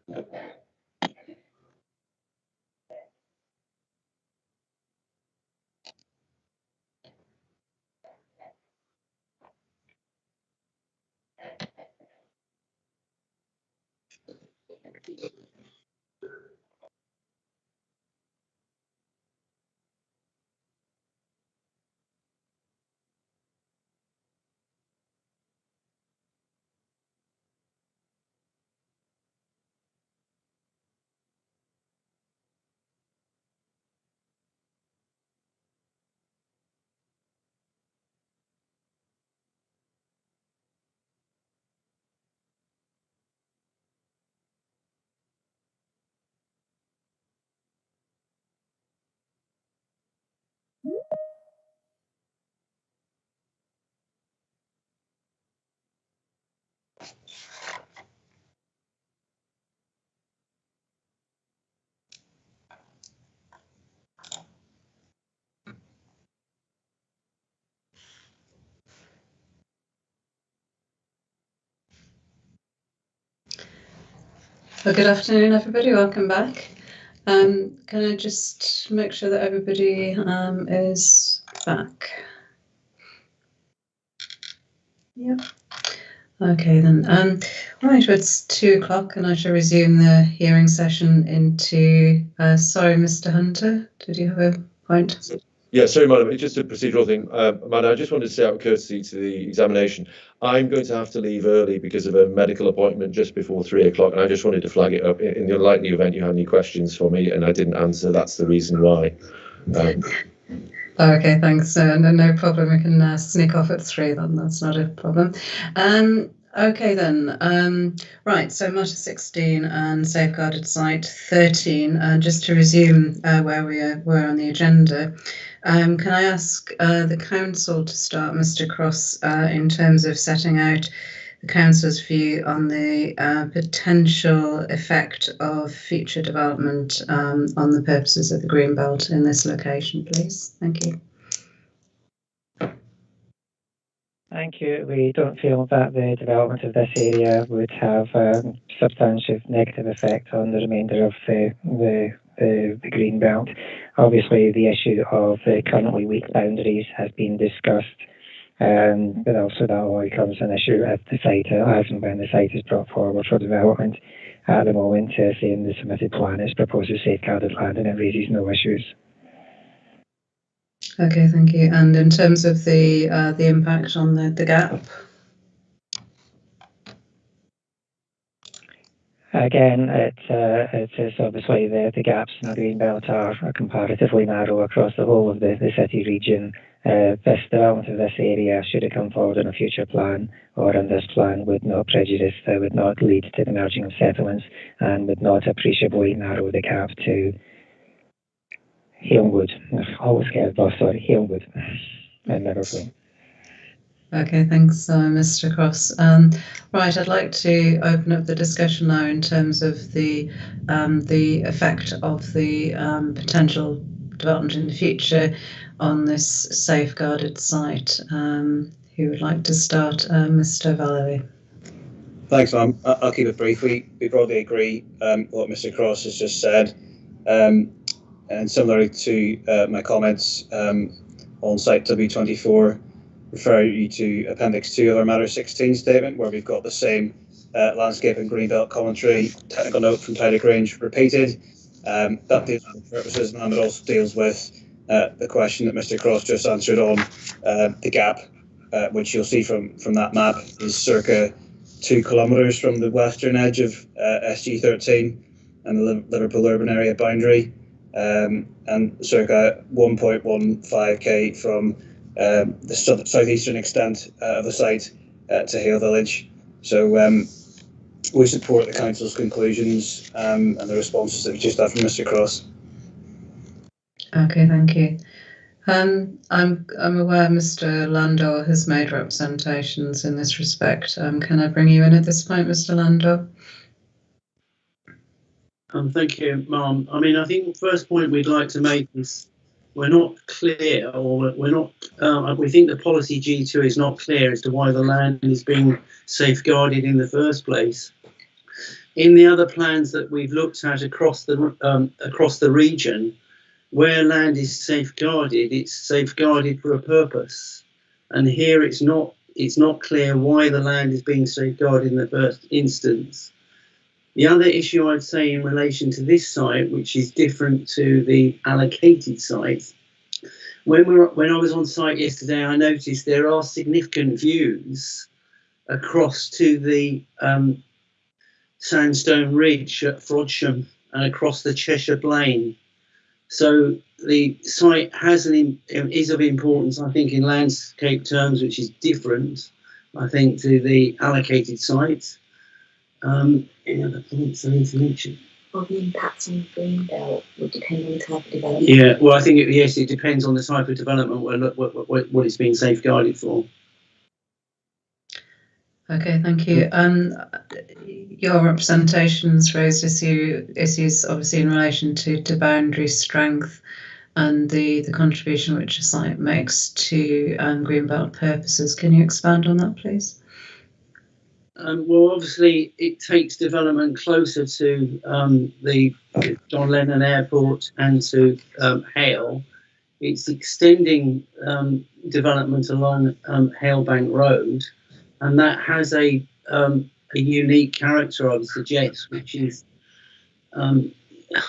Well, good afternoon, everybody. Welcome back. Can I just make sure that everybody is back? Yep. Okay then. Right, well, it's 2 o'clock, and I shall resume the hearing session into. Sorry, Mr. Hunter, did you have a point? Yeah, sorry, Madam. It's just a procedural thing. Madam, I just wanted to say out of courtesy to the examination, I'm going to have to leave early because of a medical appointment just before 3 o'clock, and I just wanted to flag it up in the unlikely event you had any questions for me and I didn't answer. That's the reason why. Okay, thanks. No problem. We can sneak off at 3 then. That's not a problem. Okay then. Right. So matter 16 and safeguarded site 13. Just to resume where we were on the agenda. Can I ask the council to start, Mr. Cross, in terms of setting out the council's view on the potential effect of future development on the purposes of the Greenbelt in this location, please? Thank you. Thank you. We don't feel that the development of this area would have a substantial negative effect on the remainder of the Greenbelt. Obviously, the issue of the currently weak boundaries has been discussed, but also that only becomes an issue at the site, as and when the site is brought forward for development. At the moment, seeing the submitted plan is proposes safeguarded land, and it raises no issues. Okay, thank you. And in terms of the impact on the gap? Again, it is obviously the gaps in the Greenbelt are comparatively narrow across the whole of the city region. This development of this area, should it come forward in a future plan or in this plan, would not prejudice, would not lead to the merging of settlements, and would not appreciably narrow the gap to Halewood. Always get lost, sorry, Halewood and Liverpool. Okay, thanks, Mr. Cross. Right, I'd like to open up the discussion now in terms of the effect of the potential development in the future on this safeguarded site. Who would like to start? Mr. Valerie. Thanks, ma'am. I'll keep it brief. We broadly agree what Mr. Cross has just said. And similarly to my comments on site W24, refer you to Appendix 2 of our Matter 16 statement, where we've got the same landscape and Greenbelt commentary, technical note from Tidy Grange repeated. That deals with purposes, and it also deals with the question that Mr. Cross just answered on the gap, which you'll see from that map is circa 2 kilometres from the western edge of SG13 and the Liverpool urban area boundary, and circa 1.15k from the southeastern extent of the site to Hale village. So we support the council's conclusions and the responses that we just had from Mr. Cross. Okay, thank you. I'm aware Mr. Landor has made representations in this respect. Can I bring you in at this point, Mr. Landor? Thank you, Ma'am. I mean, I think the first point we'd like to make is we're not clear, or we're not. We think the policy G2 is not clear as to why the land is being safeguarded in the first place. in the other plans that we've looked at across the region, where land is safeguarded, it's safeguarded for a purpose. And here it's not clear why the land is being safeguarded in the first instance. The other issue I'd say in relation to this site, which is different to the allocated site, when I was on site yesterday, I noticed there are significant views across to the Sandstone Ridge at Frodsham and across the Cheshire Plain. So the site is of importance, I think, in landscape terms, which is different, I think, to the allocated site. Any other points I need to mention? Well, the impacts on Greenbelt would depend on the type of development. Yeah, well, I think it depends on the type of development, what it's being safeguarded for. Okay, thank you. Your representations raised issues obviously in relation to boundary strength and the contribution which a site makes to Greenbelt purposes. Can you expand on that, please? Well, obviously, it takes development closer to the John Lennon Airport and to Hale. It's extending development along Hale Bank Road, and that has a unique character, I would suggest, which is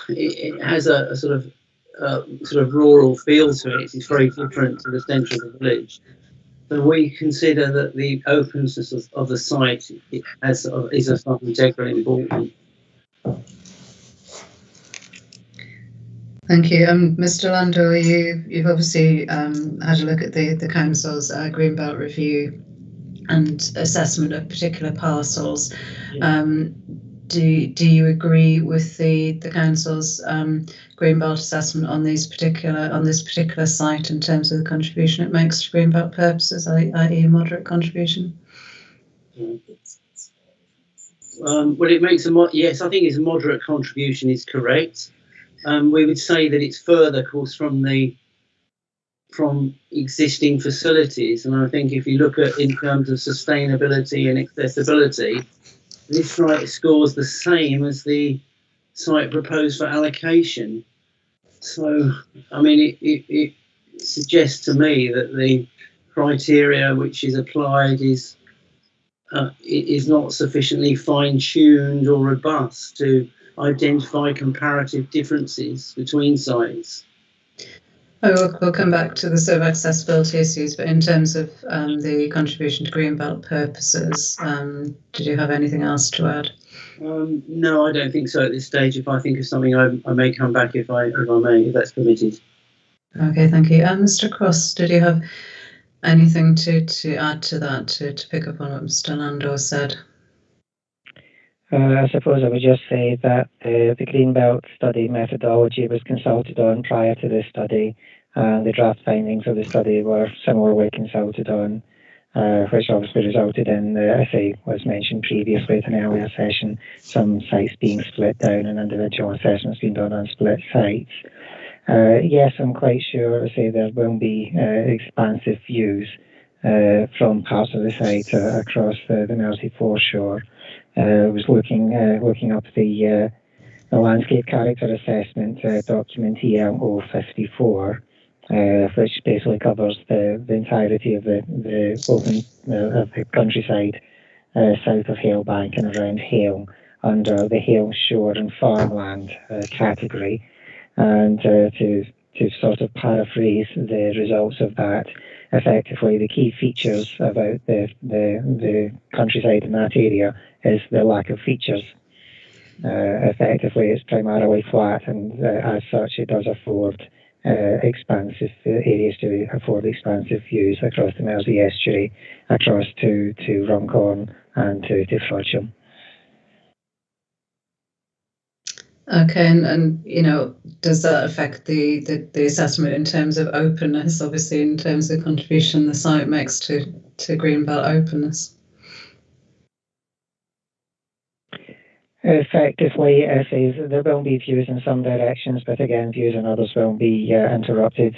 it has a sort of rural feel to it. It's very different to the centre of the village. So we consider that the openness of the site is of integral importance. Thank you. Mr. Landau, you've obviously had a look at the Council's Greenbelt review and assessment of particular parcels. Yeah. Do you agree with the Council's Greenbelt assessment on this particular site in terms of the contribution it makes to Greenbelt purposes, i.e. a moderate contribution? Well, it makes yes, I think its moderate contribution is correct. We would say that it's further, of course, from existing facilities, and I think if you look at in terms of sustainability and accessibility, this site scores the same as the site proposed for allocation. So, I mean, it suggests to me that the criteria which is applied is not sufficiently fine-tuned or robust to identify comparative differences between sites. We'll come back to the sort of accessibility issues, but in terms of the contribution to Greenbelt purposes, did you have anything else to add? No, I don't think so at this stage. If I think of something, I may come back if if that's permitted. Okay, thank you. Mr. Cross, did you have anything to add to that, to pick up on what Mr. Landau said? I suppose I would just say that the Greenbelt study methodology was consulted on prior to this study, and the draft findings of the study were similarly consulted on, which obviously resulted in, as I was mentioned previously at an earlier session, some sites being split down and individual assessments being done on split sites. Yes, I'm quite sure, there will be expansive views from parts of the site across the Mersey foreshore. I was looking up the landscape character assessment document EL054, which basically covers the entirety of the open of the countryside south of Hale Bank and around Hale under the Hale shore and farmland category. And to sort of paraphrase the results of that, effectively the key features about the countryside in that area is the lack of features. Effectively, it's primarily flat, and as such, it does afford expansive areas to afford expansive views across the Mersey estuary, across to Runcorn and to Frodsham. Okay, and does that affect the assessment in terms of openness, obviously in terms of the contribution the site makes to Greenbelt openness? Effectively, there will be views in some directions, but again, views in others will be interrupted,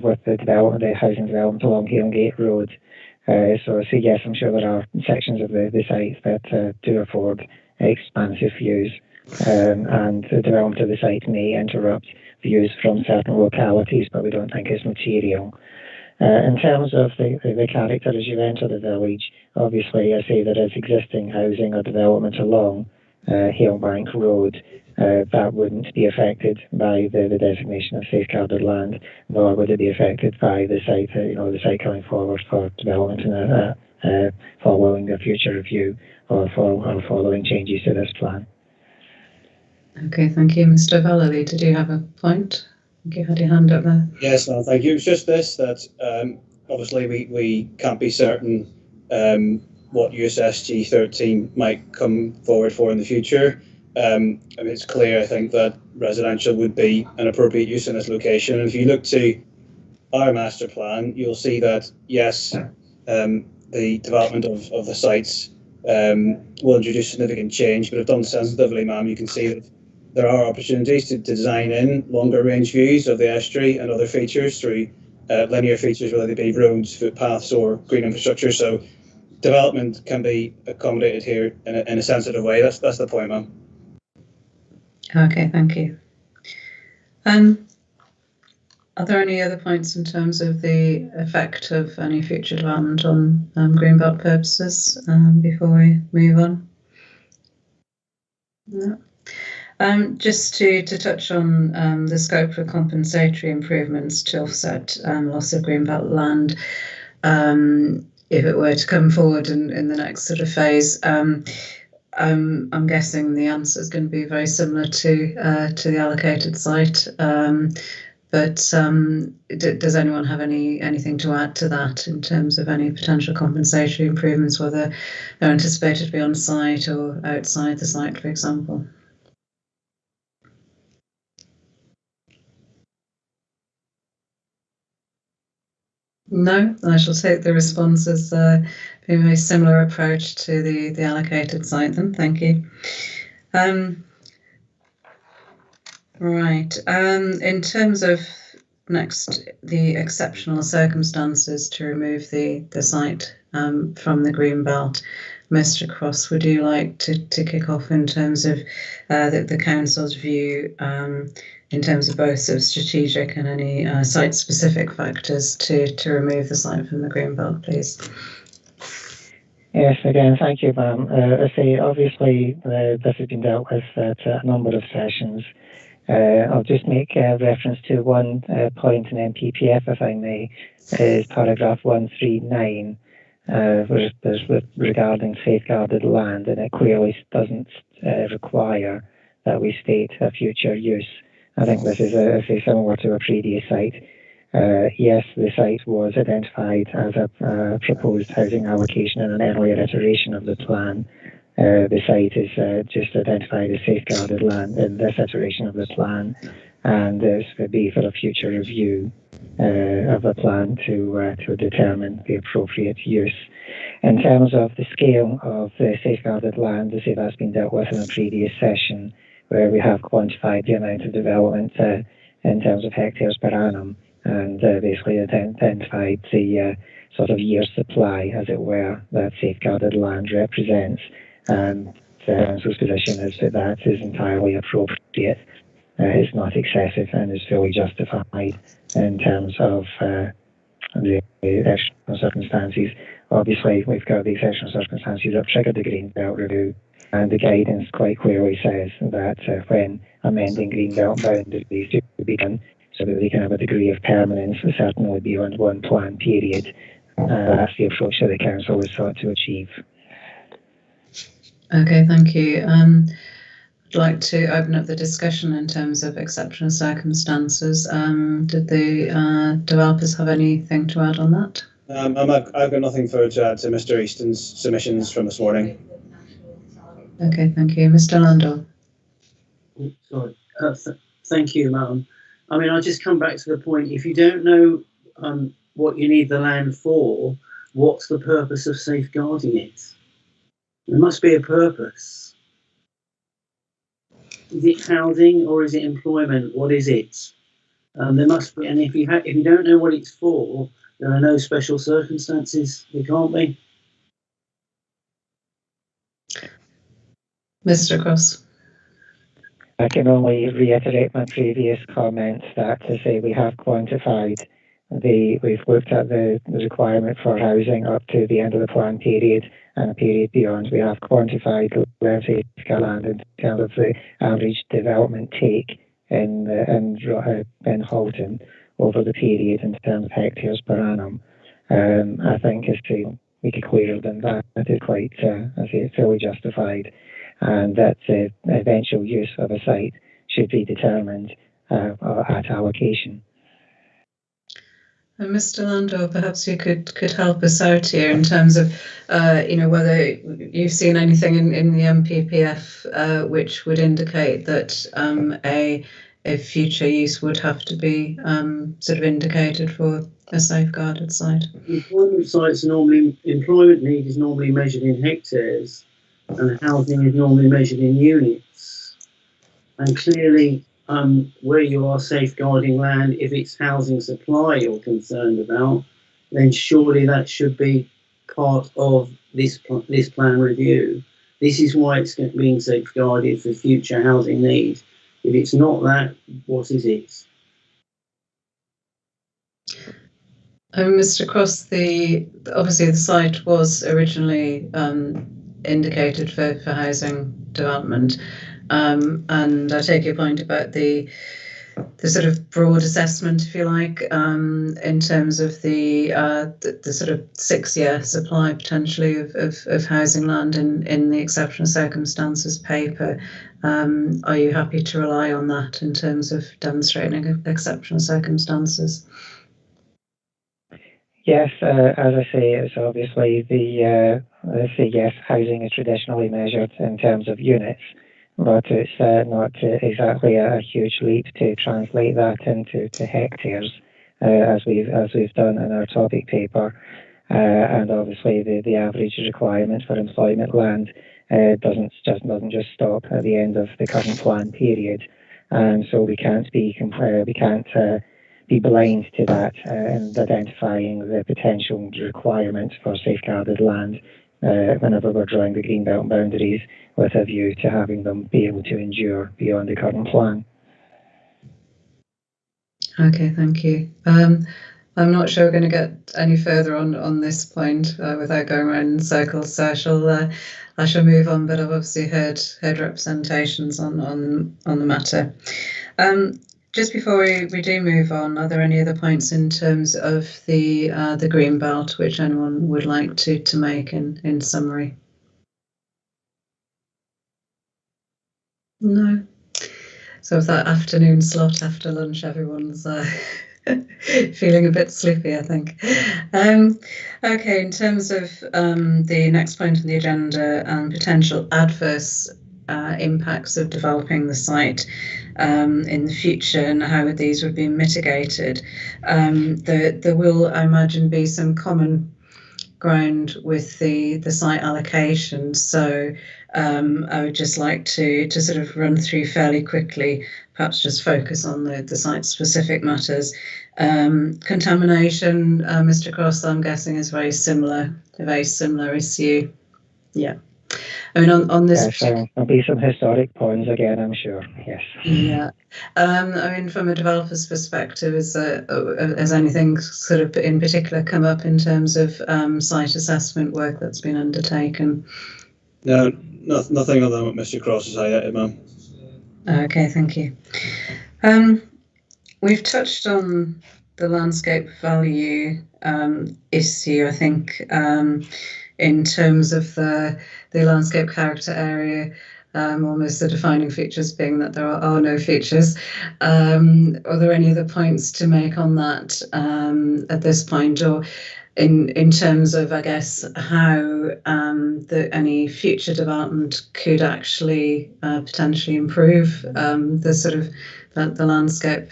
with the housing development along Halegate Road. So yes, I'm sure there are sections of the site that do afford expansive views, and the development of the site may interrupt views from certain localities, but we don't think it's material. In terms of the character as you enter the village, obviously I say there is existing housing or development along Hale Bank Road. That wouldn't be affected by the designation of safeguarded land, nor would it be affected by the site, the site coming forward for development in following a future review or following changes to this plan. Okay, thank you. Mr. Vallely, did you have a point? I think you had your hand up there. Yes, no, thank you. It's just this, that obviously we can't be certain what use SG13 might come forward for in the future. I mean, it's clear, I think, that residential would be an appropriate use in this location. And if you look to our master plan, you'll see that, yes, the development of the sites will introduce significant change, but if done sensitively, ma'am, you can see that there are opportunities to design in longer range views of the estuary and other features through linear features, whether they be roads, footpaths or green infrastructure. So development can be accommodated here in a sensitive way. That's the point, ma'am. Okay, thank you. Are there any other points in terms of the effect of any future development on Greenbelt purposes before we move on? No. Just to touch on the scope for compensatory improvements to offset loss of Greenbelt land, if it were to come forward in the next sort of phase, I'm guessing the answer is going to be very similar to the allocated site. But does anyone have anything to add to that in terms of any potential compensatory improvements, whether they're anticipated to be on site or outside the site, for example? No, I shall take the response as being a very similar approach to the allocated site then. Thank you. Right. In terms of next, the exceptional circumstances to remove the site from the Greenbelt, Mr. Cross, would you like to kick off in terms of the Council's view in terms of both sort of strategic and any site-specific factors to remove the site from the Greenbelt, please? Yes, again, thank you, ma'am. I say, obviously, this has been dealt with at a number of sessions. I'll just make reference to one point in MPPF, if I may, is paragraph 139, regarding safeguarded land, and it clearly doesn't require that we state a future use. I think this is similar to a previous site. Yes, the site was identified as a proposed housing allocation in an earlier iteration of the plan. The site is just identified as safeguarded land in this iteration of the plan, and this would be for a future review of the plan to determine the appropriate use. In terms of the scale of the safeguarded land, I say that's been dealt with in a previous session, where we have quantified the amount of development in terms of hectares per annum, and basically identified the sort of year's supply, as it were, that safeguarded land represents. And the Council's position is that is entirely appropriate. It's not excessive and is fully justified in terms of the exceptional circumstances. Obviously, we've got the exceptional circumstances that triggered the Greenbelt review, and the guidance quite clearly says that when amending Greenbelt boundaries to be done, so that they can have a degree of permanence, certainly beyond one plan period. That's the approach that the Council was sought to achieve. Okay, thank you. I'd like to open up the discussion in terms of exceptional circumstances. Did the developers have anything to add on that? I've got nothing further to add to Mr. Easton's submissions from this morning. Okay, thank you. Mr. Landau. Sorry. Thank you, Madam. I mean, I'll just come back to the point. If you don't know what you need the land for, what's the purpose of safeguarding it? There must be a purpose. Is it housing or is it employment? What is it? There must be, and if you don't know what it's for, there are no special circumstances. There can't be. Mr. Cross. I can only reiterate my previous comments that to say we have quantified we've looked at the requirement for housing up to the end of the plan period and a period beyond. We have quantified land in terms of the average development take in Halton over the period in terms of hectares per annum. I think is to make it clearer than that. It is quite, I say, fully justified, and that the eventual use of a site should be determined at allocation. And Mr. Landau, perhaps you could help us out here in terms of, whether you've seen anything in the MPPF which would indicate that a future use would have to be sort of indicated for a safeguarded site. Employment need is normally measured in hectares, and housing is normally measured in units. And clearly, where you are safeguarding land, if it's housing supply you're concerned about, then surely that should be part of this plan review. This is why it's being safeguarded for future housing needs. If it's not that, what is it? Mr. Cross, obviously the site was originally indicated for housing development, and I take your point about the sort of broad assessment, if you like, in terms of the sort of 6-year supply potentially of housing land in the exceptional circumstances paper. Are you happy to rely on that in terms of demonstrating exceptional circumstances? Yes, as I say, it's obviously yes, housing is traditionally measured in terms of units, but it's not exactly a huge leap to translate that into hectares, as we've done in our topic paper. And obviously, the average requirement for employment land doesn't just stop at the end of the current plan period, and so we can't be blind to that and identifying the potential requirements for safeguarded land whenever we're drawing the Greenbelt boundaries with a view to having them be able to endure beyond the current plan. Okay, thank you. I'm not sure we're going to get any further on this point without going around in circles, so I shall move on, but I've obviously heard representations on the matter. Just before we do move on, are there any other points in terms of the Greenbelt which anyone would like to make in summary? No. So of that afternoon slot after lunch, everyone's feeling a bit sleepy, I think. Okay, in terms of the next point on the agenda and potential adverse impacts of developing the site in the future and how these would be mitigated, there will, I imagine, be some common ground with the site allocation. So I would just like to sort of run through fairly quickly, perhaps just focus on the site-specific matters. Contamination, Mr. Cross, I'm guessing is a very similar issue. Yeah. I mean, on this. Yes, there'll be some historic ponds again, I'm sure. Yes. Yeah. I mean, from a developer's perspective, has anything sort of in particular come up in terms of site assessment work that's been undertaken? No, nothing other than what Mr. Cross has highlighted, ma'am. Okay, thank you. We've touched on the landscape value issue, I think, in terms of the landscape character area, almost the defining features being that there are no features. Are there any other points to make on that at this point, or in terms of, I guess, how any future development could actually potentially improve the sort of the landscape?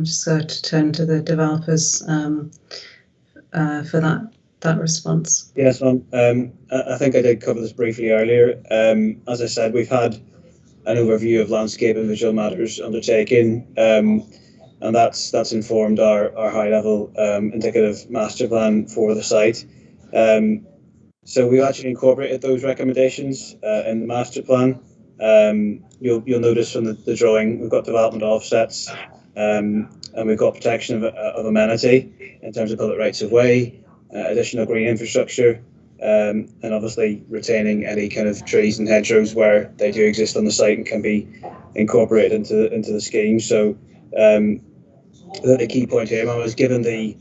Just to turn to the developers for that response. Yes, ma'am. I think I did cover this briefly earlier. As I said, we've had an overview of landscape and visual matters undertaken, and that's informed our high-level indicative master plan for the site. So we actually incorporated those recommendations in the master plan, you'll notice from the drawing we've got development offsets, and we've got protection of amenity in terms of public rights of way, additional green infrastructure, and obviously retaining any kind of trees and hedgerows where they do exist on the site and can be incorporated into the scheme. So the key point here, is given the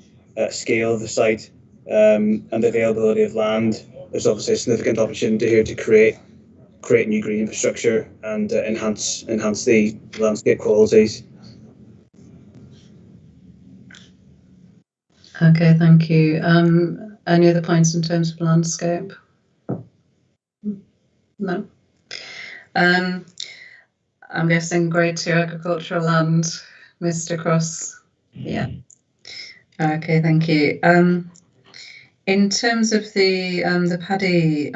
scale of the site and the availability of land, there's obviously a significant opportunity here to create new green infrastructure and enhance the landscape qualities. Okay, thank you. Any other points in terms of landscape? No. I'm guessing grade 2 agricultural land, Mr. Cross. Yeah. Okay, thank you. In terms of the paddy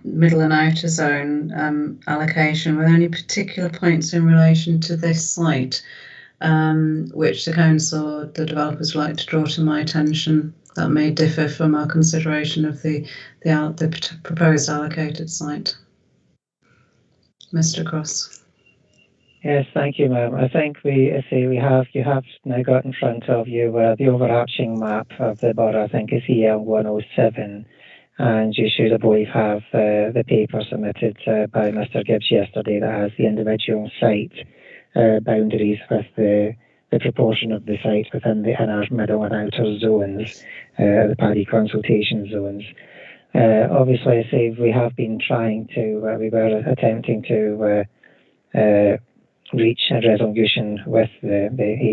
middle and outer zone allocation, were there any particular points in relation to this site which the council or the developers would like to draw to my attention that may differ from our consideration of the proposed allocated site? Mr. Cross. Yes, thank you, ma'am. I think you have now got in front of you the overarching map of the borough. I think is EL107, and you should, I believe, have the paper submitted by Mr. Gibbs yesterday that has the individual site boundaries with the proportion of the site within the inner, middle, and outer zones, the paddy consultation zones. Obviously, I say we have been trying to, we were attempting to reach a resolution with the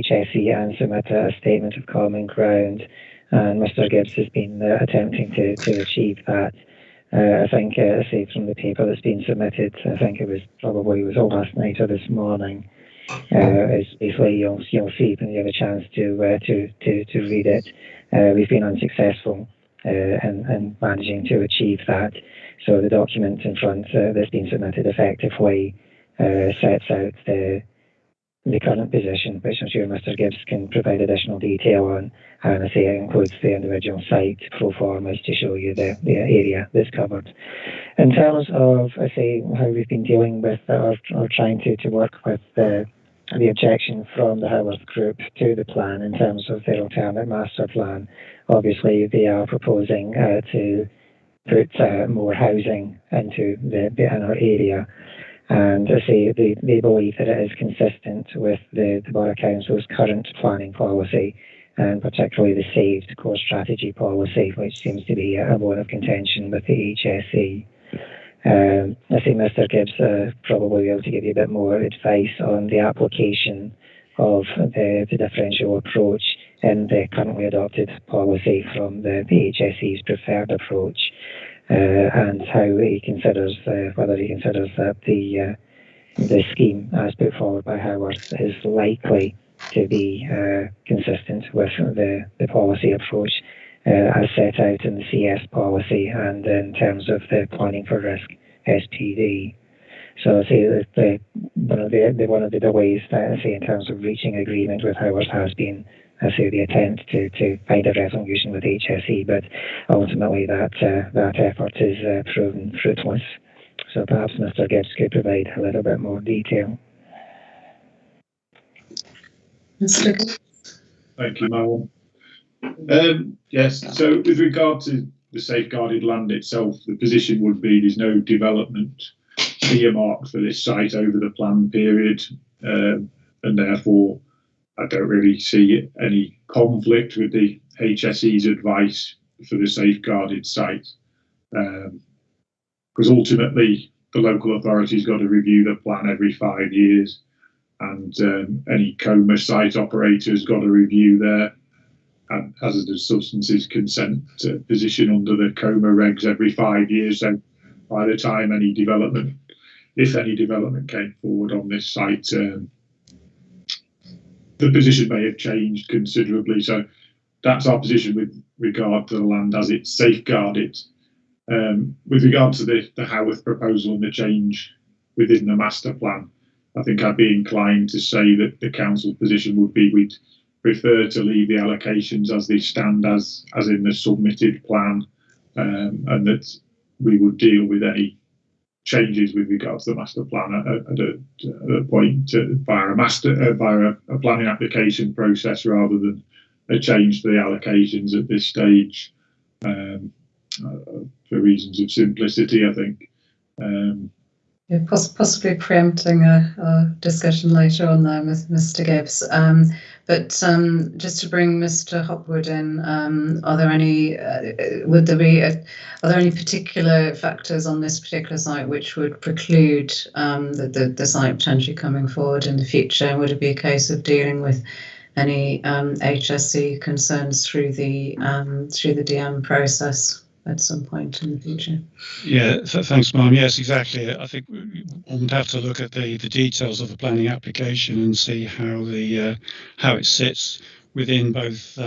HSE and submit a statement of common ground, and Mr. Gibbs has been attempting to achieve that. I think, say from the paper that's been submitted, I think it was all last night or this morning. Is basically you'll see when you have a chance to read it. We've been unsuccessful in managing to achieve that. So the document in front that's been submitted effectively sets out the current position, which I'm sure Mr. Gibbs can provide additional detail on, and I say it includes the individual site pro formas to show you the area that's covered. In terms of, I say, how we've been dealing with or trying to work with the objection from the Haworth Group to the plan in terms of their alternate master plan, obviously they are proposing to put more housing into the inner area. And I say they believe that it is consistent with the Borough Council's current planning policy, and particularly the saved core strategy policy, which seems to be a bone of contention with the HSE. I think Mr. Gibbs probably be able to give you a bit more advice on the application of the differential approach in the currently adopted policy from the HSE's preferred approach. And how he considers whether he considers that the scheme as put forward by Haworth is likely to be consistent with the policy approach as set out in the CS policy and in terms of the planning for risk SPD. So I say that one of the delays that I say in terms of reaching agreement with Haworth has been, I say, the attempt to find a resolution with HSE, but ultimately that effort is proven fruitless. So perhaps Mr. Gibbs could provide a little bit more detail. Mr. Gibbs. Thank you, Marwan. Yes, so with regard to the safeguarded land itself, the position would be there's no development earmarked for this site over the planned period, and therefore I don't really see any conflict with the HSE's advice for the safeguarded site, because ultimately the local authority's got to review the plan every 5 years, and any COMA site operator's got to review their hazardous substances consent position under the COMA regs every 5 years. So by the time any development, if any development came forward on this site, the position may have changed considerably. So that's our position with regard to the land as it's safeguarded. With regard to the Haworth proposal and the change within the master plan, I think I'd be inclined to say that the council position would be we'd prefer to leave the allocations as they stand as in the submitted plan, and that we would deal with any changes with regard to the master plan at a point via a planning application process rather than a change to the allocations at this stage, for reasons of simplicity, I think. Yeah, possibly preempting a discussion later on there with Mr. Gibbs. But just to bring Mr. Hopwood in, are there any particular factors on this particular site which would preclude the site potentially coming forward in the future? Would it be a case of dealing with any HSC concerns through the DM process at some point in the future? Yeah, thanks, Mum. Yes, exactly. I think we would have to look at the details of the planning application and see how how it sits within both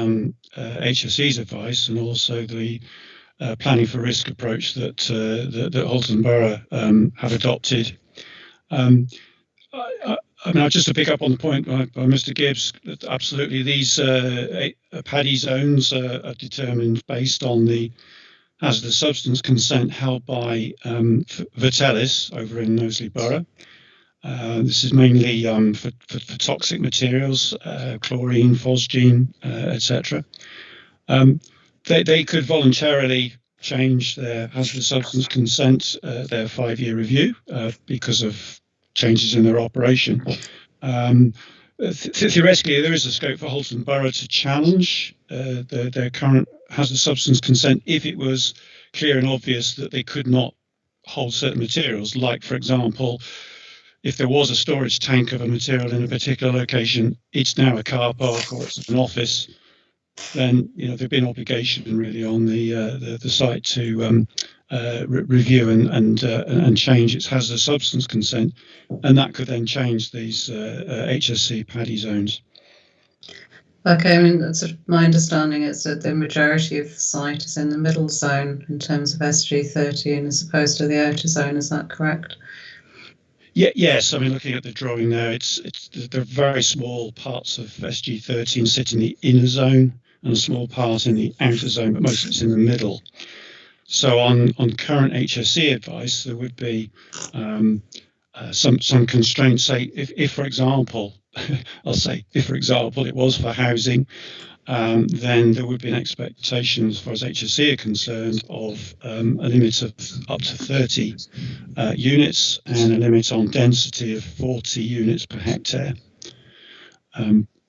HSE's advice and also the planning for risk approach that Halton Borough have adopted. I mean, just to pick up on the point by Mr. Gibbs, that absolutely these paddy zones are determined based on the hazardous substance consent held by Vitellis over in Knowsley Borough. This is mainly for toxic materials, chlorine, phosgene, etc. They could voluntarily change their hazardous substance consent, their 5-year review, because of changes in their operation. Theoretically, there is a scope for Halton Borough to challenge their current hazardous substance consent if it was clear and obvious that they could not hold certain materials. Like, for example, if there was a storage tank of a material in a particular location, it's now a car park or it's an office, then there'd be an obligation really on the site to review and change its hazardous substance consent, and that could then change these HSC paddy zones. Okay, I mean, sort of my understanding is that the majority of the site is in the middle zone in terms of SG13 as opposed to the outer zone. Is that correct? Yeah, yes. I mean, looking at the drawing there, there are very small parts of SG13 sit in the inner zone and a small part in the outer zone, but most of it's in the middle. So on current HSE advice, there would be some constraints. Say, if for example, if for example it was for housing, then there would be an expectation, as far as HSE are concerned, of a limit of up to 30 units and a limit on density of 40 units per hectare.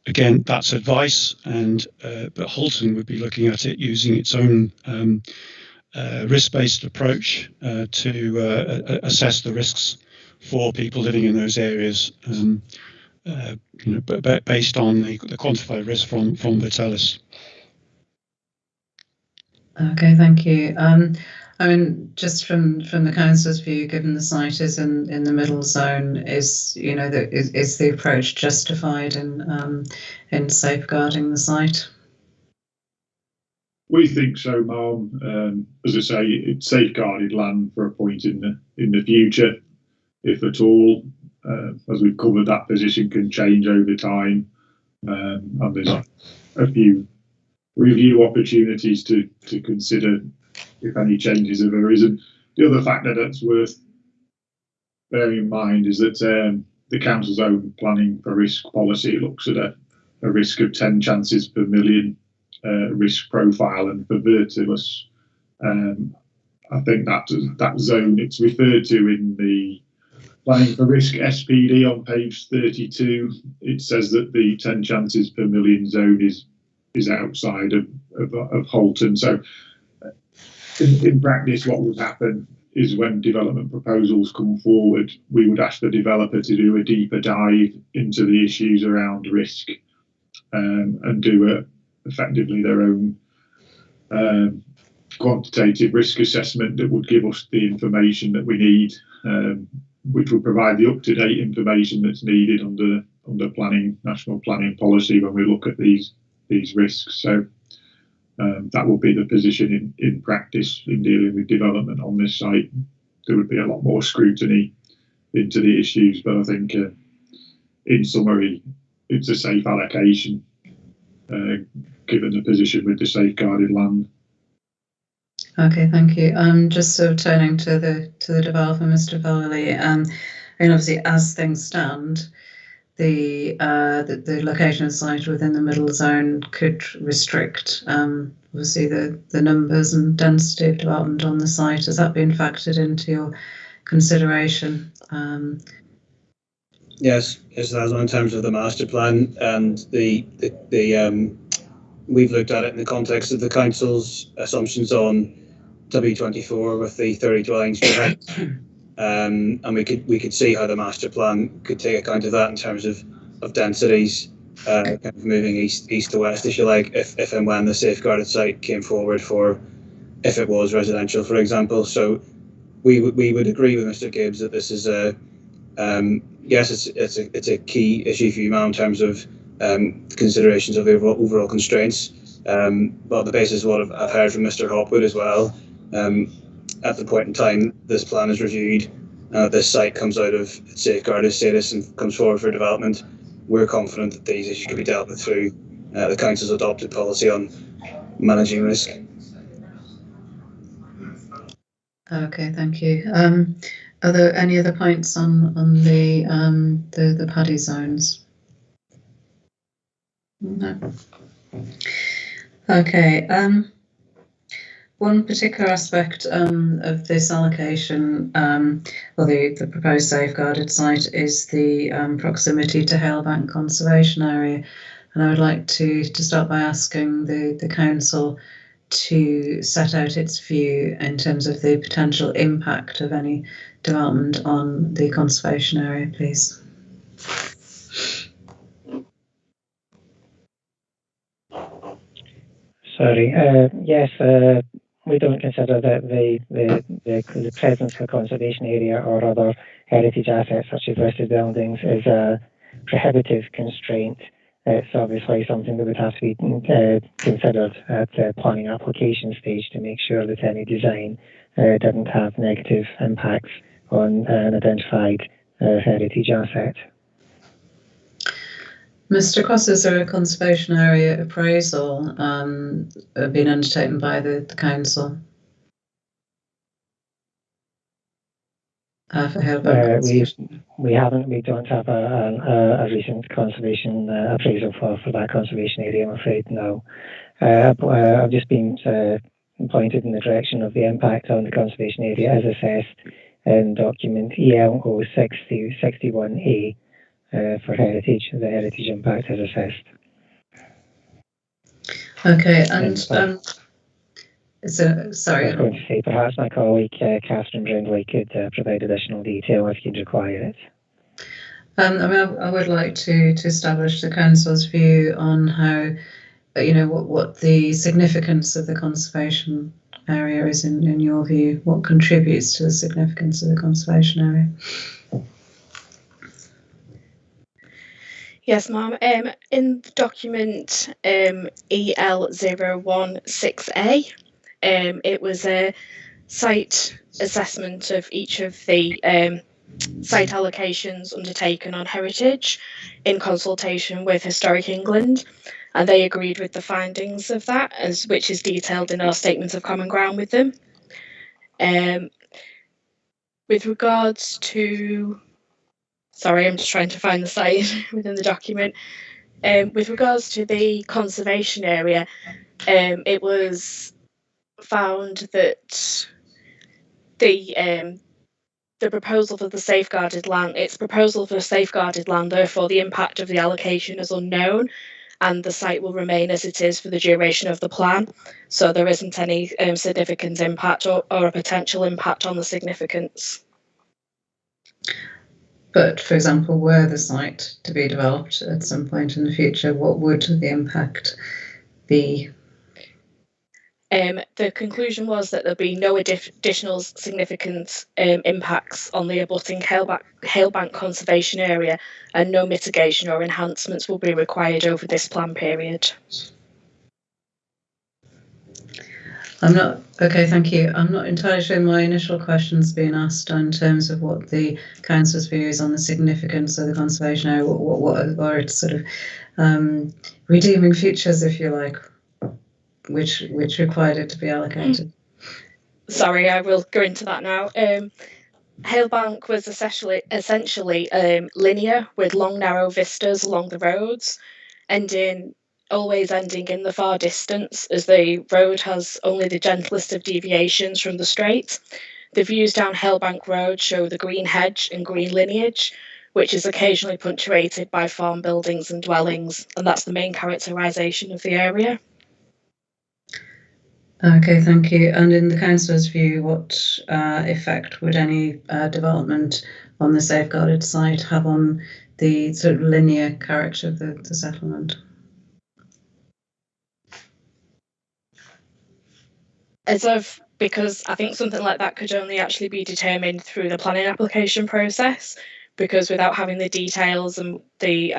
Again, that's advice, but Halton would be looking at it using its own risk-based approach to assess the risks for people living in those areas, based on the quantified risk from Vitellis. Okay, thank you. I mean, just from the council's view, given the site is in the middle zone, is the approach justified in safeguarding the site? We think so, Ma'am. As I say, it's safeguarded land for a point in the future, if at all. As we've covered, that position can change over time, and there's a few review opportunities to consider if any changes have arisen. The other factor that's worth bearing in mind is that the council's own planning for risk policy looks at a risk of 10 chances per million risk profile, and for Vitellis, I think that zone it's referred to in the planning for risk SPD on page 32, it says that the 10 chances per million zone is outside of Halton. So in practice, what would happen is when development proposals come forward, we would ask the developer to do a deeper dive into the issues around risk, and do effectively their own quantitative risk assessment that would give us the information that we need, which will provide the up-to-date information that's needed under national planning policy when we look at these risks. So that will be the position in practice in dealing with development on this site. There would be a lot more scrutiny into the issues, but I think in summary, it's a safe allocation given the position with the safeguarded land. Okay, thank you. Just sort of turning to the developer, Mr. Foley. I mean, obviously, as things stand, the location of the site within the middle zone could restrict, obviously, the numbers and density of development on the site. Has that been factored into your consideration? Yes, as in terms of the master plan, and we've looked at it in the context of the council's assumptions on W24 with the 30 dwellings per house, and we could see how the master plan could take account of that in terms of densities, kind of moving east to west, if you like, if and when the safeguarded site came forward for, if it was residential, for example. So we would agree with Mr. Gibbs that this is a yes, it's a key issue for you, in terms of considerations of the overall constraints. But on the basis of what I've heard from Mr. Hopwood as well, at the point in time this plan is reviewed, this site comes out of its safeguarded status and comes forward for development, we're confident that these issues can be dealt with through the council's adopted policy on managing risk. Okay, thank you. Are there any other points on the paddy zones? No. Okay. One particular aspect of this allocation, or the proposed safeguarded site, is the proximity to Hale Bank Conservation Area, and I would like to start by asking the council to set out its view in terms of the potential impact of any development on the conservation area, please. Sorry. Yes, we don't consider that the presence of a conservation area or other heritage assets such as listed buildings is a prohibitive constraint. It's obviously something that would have to be considered at the planning application stage to make sure that any design didn't have negative impacts on an identified heritage asset. Mr. Cross, is there a conservation area appraisal being undertaken by the council for Hale Bank? We don't have a recent conservation appraisal for that conservation area, I'm afraid, no. I've just been pointed in the direction of the impact on the conservation area as assessed in document ELO 61A for heritage, the heritage impact as assessed. Okay, and sorry. I was going to say perhaps my colleague Catherine Brindley could provide additional detail if you'd require it. I mean, I would like to establish the council's view on how, what the significance of the conservation area is in your view. What contributes to the significance of the conservation area? Yes, ma'am. In the document EL016A, it was a site assessment of each of the site allocations undertaken on heritage in consultation with Historic England, and they agreed with the findings of that, which is detailed in our statement of common ground with them. With regards to, sorry, I'm just trying to find the site within the document. With regards to the conservation area, it was found that the proposal for the safeguarded land, its proposal for safeguarded land, therefore the impact of the allocation is unknown, and the site will remain as it is for the duration of the plan. So there isn't any significant impact or a potential impact on the significance. But, for example, were the site to be developed at some point in the future, what would the impact be? The conclusion was that there'll be no additional significant impacts on the abutting Hale Bank Conservation Area, and no mitigation or enhancements will be required over this plan period. Okay, thank you. I'm not entirely sure my initial questions being asked in terms of what the council's view is on the significance of the conservation area, what are its sort of redeeming features, if you like, which required it to be allocated. sorry, I will go into that now. Hale Bank was essentially linear with long narrow vistas along the roads, always ending in the far distance, as the road has only the gentlest of deviations from the straight. The views down Hale Bank Road show the green hedge and green lineage, which is occasionally punctuated by farm buildings and dwellings, and that's the main characterisation of the area. Okay, thank you. And in the councillor's view, what effect would any development on the safeguarded site have on the sort of linear character of the settlement? Because I think something like that could only actually be determined through the planning application process, because without having the details and the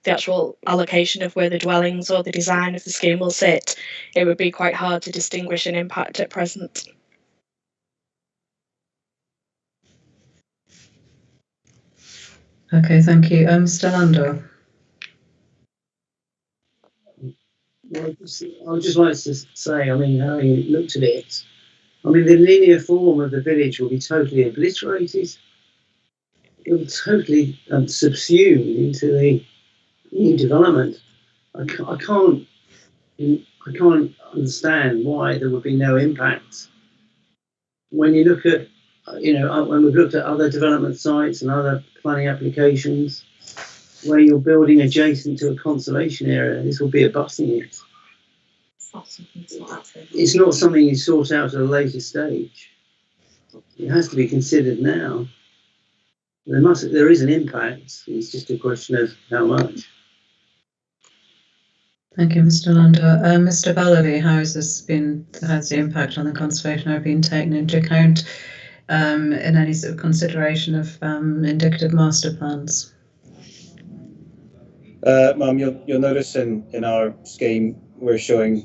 actual allocation of where the dwellings or the design of the scheme will sit, it would be quite hard to distinguish an impact at present. Okay, thank you. Mr. Landor. Well, I would just like to say, I mean, having looked at it, I mean, the linear form of the village will be totally obliterated. It will totally subsumed into the new development. I can't understand why there would be no impact. When you look at, when we've looked at other development sites and other planning applications where you're building adjacent to a conservation area, this will be abutting it. It's not something you sort out at a later stage. It has to be considered now. There is an impact. It's just a question of how much. Thank you, Mr. Landor. Mr. Vallely, has the impact on the conservation area been taken into account in any sort of consideration of indicative master plans? Ma'am, you'll notice in our scheme we're showing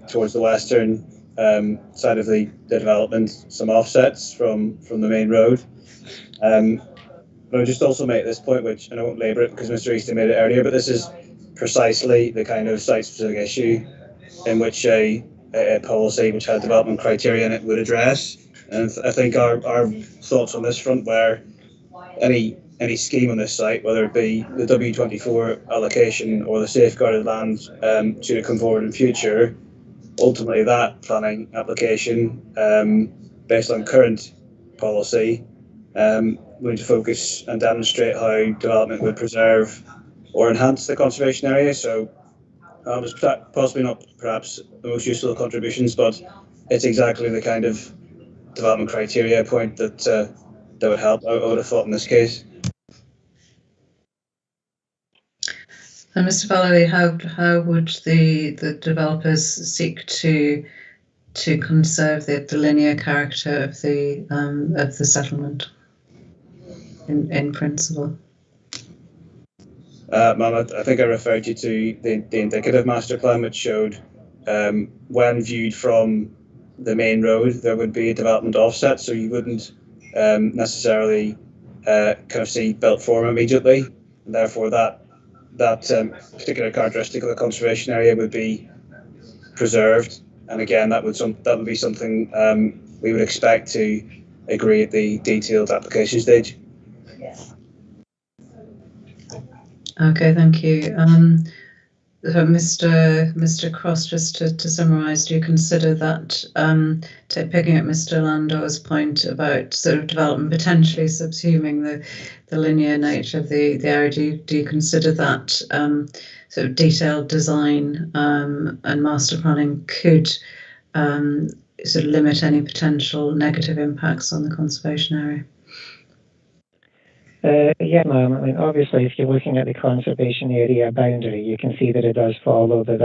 towards the western side of the development some offsets from the main road. But I'll just also make this point, which, and I won't labour it because Mr. Easton made it earlier, but this is precisely the kind of site-specific issue in which a policy which had development criteria in it would address. And I think our thoughts on this front were any scheme on this site, whether it be the W24 allocation or the safeguarded land, should it come forward in future, ultimately that planning application, based on current policy, going to focus and demonstrate how development would preserve or enhance the conservation area. So it's possibly not perhaps the most useful contributions, but it's exactly the kind of development criteria point that would help, I would have thought, in this case. And Mr. Vallely, how would the developers seek to conserve the linear character of the settlement in principle? Ma'am, I think I referred you to the indicative master plan, which showed when viewed from the main road, there would be a development offset, so you wouldn't necessarily kind of see built form immediately, and therefore that particular characteristic of the conservation area would be preserved. And again, that would be something we would expect to agree at the detailed application stage. Okay, thank you. So Mr. Cross, just to summarise, do you consider that, picking up Mr. Landor's point about sort of development potentially subsuming the linear nature of the area, do you consider that sort of detailed design and master planning could sort of limit any potential negative impacts on the conservation area? Yeah, ma'am. I mean, obviously, if you're looking at the conservation area boundary, you can see that it does follow the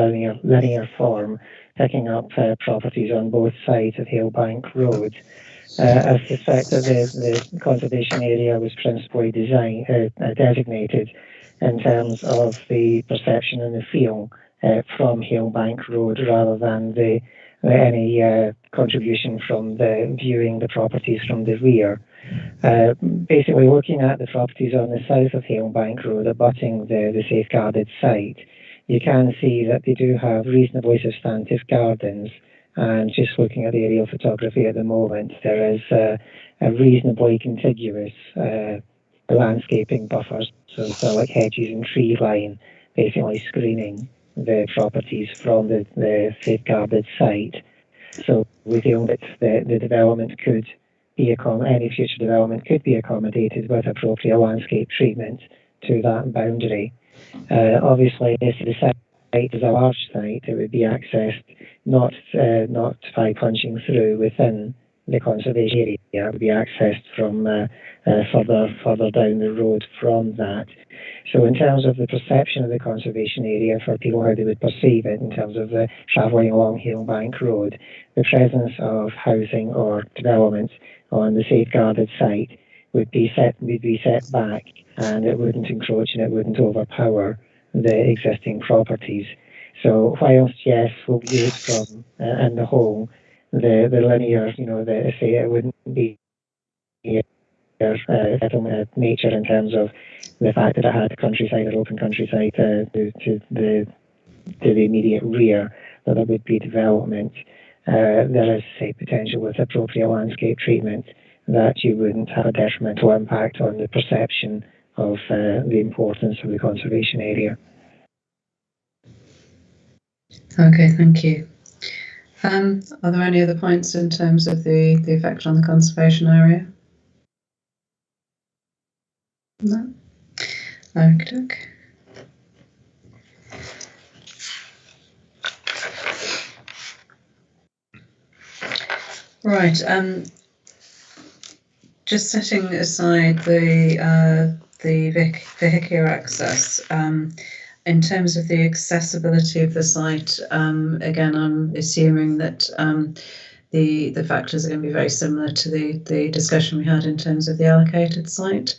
linear form, picking up properties on both sides of Hale Bank Road. I suspect that the conservation area was principally designated in terms of the perception and the feel from Hale Bank Road, rather than any contribution from viewing the properties from the rear. Basically, looking at the properties on the south of Hale Bank Road abutting the safeguarded site, you can see that they do have reasonably substantive gardens And just looking at the aerial photography at the moment, there is a reasonably contiguous landscaping buffers, so like hedges and tree line, basically screening the properties from the safeguarded site. So we feel that the development could be any future development could be accommodated with appropriate landscape treatment to that boundary. Obviously, if the site is a large site, it would be accessed not by punching through within the conservation area. It would be accessed from further down the road from that. So in terms of the perception of the conservation area for people, how they would perceive it in terms of travelling along Hale Bank Road, the presence of housing or development on the safeguarded site would be set back, and it wouldn't encroach and it wouldn't overpower the existing properties. So whilst yes, we'll view it from in the whole, the linear, it wouldn't be settlement nature in terms of the fact that it had countryside or open countryside to the immediate rear, that there would be development. There is, say, potential with appropriate landscape treatment that you wouldn't have a detrimental impact on the perception of the importance of the conservation area. Okay, thank you. Are there any other points in terms of the effect on the conservation area? No? Okay. Right. Just setting aside the vehicular access, in terms of the accessibility of the site, again, I'm assuming that the factors are going to be very similar to the discussion we had in terms of the allocated site.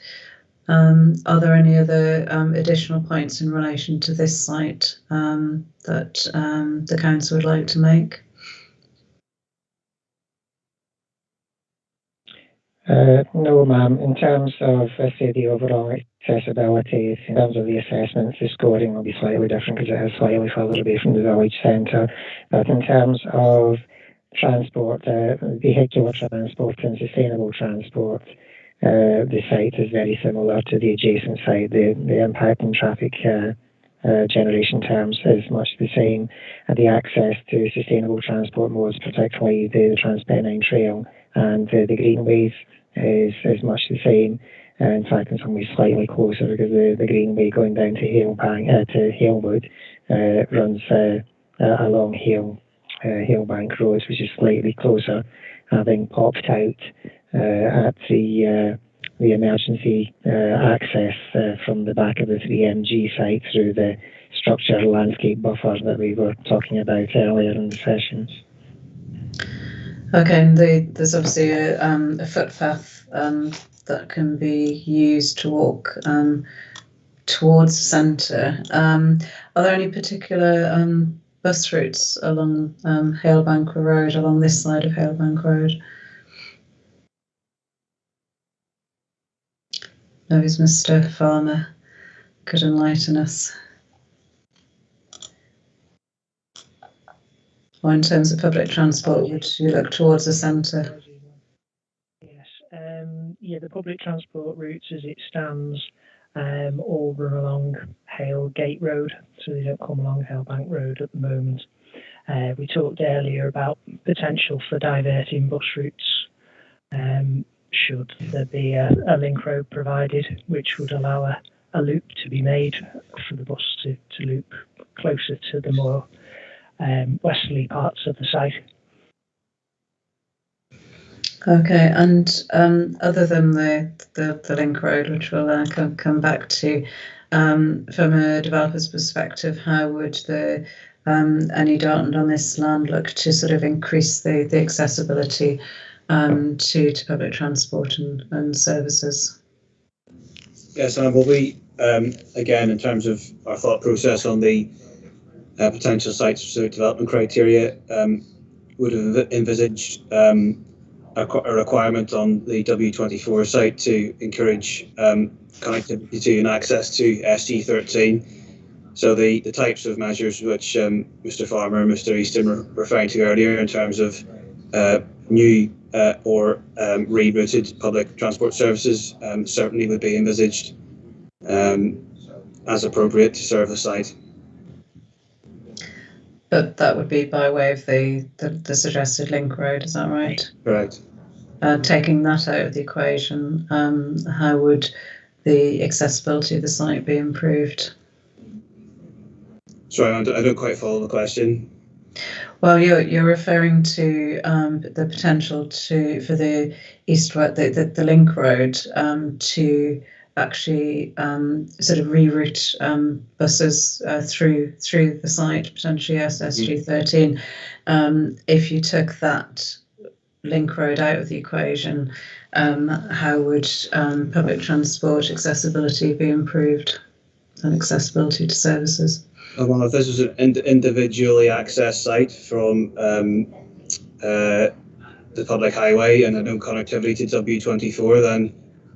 Are there any other additional points in relation to this site that the council would like to make? No, ma'am. In terms of, say, the overall accessibility, in terms of the assessments, the scoring will be slightly different because it is slightly further away from the village centre. But in terms of transport, vehicular transport and sustainable transport, the site is very similar to the adjacent site. The impact in traffic generation terms is much the same, and the access to sustainable transport modes, particularly the Transpennine Trail and the greenways, is much the same. In fact, in some ways slightly closer, because the greenway going down to Halewood runs along Hale Bank Road, which is slightly closer, having popped out at the emergency access from the back of the 3MG site through the structured landscape buffer that we were talking about earlier in the session. Okay, and there's obviously a footpath that can be used to walk towards the centre. Are there any particular bus routes along Hale Bank Road, along this side of Hale Bank Road? Maybe Mr. Farmer could enlighten us. Or in terms of public transport, would you look towards the centre? Yes, the public transport routes as it stands all run along Hale Gate Road, so they don't come along Hale Bank Road at the moment. We talked earlier about potential for diverting bus routes should there be a link road provided, which would allow a loop to be made for the bus to loop closer to the more westerly parts of the site. Okay, and other than the link road, which we'll come back to, from a developer's perspective, how would any development on this land look to sort of increase the accessibility to public transport and services? Yes, well, we again, in terms of our thought process on the potential site-specific development criteria, would have envisaged a requirement on the W24 site to encourage connectivity to and access to SG13. So the types of measures which Mr. Farmer and Mr. Easton were referring to earlier in terms of new or rerouted public transport services certainly would be envisaged as appropriate to serve the site. But that would be by way of the suggested link road, is that right? Correct. Taking that out of the equation, how would the accessibility of the site be improved? Sorry, I don't quite follow the question. Well, you're referring to the potential for the east-west, the link road to actually sort of reroute buses through the site, potentially SG13. If you took that link road out of the equation, how would public transport accessibility be improved and accessibility to services? Well, if this was an individually accessed site from the public highway and no connectivity to W24, then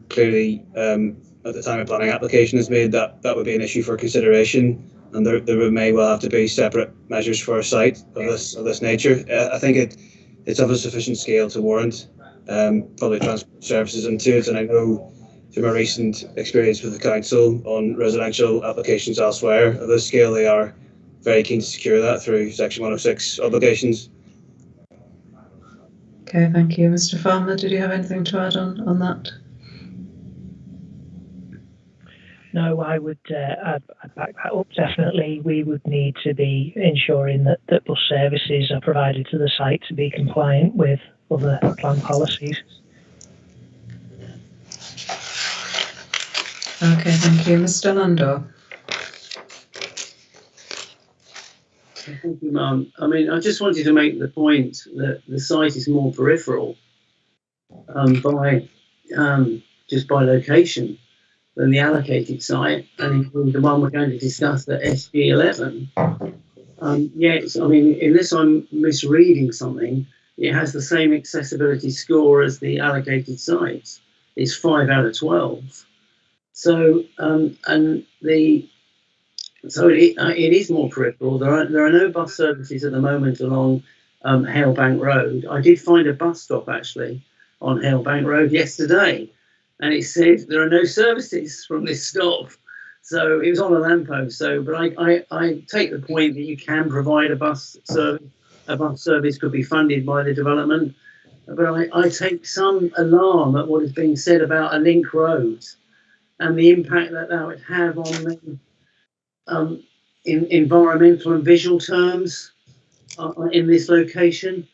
clearly at the time a planning application is made, that would be an issue for consideration, and there may well have to be separate measures for a site of this nature. I think it's of a sufficient scale to warrant public transport services into it, and I know from a recent experience with the council on residential applications elsewhere of this scale, they are very keen to secure that through Section 106 obligations. Okay, thank you. Mr. Farmer, did you have anything to add on that? No, I would I'd back that up. Definitely, we would need to be ensuring that bus services are provided to the site to be compliant with other plan policies. Okay, thank you. Mr. Landor. Thank you, Mum. I mean, I just wanted to make the point that the site is more peripheral just by location than the allocated site, and including the one we're going to discuss, the SG11. Yes, I mean, unless I'm misreading something, it has the same accessibility score as the allocated site. It's 5 out of 12. So, it is more peripheral. There are no bus services at the moment along Hale Bank Road. I did find a bus stop actually on Hale Bank Road yesterday, and it said there are no services from this stop. So it was on a lamppost. So, but I take the point that you can provide a bus service. A bus service could be funded by the development, but I take some alarm at what is being said about a link road and the impact that would have on the in environmental and visual terms in this location.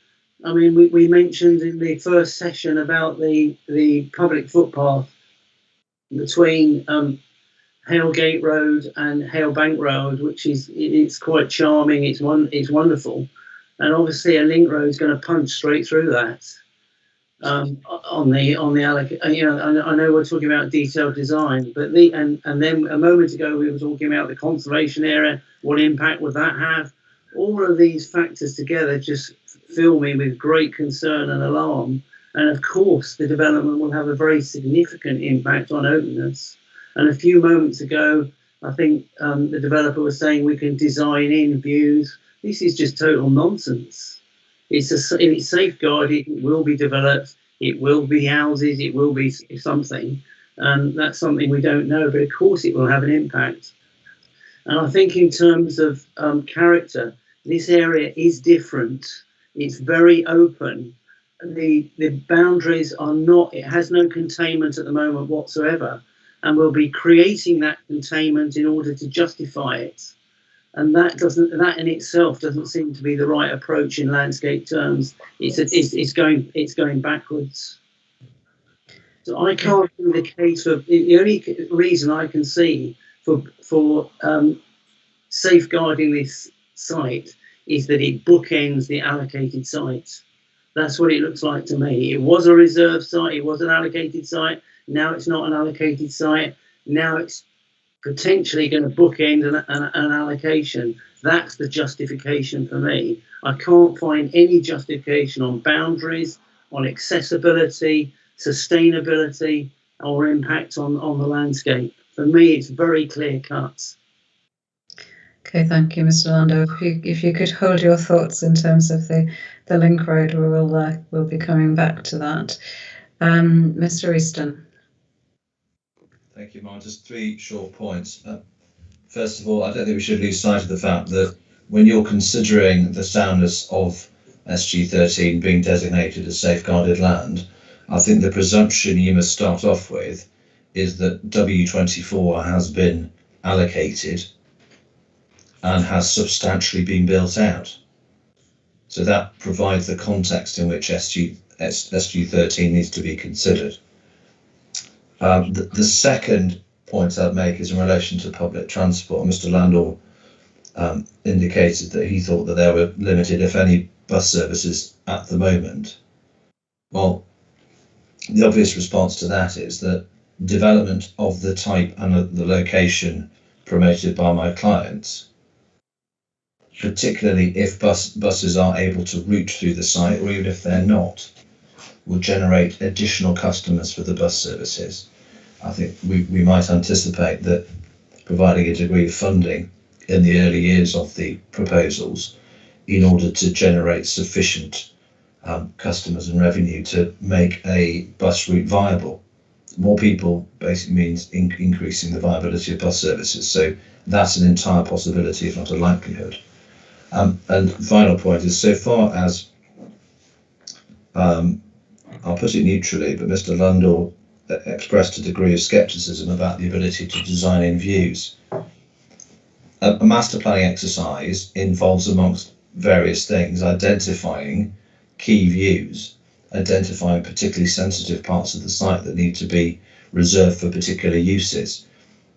I mean, we mentioned in the first session about the public footpath between Hale Gate Road and Hale Bank Road, which it's quite charming. It's wonderful, and obviously a link road is going to punch straight through that. On the allocate, you know, I know we're talking about detailed design, but and then a moment ago we were talking about the conservation area. What impact would that have? All of these factors together just fill me with great concern and alarm. And of course, the development will have a very significant impact on openness. And a few moments ago, I think the developer was saying we can design in views. This is just total nonsense. It's safeguarded, it will be developed, it will be houses, it will be something. And that's something we don't know, but of course it will have an impact. And I think in terms of character, this area is different. It's very open. The boundaries are not, it has no containment at the moment whatsoever. And we'll be creating that containment in order to justify it. And that in itself doesn't seem to be the right approach in landscape terms. It's going backwards. So I can't see the case for the only reason I can see for safeguarding this site is that it bookends the allocated site. That's what it looks like to me. It was a reserve site. It was an allocated site. Now it's not an allocated site. Now it's potentially going to bookend an allocation. That's the justification for me. I can't find any justification on boundaries, on accessibility, sustainability, or impact on the landscape. For me, it's very clear cut. Okay, thank you, Mr. Lando. If you could hold your thoughts in terms of the link road, we'll be coming back to that. Mr. Easton. Thank you, Mark. Just 3 short points. First of all, I don't think we should lose sight of the fact that when you're considering the soundness of SG13 being designated as safeguarded land, I think the presumption you must start off with is that W24 has been allocated and has substantially been built out. So that provides the context in which SG13 needs to be considered. The second point I'd make is in relation to public transport. Mr. Landor indicated that he thought that there were limited, if any, bus services at the moment. Well, the obvious response to that is that development of the type and the location promoted by my clients, particularly if buses are able to route through the site, or even if they're not, will generate additional customers for the bus services. I think we might anticipate that providing a degree of funding in the early years of the proposals in order to generate sufficient customers and revenue to make a bus route viable. More people basically means increasing the viability of bus services. So that's an entire possibility, if not a likelihood. And final point is, so far as, I'll put it neutrally, but Mr. Lundell expressed a degree of scepticism about the ability to design in views. A master planning exercise involves, amongst various things, identifying key views, identifying particularly sensitive parts of the site that need to be reserved for particular uses.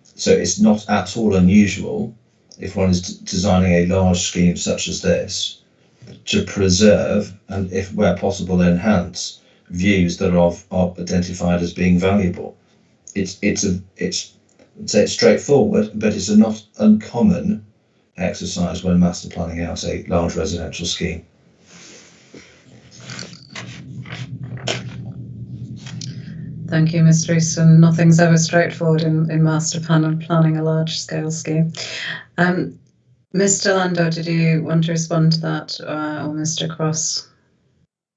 So it's not at all unusual, if one is designing a large scheme such as this, to preserve and, if where possible, enhance views that are identified as being valuable. It's straightforward, but it's a not uncommon exercise when master planning out a large residential scheme. Thank you, Mr. Easton. Nothing's ever straightforward in master planning a large-scale scheme. Mr. Lando, did you want to respond to that, or Mr. Cross,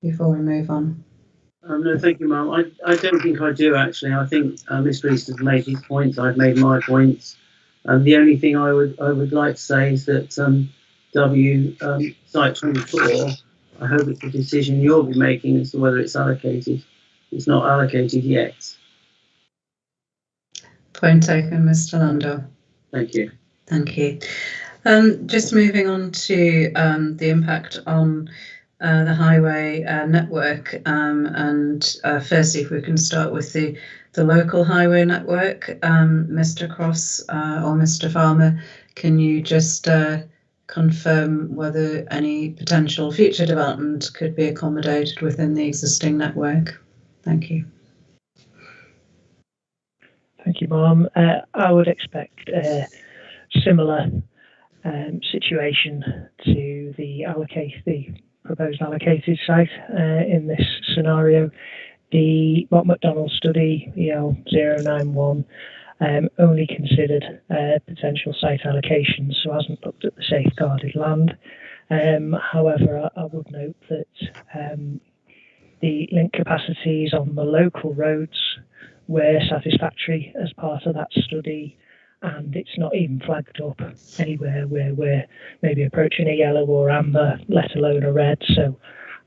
before we move on? No, thank you, Mark. I don't think I do, actually. I think Mr. Easton's made his points. I've made my points. The only thing I would like to say is that Site 24, I hope it's a decision you'll be making as to whether it's allocated. It's not allocated yet. Point taken, Mr. Lando. Thank you. Thank you. Just moving on to the impact on the highway network, and firstly, if we can start with the local highway network, Mr. Cross or Mr. Farmer, can you just confirm whether any potential future development could be accommodated within the existing network? Thank you. Thank you, Mom. I would expect a similar situation to the proposed allocated site in this scenario. The Mott MacDonald study, EL091, only considered potential site allocations, so hasn't looked at the safeguarded land. However, I would note that the link capacities on the local roads were satisfactory as part of that study, and it's not even flagged up anywhere where we're maybe approaching a yellow or amber, let alone a red. So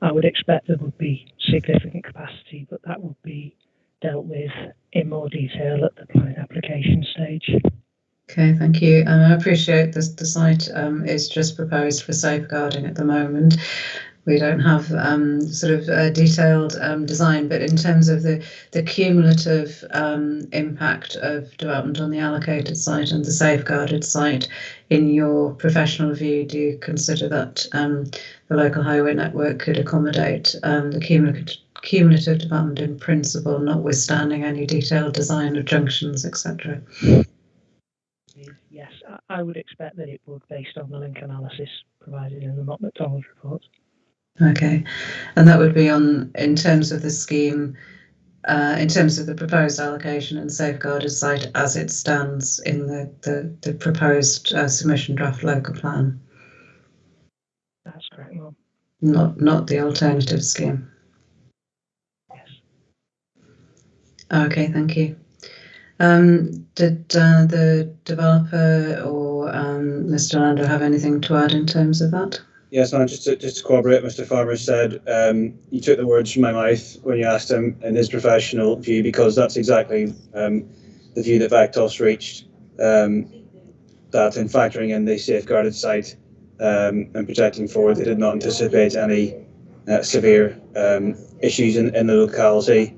I would expect there would be significant capacity, but that would be dealt with in more detail at the planning application stage. Okay, thank you. I appreciate the site is just proposed for safeguarding at the moment. We don't have sort of detailed design, but in terms of the cumulative impact of development on the allocated site and the safeguarded site, in your professional view, do you consider that the local highway network could accommodate the cumulative development in principle, notwithstanding any detailed design of junctions, etc.? Yes, I would expect that it would, based on the link analysis provided in the Mott MacDonald report. Okay, and that would be in terms of the scheme in terms of the proposed allocation and safeguarded site as it stands in the proposed submission draft local plan. That's correct, Mum. Not the alternative scheme. Yes. Okay, thank you. Did the developer or Mr. Lando have anything to add in terms of that? Yes, no, just to corroborate what Mr. Farmer said, you took the words from my mouth when you asked him in his professional view, because that's exactly the view that VACTOS reached, that in factoring in the safeguarded site and projecting forward, they did not anticipate any severe issues in the locality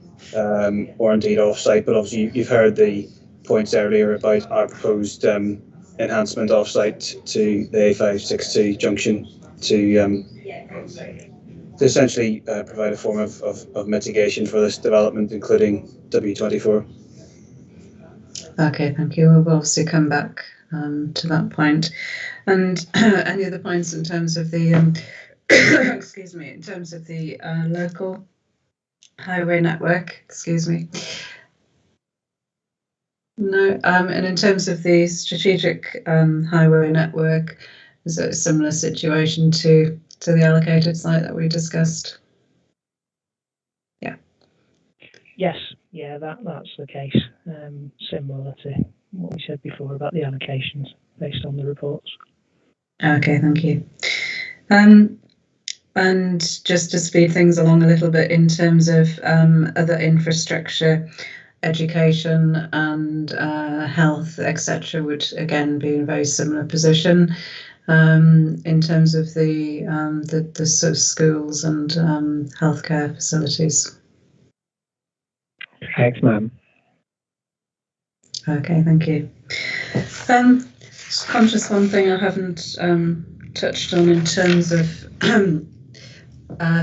or indeed off-site. But obviously you've heard the points earlier about our proposed enhancement off-site to the A562 junction to essentially provide a form of mitigation for this development, including W24. Okay, thank you. We'll obviously come back to that point. And any other points in terms of the excuse me, in terms of the local highway network? Excuse me. No. And in terms of the strategic highway network, is it a similar situation to the allocated site that we discussed? Yeah. Yes, yeah, that's the case. Similar to what we said before about the allocations based on the reports. Okay, thank you. And just to speed things along a little bit in terms of other infrastructure, education and health, etc., would again be in a very similar position in terms of the sort of schools and healthcare facilities. Thanks, ma'am. Okay, thank you. Just conscious one thing I haven't touched on in terms of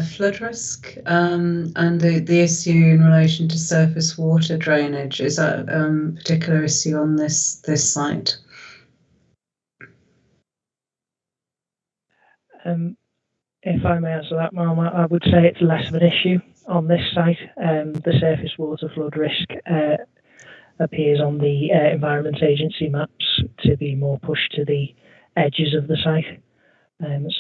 flood risk and the issue in relation to surface water drainage. Is that a particular issue on this site? If I may answer that, Ma'am, I would say it's less of an issue on this site. The surface water flood risk appears on the Environment Agency maps to be more pushed to the edges of the site.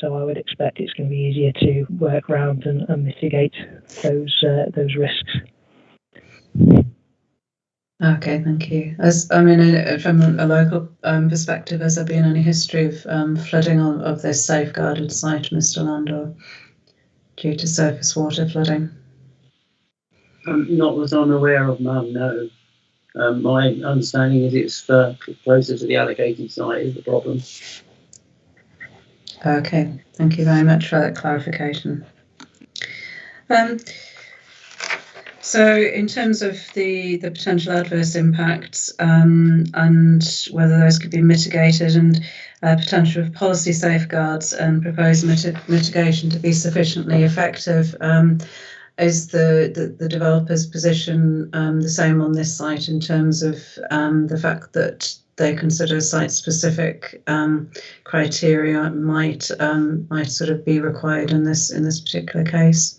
So I would expect it's going to be easier to work around and mitigate those risks. Okay, thank you. From a local perspective, has there been any history of flooding of this safeguarded site, Mr. Landor, due to surface water flooding? Not that I'm aware of, ma'am, no. My understanding is it's closer to the allocated site is the problem. Okay, thank you very much for that clarification. So in terms of the potential adverse impacts and whether those could be mitigated and potential of policy safeguards and proposed mitigation to be sufficiently effective, is the developer's position the same on this site in terms of the fact that they consider site-specific criteria might sort of be required in this particular case?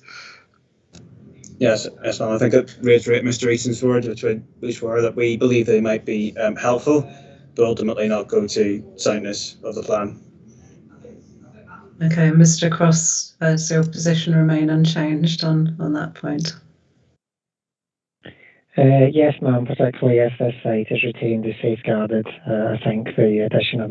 Yes, ma'am. I think I'd reiterate Mr. Easton's words, which were that we believe they might be helpful, but ultimately not go to soundness of the plan. Okay, Mr. Cross, does your position remain unchanged on that point? Yes, ma'am, particularly if this site is retained as safeguarded. I think the addition of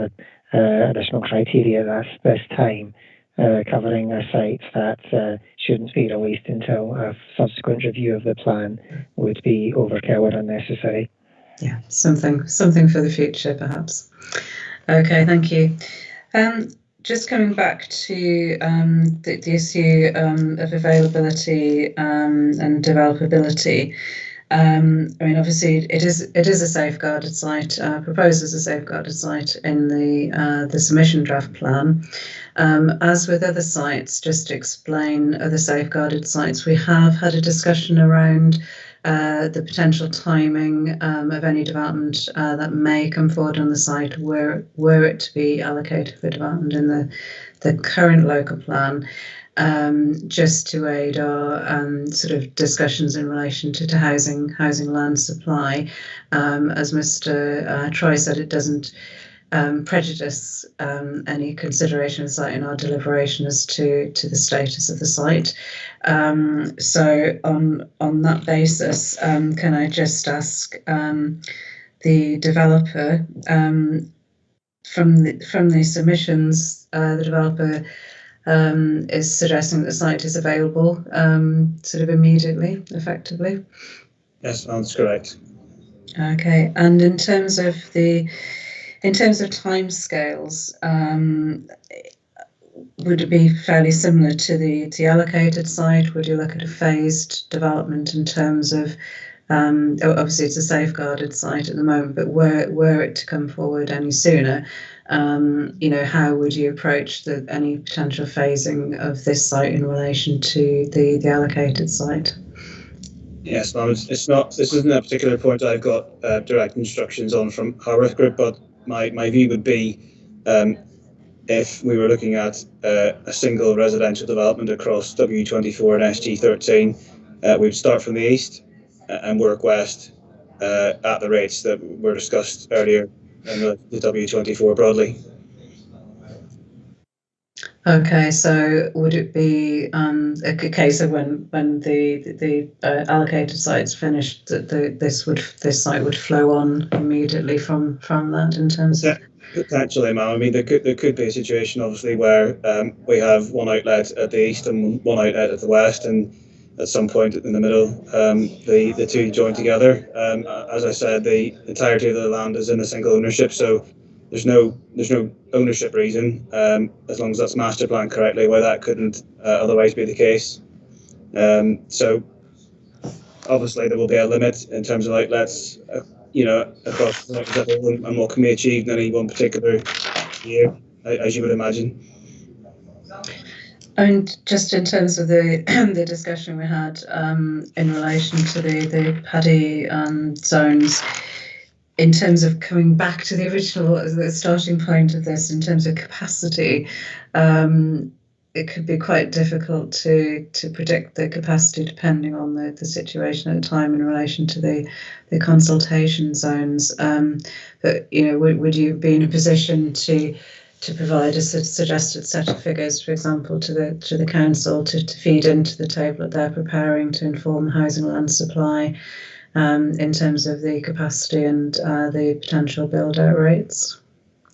additional criteria at this time, covering a site that shouldn't be released until a subsequent review of the plan, would be overkill or unnecessary. Yeah, something for the future, perhaps. Okay, thank you. Just coming back to the issue of availability and developability. Obviously, it is a safeguarded site, proposed as a safeguarded site in the submission draft plan. As with other sites, just to explain other safeguarded sites, we have had a discussion around the potential timing of any development that may come forward on the site were it to be allocated for development in the current local plan. just to aid our sort of discussions in relation to housing land supply. As Mr. Troy said, it doesn't prejudice any consideration of the site in our deliberation as to the status of the site. So on that basis, can I just ask the developer, from the submissions, the developer is suggesting that the site is available sort of immediately, effectively? Yes, that's correct. Okay, and in terms of timescales, would it be fairly similar to the allocated site? Would you look at a phased development in terms of, obviously it's a safeguarded site at the moment, but were it to come forward any sooner, how would you approach any potential phasing of this site in relation to the allocated site? Yes, ma'am. This isn't a particular point I've got direct instructions on from Harworth Group, but my view would be, if we were looking at a single residential development across W24 and SG13, we'd start from the east and work west at the rates that were discussed earlier in the W24 broadly. Okay, so would it be a case of when the allocated site's finished, that this site would flow on immediately from that in terms of? Potentially, ma'am. I mean, there could be a situation, obviously, where we have one outlet at the east and one outlet at the west, and at some point in the middle, the two join together. As I said, the entirety of the land is in a single ownership, so there's no ownership reason, as long as that's master planned correctly, why that couldn't otherwise be the case. So obviously there will be a limit in terms of outlets, across the whole, and what can be achieved in any one particular year, as you would imagine. And just in terms of the the discussion we had in relation to the paddy zones, in terms of coming back to the original, the starting point of this, in terms of capacity, it could be quite difficult to predict the capacity depending on the situation at the time in relation to the consultation zones. But would you be in a position to provide a suggested set of figures, for example, to the council to feed into the table that they're preparing to inform housing land supply, in terms of the capacity and the potential build-out rates,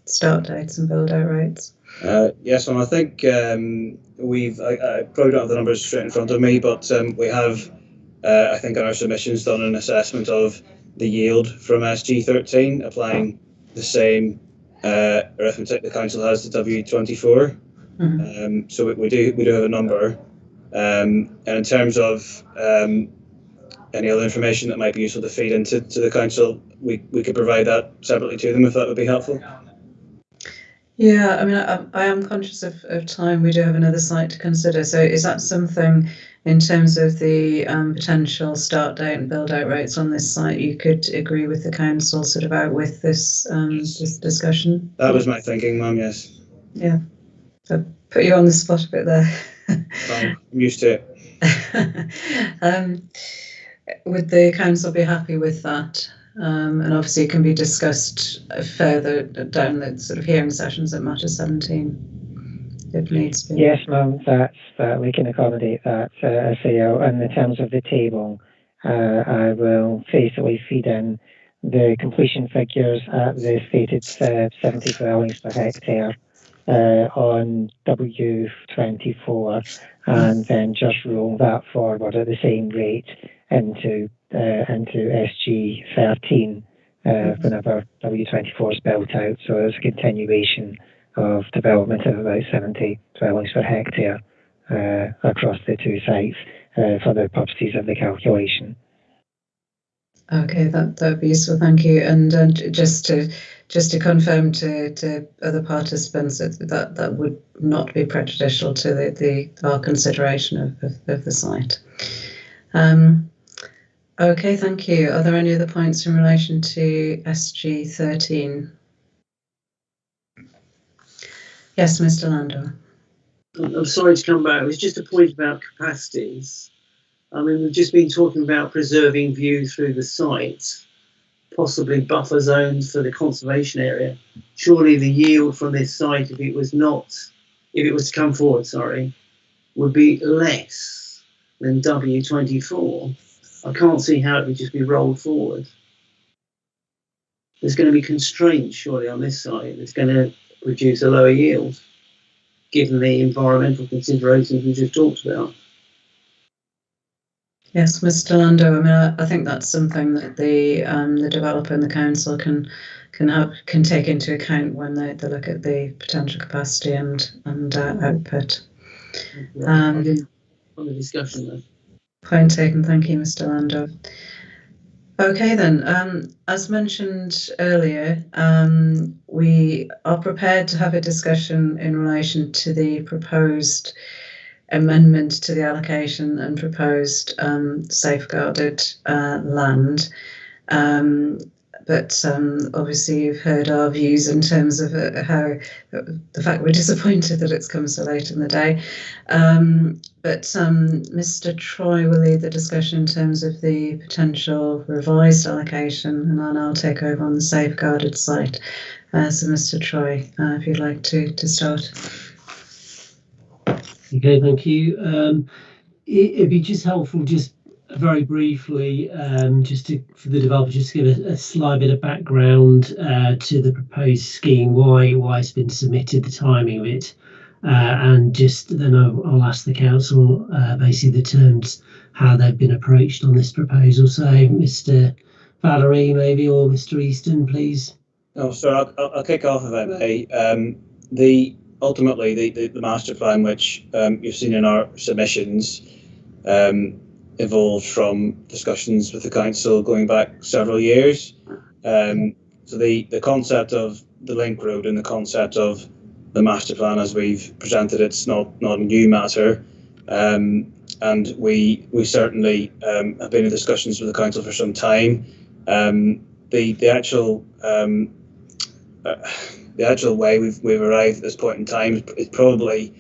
start dates and build-out rates? Yes, and I think I probably don't have the numbers straight in front of me, but we have, I think, in our submissions done an assessment of the yield from SG13, applying the same arithmetic the council has to W24. Mm-hmm. So we do have a number, and in terms of any other information that might be useful to feed into the council, we could provide that separately to them if that would be helpful. Yeah, I mean, I am conscious of time. We do have another site to consider. So is that something, in terms of the potential start date and build out rates on this site, you could agree with the council sort of out with this this discussion? That was my thinking, ma'am, yes. Yeah, so put you on the spot a bit there. I'm used to it. Would the council be happy with that? And obviously it can be discussed further down the sort of hearing sessions at Matter 17 if needs be. Yes, ma'am, that we can accommodate that, SAO. And in terms of the table, I will basically feed in the completion figures at the stated 70 dwellings per hectare on W24, and then just roll that forward at the same rate into SG13 whenever W24 is built out. So there's a continuation of development of about 70 dwellings per hectare across the two sites for the purposes of the calculation. Okay, that would be useful, thank you. And just to confirm to other participants that would not be prejudicial to our consideration of the site. Okay, thank you. Are there any other points in relation to SG13? Yes, Mr. Landor. I'm sorry to come back. It was just a point about capacities. I mean, we've just been talking about preserving view through the site, possibly buffer zones for the conservation area. Surely the yield from this site, if it was to come forward, would be less than W24. I can't see how it would just be rolled forward. There's going to be constraints, surely, on this site that's going to produce a lower yield, given the environmental considerations we just talked about. Yes, Mr. Lando. I mean, I think that's something that the developer and the council can take into account when they look at the potential capacity and output. On the discussion then. Point taken. Thank you, Mr. Lando. Okay then, as mentioned earlier, we are prepared to have a discussion in relation to the proposed amendment to the allocation and proposed safeguarded land. But obviously you've heard our views in terms of how the fact we're disappointed that it's come so late in the day. But Mr. Troy will lead the discussion in terms of the potential revised allocation, and I'll take over on the safeguarded site. So Mr. Troy, if you'd like to start. Okay, thank you. It'd be just helpful, just very briefly, for the developer, just to give a slight bit of background to the proposed scheme, why it's been submitted, the timing of it, and just then I'll ask the council basically the terms, how they've been approached on this proposal. So, Mr. Valerie, maybe, or Mr. Easton, please. Oh, sorry, I'll kick off if I may. Ultimately, the master plan, which you've seen in our submissions, evolved from discussions with the council going back several years. So the concept of the link road and the concept of the master plan as we've presented, it's not a new matter. And we certainly have been in discussions with the council for some time. The actual way we've arrived at this point in time is probably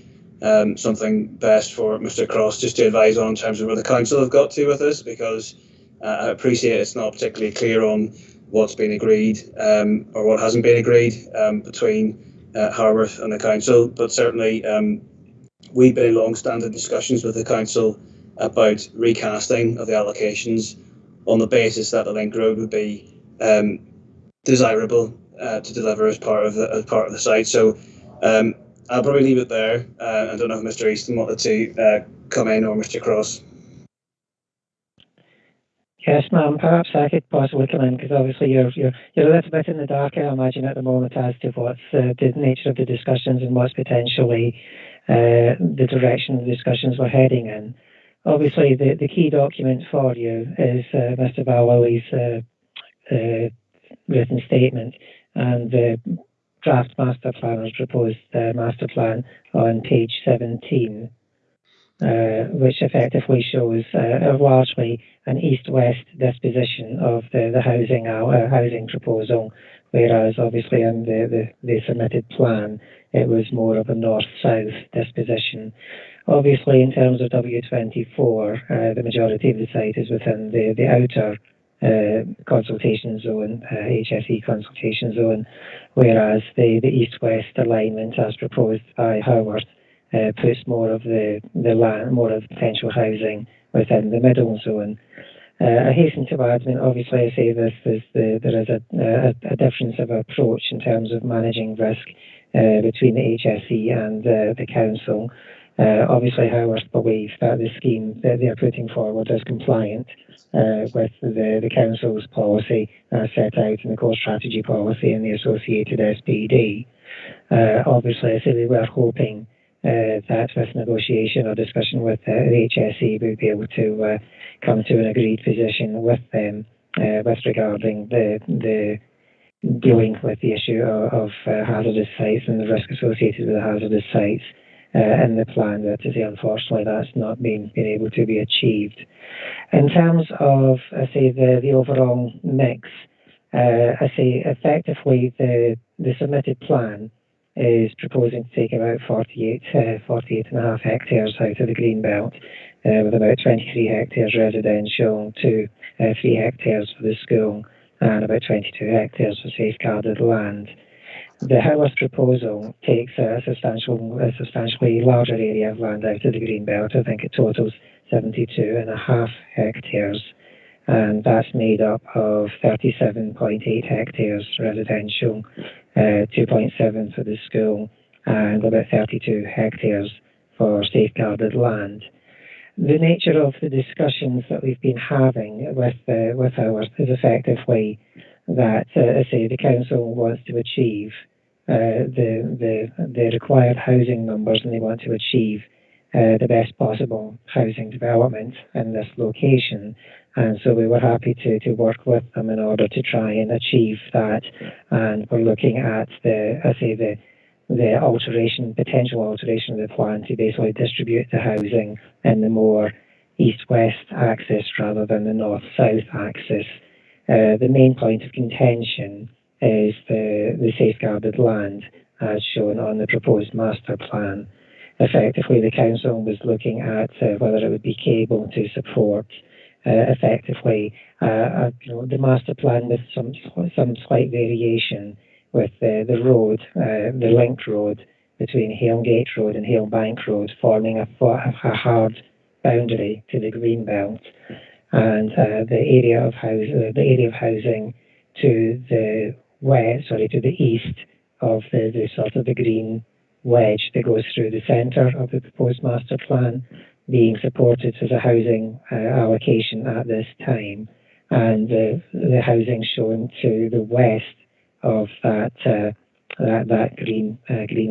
something best for Mr. Cross just to advise on in terms of where the council have got to with this, because I appreciate it's not particularly clear on what's been agreed or what hasn't been agreed between Harworth and the council, but certainly we've been in long-standing discussions with the council about recasting of the allocations on the basis that the link road would be desirable to deliver as part of the site. So I'll probably leave it there. I don't know if Mr. Easton wanted to come in, or Mr. Cross. Yes, ma'am. Perhaps I could possibly come in, because obviously you're a little bit in the dark, I imagine, at the moment as to what's the nature of the discussions and what's potentially the direction the discussions we're heading in. Obviously, the key document for you is Mr. Ballow's written statement and the draft master plan or proposed master plan on page 17, which effectively shows largely an east-west disposition of the housing proposal, whereas obviously in the submitted plan it was more of a north-south disposition. Obviously, in terms of W24, the majority of the site is within the outer consultation zone, HSE consultation zone, whereas the east-west alignment as proposed by Howard puts more of the land, more of potential housing within the middle zone. I hasten to add, I mean, obviously I say this, there is a difference of approach in terms of managing risk between the HSE and the council. Obviously, Howard believes that the scheme that they are putting forward is compliant with the council's policy set out in the core strategy policy and the associated SPD. Obviously, I say we were hoping that with negotiation or discussion with the HSE, we'd be able to come to an agreed position with them with regarding the dealing with the issue of hazardous sites and the risk associated with the hazardous sites in the plan. That is, unfortunately, that's not been able to be achieved. In terms of, I say, the overall mix, I say effectively the submitted plan is proposing to take about 48.5 hectares out of the Greenbelt, with about 23 hectares residential, 3 hectares for the school, and about 22 hectares for safeguarded land. The Howarth proposal takes a substantially larger area of land out of the Greenbelt. I think it totals 72.5 hectares, and that's made up of 37.8 hectares residential, 2.7 for the school, and about 32 hectares for safeguarded land. The nature of the discussions that we've been having with Howarth is effectively that, the council wants to achieve the required housing numbers, and they want to achieve the best possible housing development in this location. And so we were happy to work with them in order to try and achieve that. And we're looking at the potential alteration of the plan to basically distribute the housing in the more east-west axis rather than the north-south axis. The main point of contention is the safeguarded land as shown on the proposed master plan. Effectively, the council was looking at whether it would be able to support effectively the master plan with some slight variation with the road, the linked road between Hale Gate Road and Hale Bank Road, forming a hard boundary to the Greenbelt, and the area of housing to the east of the sort of the green wedge that goes through the centre of the proposed master plan, being supported as a housing allocation at this time, and the housing shown to the west of that green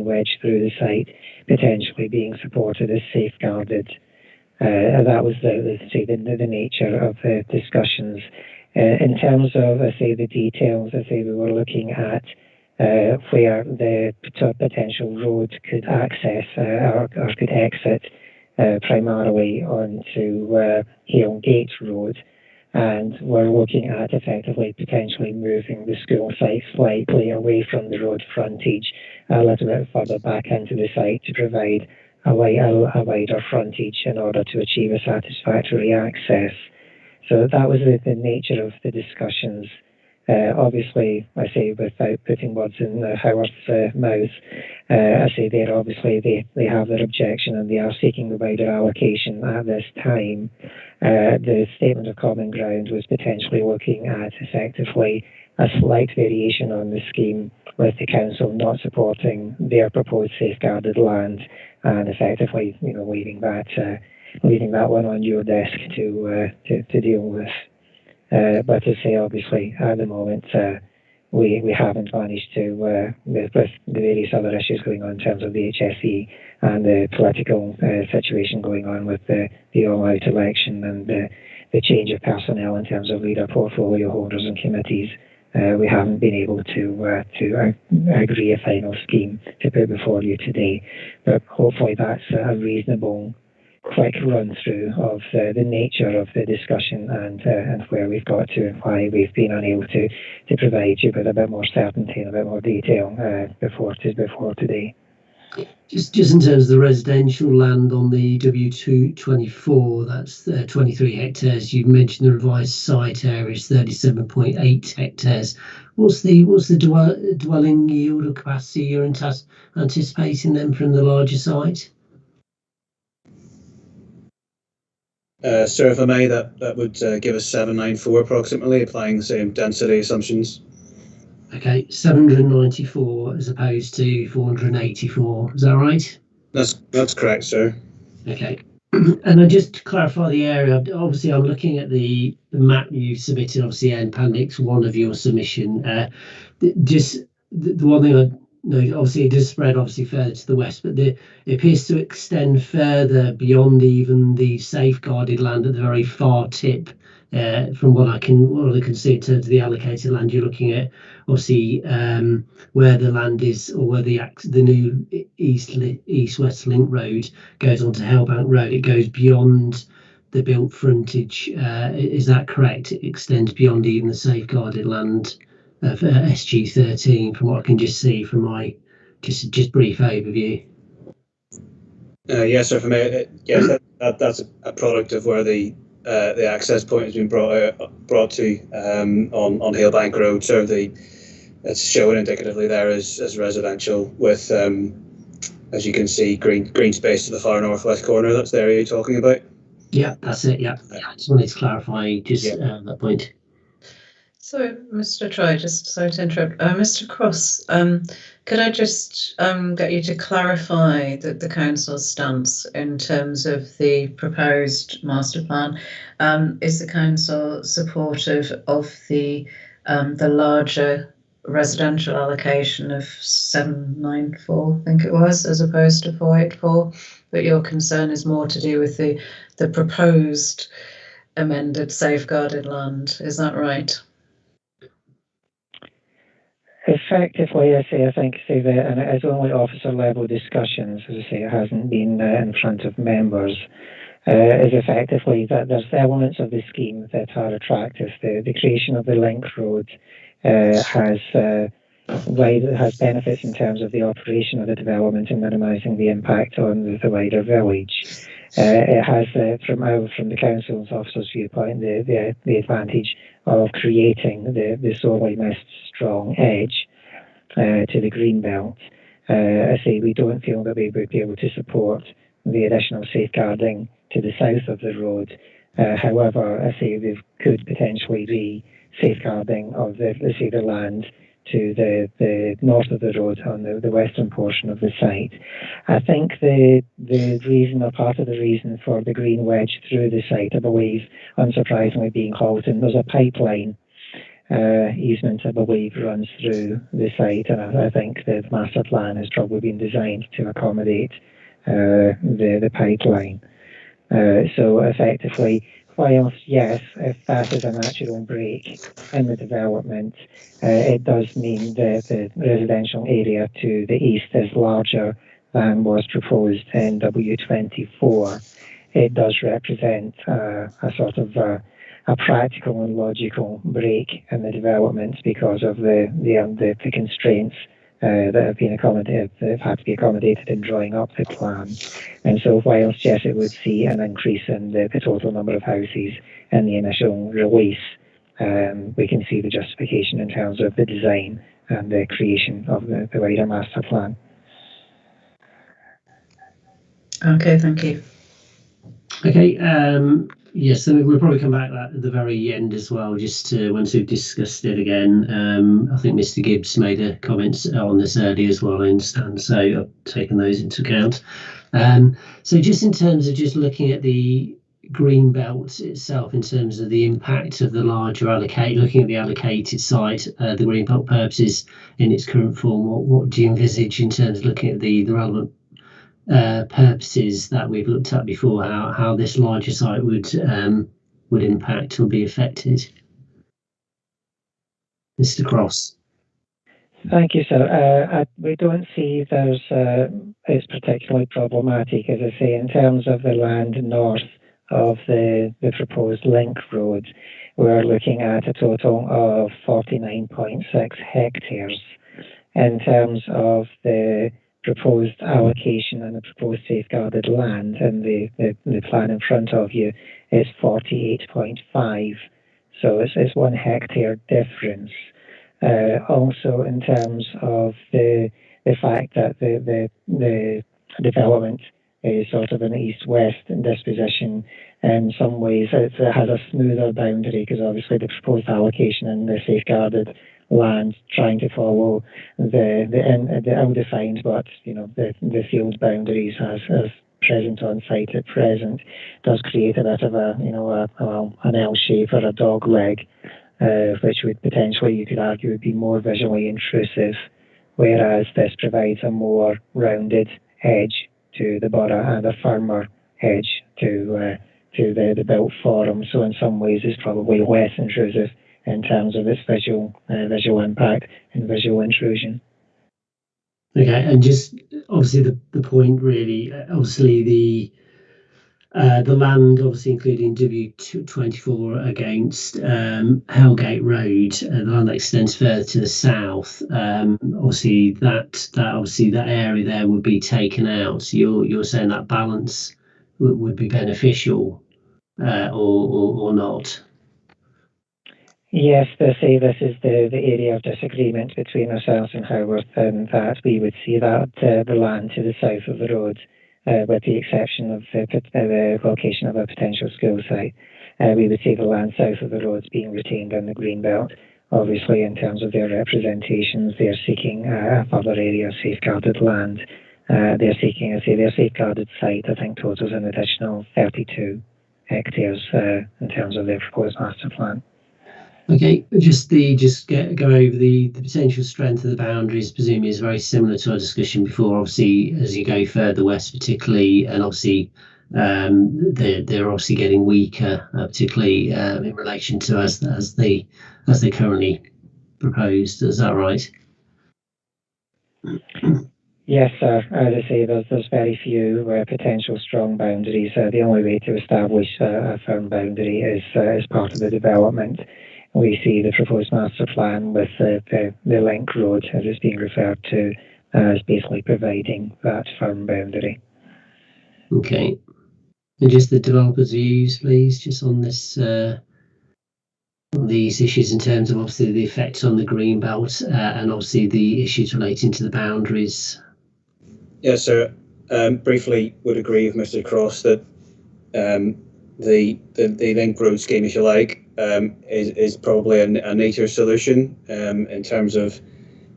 wedge through the site potentially being supported as safeguarded. That was the nature of the discussions. In terms of the details, we were looking at where the potential road could access or could exit primarily onto Hale Gate Road, and we're looking at effectively potentially moving the school site slightly away from the road frontage a little bit further back into the site to provide a wider frontage in order to achieve a satisfactory access. So that was the nature of the discussions. Obviously, without putting words in Howarth's mouth, they have their objection and they are seeking the wider allocation at this time. The statement of common ground was potentially looking at effectively a slight variation on the scheme, with the council not supporting their proposed safeguarded land, and effectively, leaving that one on your desk to deal with. But to say, obviously, at the moment, we haven't managed to, with the various other issues going on in terms of the HSE and the political situation going on with the all-out election and the change of personnel in terms of leader portfolio holders and committees, we haven't been able to agree a final scheme to put before you today. But hopefully that's a reasonable quick run through of the nature of the discussion and where we've got to and why we've been unable to provide you with a bit more certainty and a bit more detail before today. Just in terms of the residential land on the W224, that's 23 hectares. You mentioned the revised site area is 37.8 hectares. What's the dwelling yield or capacity you're anticipating then from the larger site? Sir, if I may, that would give us 794 approximately, applying the same density assumptions. Okay, 794 as opposed to 484. Is that right? That's correct, sir. Okay. And just to clarify the area, obviously I'm looking at the map you submitted, obviously in appendix 1 of your submission. Just the one thing I know, obviously it does spread further to the west, but it appears to extend further beyond even the safeguarded land at the very far tip. From what I can see in terms of the allocated land, you're looking at obviously where the land is, or where the new east-west link road goes onto Hale Bank Road. It goes beyond the built frontage. Is that correct? It extends beyond even the safeguarded land of SG13, from what I can just see from my just brief overview. Yes, sir. For me, yes, that's a product of where the access point has been brought to on Hale Bank Road. So it's shown indicatively there as residential with, as you can see, green space to the far northwest corner. That's the area you're talking about. Yeah, that's it. Yeah, I just wanted to clarify that point. So, Mr. Troy, just sorry to interrupt. Mr. Cross, could I just get you to clarify the council's stance in terms of the proposed master plan? Is the council supportive of the larger residential allocation of 794, I think it was, as opposed to 484? But your concern is more to do with the proposed amended safeguarded land. Is that right? Effectively, I think that, and it is only officer level discussions, as I say, it hasn't been in front of members, is effectively that there's elements of the scheme that are attractive. The creation of the link road has benefits in terms of the operation of the development and minimising the impact on the wider village. It has, from the council's officer's viewpoint, the advantage of creating the sorely missed strong edge to the Greenbelt. I say we don't feel that we would be able to support the additional safeguarding to the south of the road. However, I say there could potentially be safeguarding of the land to the north of the road on the western portion of the site. I think the reason, or part of the reason for the green wedge through the site, I believe, unsurprisingly being halted, there's a pipeline easement, I believe, runs through the site, and I think the master plan has probably been designed to accommodate the pipeline. So effectively, whilst, yes, if that is a natural break in the development, it does mean that the residential area to the east is larger than was proposed in W24. It does represent a sort of a practical and logical break in the development because of the constraints that have been accommodated, that have had to be accommodated in drawing up the plan. And so whilst, yes, it would see an increase in the total number of houses in the initial release, we can see the justification in terms of the design and the creation of the wider master plan. Okay, thank you. Okay, yes, so we'll probably come back to that at the very end as well, just once we've discussed it again. I think Mr. Gibbs made a comment on this earlier as well, I understand, so I've taken those into account. So just in terms of just looking at the Greenbelt itself, in terms of the impact of the larger looking at the allocated site, the Greenbelt purposes in its current form, what do you envisage in terms of looking at the relevant purposes that we've looked at before, how this larger site would impact or be affected? Mr. Cross. Thank you, sir. We don't see it's particularly problematic, as I say, in terms of the land north of the proposed link road. We're looking at a total of 49.6 hectares. In terms of the proposed allocation and the proposed safeguarded land, and the plan in front of you is 48.5. So it's 1 hectare difference. Also, in terms of the fact that the development is sort of an east-west disposition, in some ways it has a smoother boundary, because obviously the proposed allocation and the safeguarded land trying to follow the ill-defined, but the field boundaries as present on site at present, does create a bit of an L shape or a dog leg, which would potentially, you could argue, would be more visually intrusive, whereas this provides a more rounded edge to the borough and a firmer edge to the built forum. So in some ways it's probably less intrusive in terms of its visual impact and visual intrusion. Okay, and just obviously the point really, obviously the land, obviously including W24 against Hellgate Road, the land that extends further to the south. Obviously, that area there would be taken out. So you're saying that balance would be beneficial, or not? Yes, this is the area of disagreement between ourselves and Haworth, and that we would see that the land to the south of the road, with the exception of the location of a potential school site, we would see the land south of the roads being retained in the Greenbelt. Obviously, in terms of their representations, they're seeking a further area of safeguarded land. They're seeking, their safeguarded site, I think, totals an additional 32 hectares in terms of their proposed master plan. Okay, go over the potential strength of the boundaries. Presumably is very similar to our discussion before. Obviously, as you go further west, particularly, and obviously they're obviously getting weaker, particularly in relation to as they currently proposed. Is that right? Yes, sir. As I say, there's very few potential strong boundaries. The only way to establish a firm boundary is as part of the development. We see the proposed master plan with the link road, as it's being referred to, as basically providing that firm boundary. Okay. And just the developers' views, please, just on this, on these issues in terms of obviously the effects on the Greenbelt and obviously the issues relating to the boundaries. Yes, sir. Briefly would agree with Mr. Cross that the link road scheme, if you like, is probably a neater solution in terms of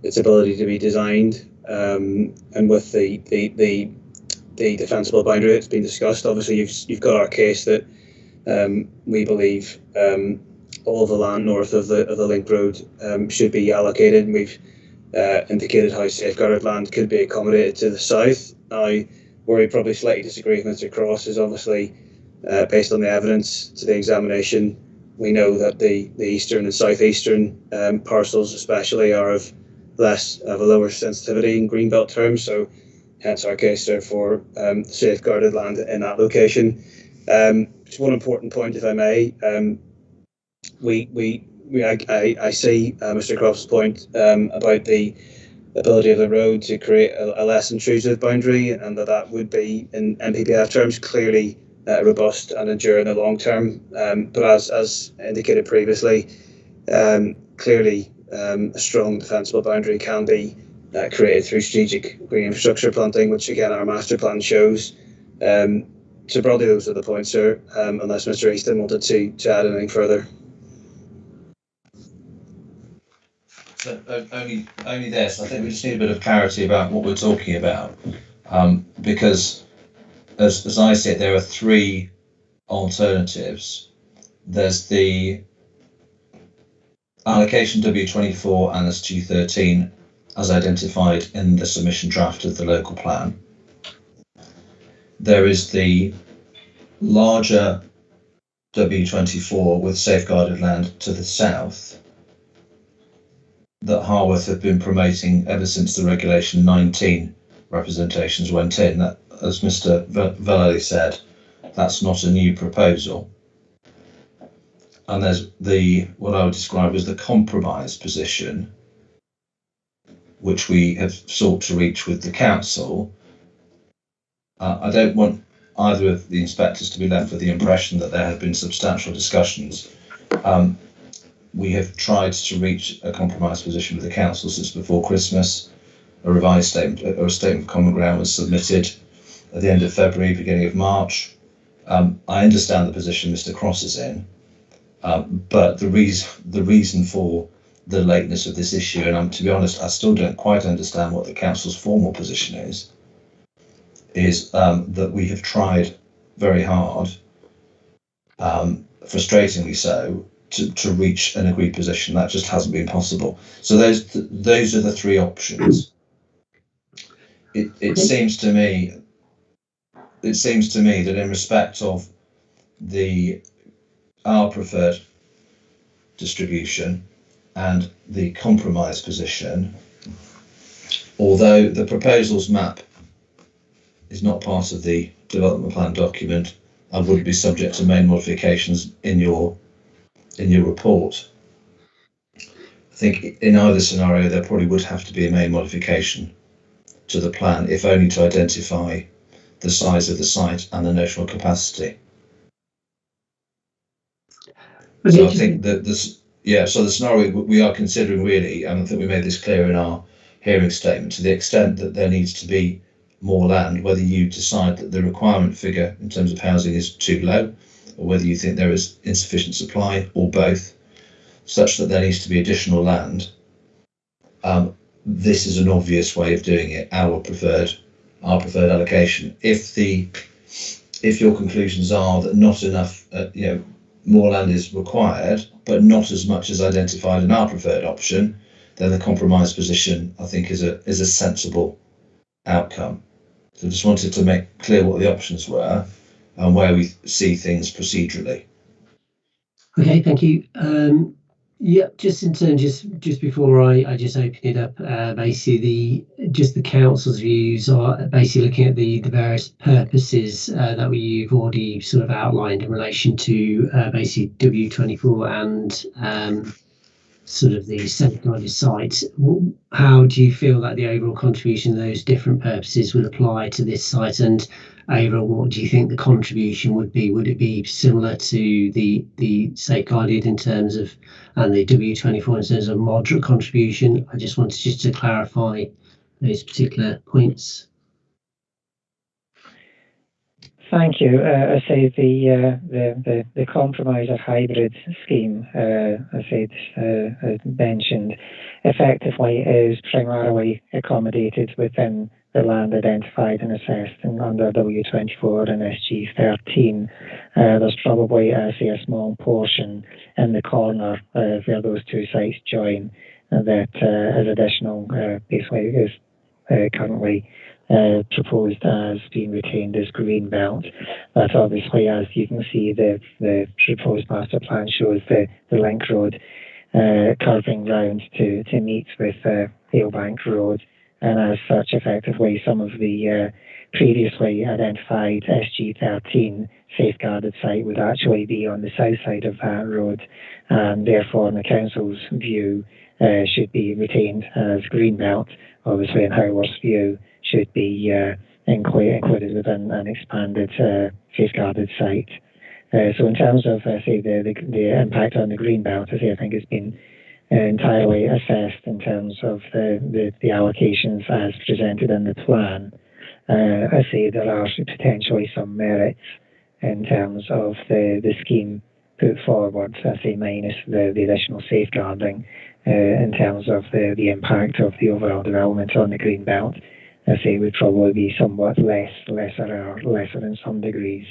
its ability to be designed, and with the defensible boundary that's been discussed. Obviously, you've got our case that we believe all of the land north of the link road should be allocated, and we've indicated how safeguarded land could be accommodated to the south. Now, where we probably slightly disagree with Mr. Cross is obviously based on the evidence to the examination. We know that the eastern and southeastern parcels especially are of a lower sensitivity in Greenbelt terms, so hence our case there for safeguarded land in that location. Just one important point, if I may. I see Mr. Croft's point about the ability of the road to create a less intrusive boundary, and that would be, in NPPF terms, clearly robust and endure in the long term. But as indicated previously, clearly a strong defensible boundary can be created through strategic green infrastructure planting, which again our master plan shows. So broadly those are the points, sir, unless Mr. Easton wanted to add anything further. So only this. I think we just need a bit of clarity about what we're talking about, because as I see it, there are three alternatives. There's the allocation W24 and SG13 as identified in the submission draft of the local plan. There is the larger W24 with safeguarded land to the south that Haworth have been promoting ever since the Regulation 19 representations went in. That, as Mr. Vallely said, that's not a new proposal. And there's what I would describe as the compromise position, which we have sought to reach with the council. I don't want either of the inspectors to be left with the impression that there have been substantial discussions. We have tried to reach a compromise position with the council since before Christmas. A revised statement or a statement of common ground was submitted at the end of February, beginning of March. I understand the position Mr. Cross is in, but the reason for the lateness of this issue, and to be honest, I still don't quite understand what the council's formal position is that we have tried very hard, frustratingly so, to reach an agreed position. That just hasn't been possible. So those are the three options. It seems to me that in respect of our preferred distribution and the compromise position, although the proposals map is not part of the development plan document, and would be subject to main modifications in your report. I think in either scenario there probably would have to be a main modification to the plan, if only to identify the size of the site and the notional capacity. So I think that this, so the scenario we are considering really, and I think we made this clear in our hearing statement, to the extent that there needs to be more land, whether you decide that the requirement figure in terms of housing is too low, or whether you think there is insufficient supply, or both, such that there needs to be additional land. This is an obvious way of doing it, our preferred allocation. If your conclusions are that not enough, more land is required, but not as much as identified in our preferred option, then the compromise position, I think, is a sensible outcome. So I just wanted to make clear what the options were and where we see things procedurally. Okay, thank you. Just in terms, just before I just open it up, basically the council's views are basically looking at the various purposes that you've already sort of outlined in relation to basically W24 and sort of the safeguarded sites. How do you feel that the overall contribution of those different purposes would apply to this site, and overall, what do you think the contribution would be? Would it be similar to the safeguarded in terms of, and the W24 in terms of moderate contribution? I just wanted to clarify those particular points. Thank you. I say the compromise or hybrid scheme, as mentioned, effectively is primarily accommodated within the land identified and assessed under W24 and SG13. There's probably, a small portion in the corner where those two sites join that is additional, basically is currently proposed as being retained as Greenbelt. But obviously, as you can see, the proposed master plan shows the link road curving round to meet with Hale Bank Road, and as such, effectively, some of the previously identified SG13 safeguarded site would actually be on the south side of that road, and therefore, in the council's view, should be retained as Greenbelt. Obviously, in Howard's view, should be included within an expanded safeguarded site. So in terms of, the impact on the Greenbelt, I think has been entirely assessed in terms of the allocations as presented in the plan. There are potentially some merits in terms of the scheme put forward, minus the additional safeguarding in terms of the impact of the overall development on the Greenbelt. Would probably be somewhat lesser in some degrees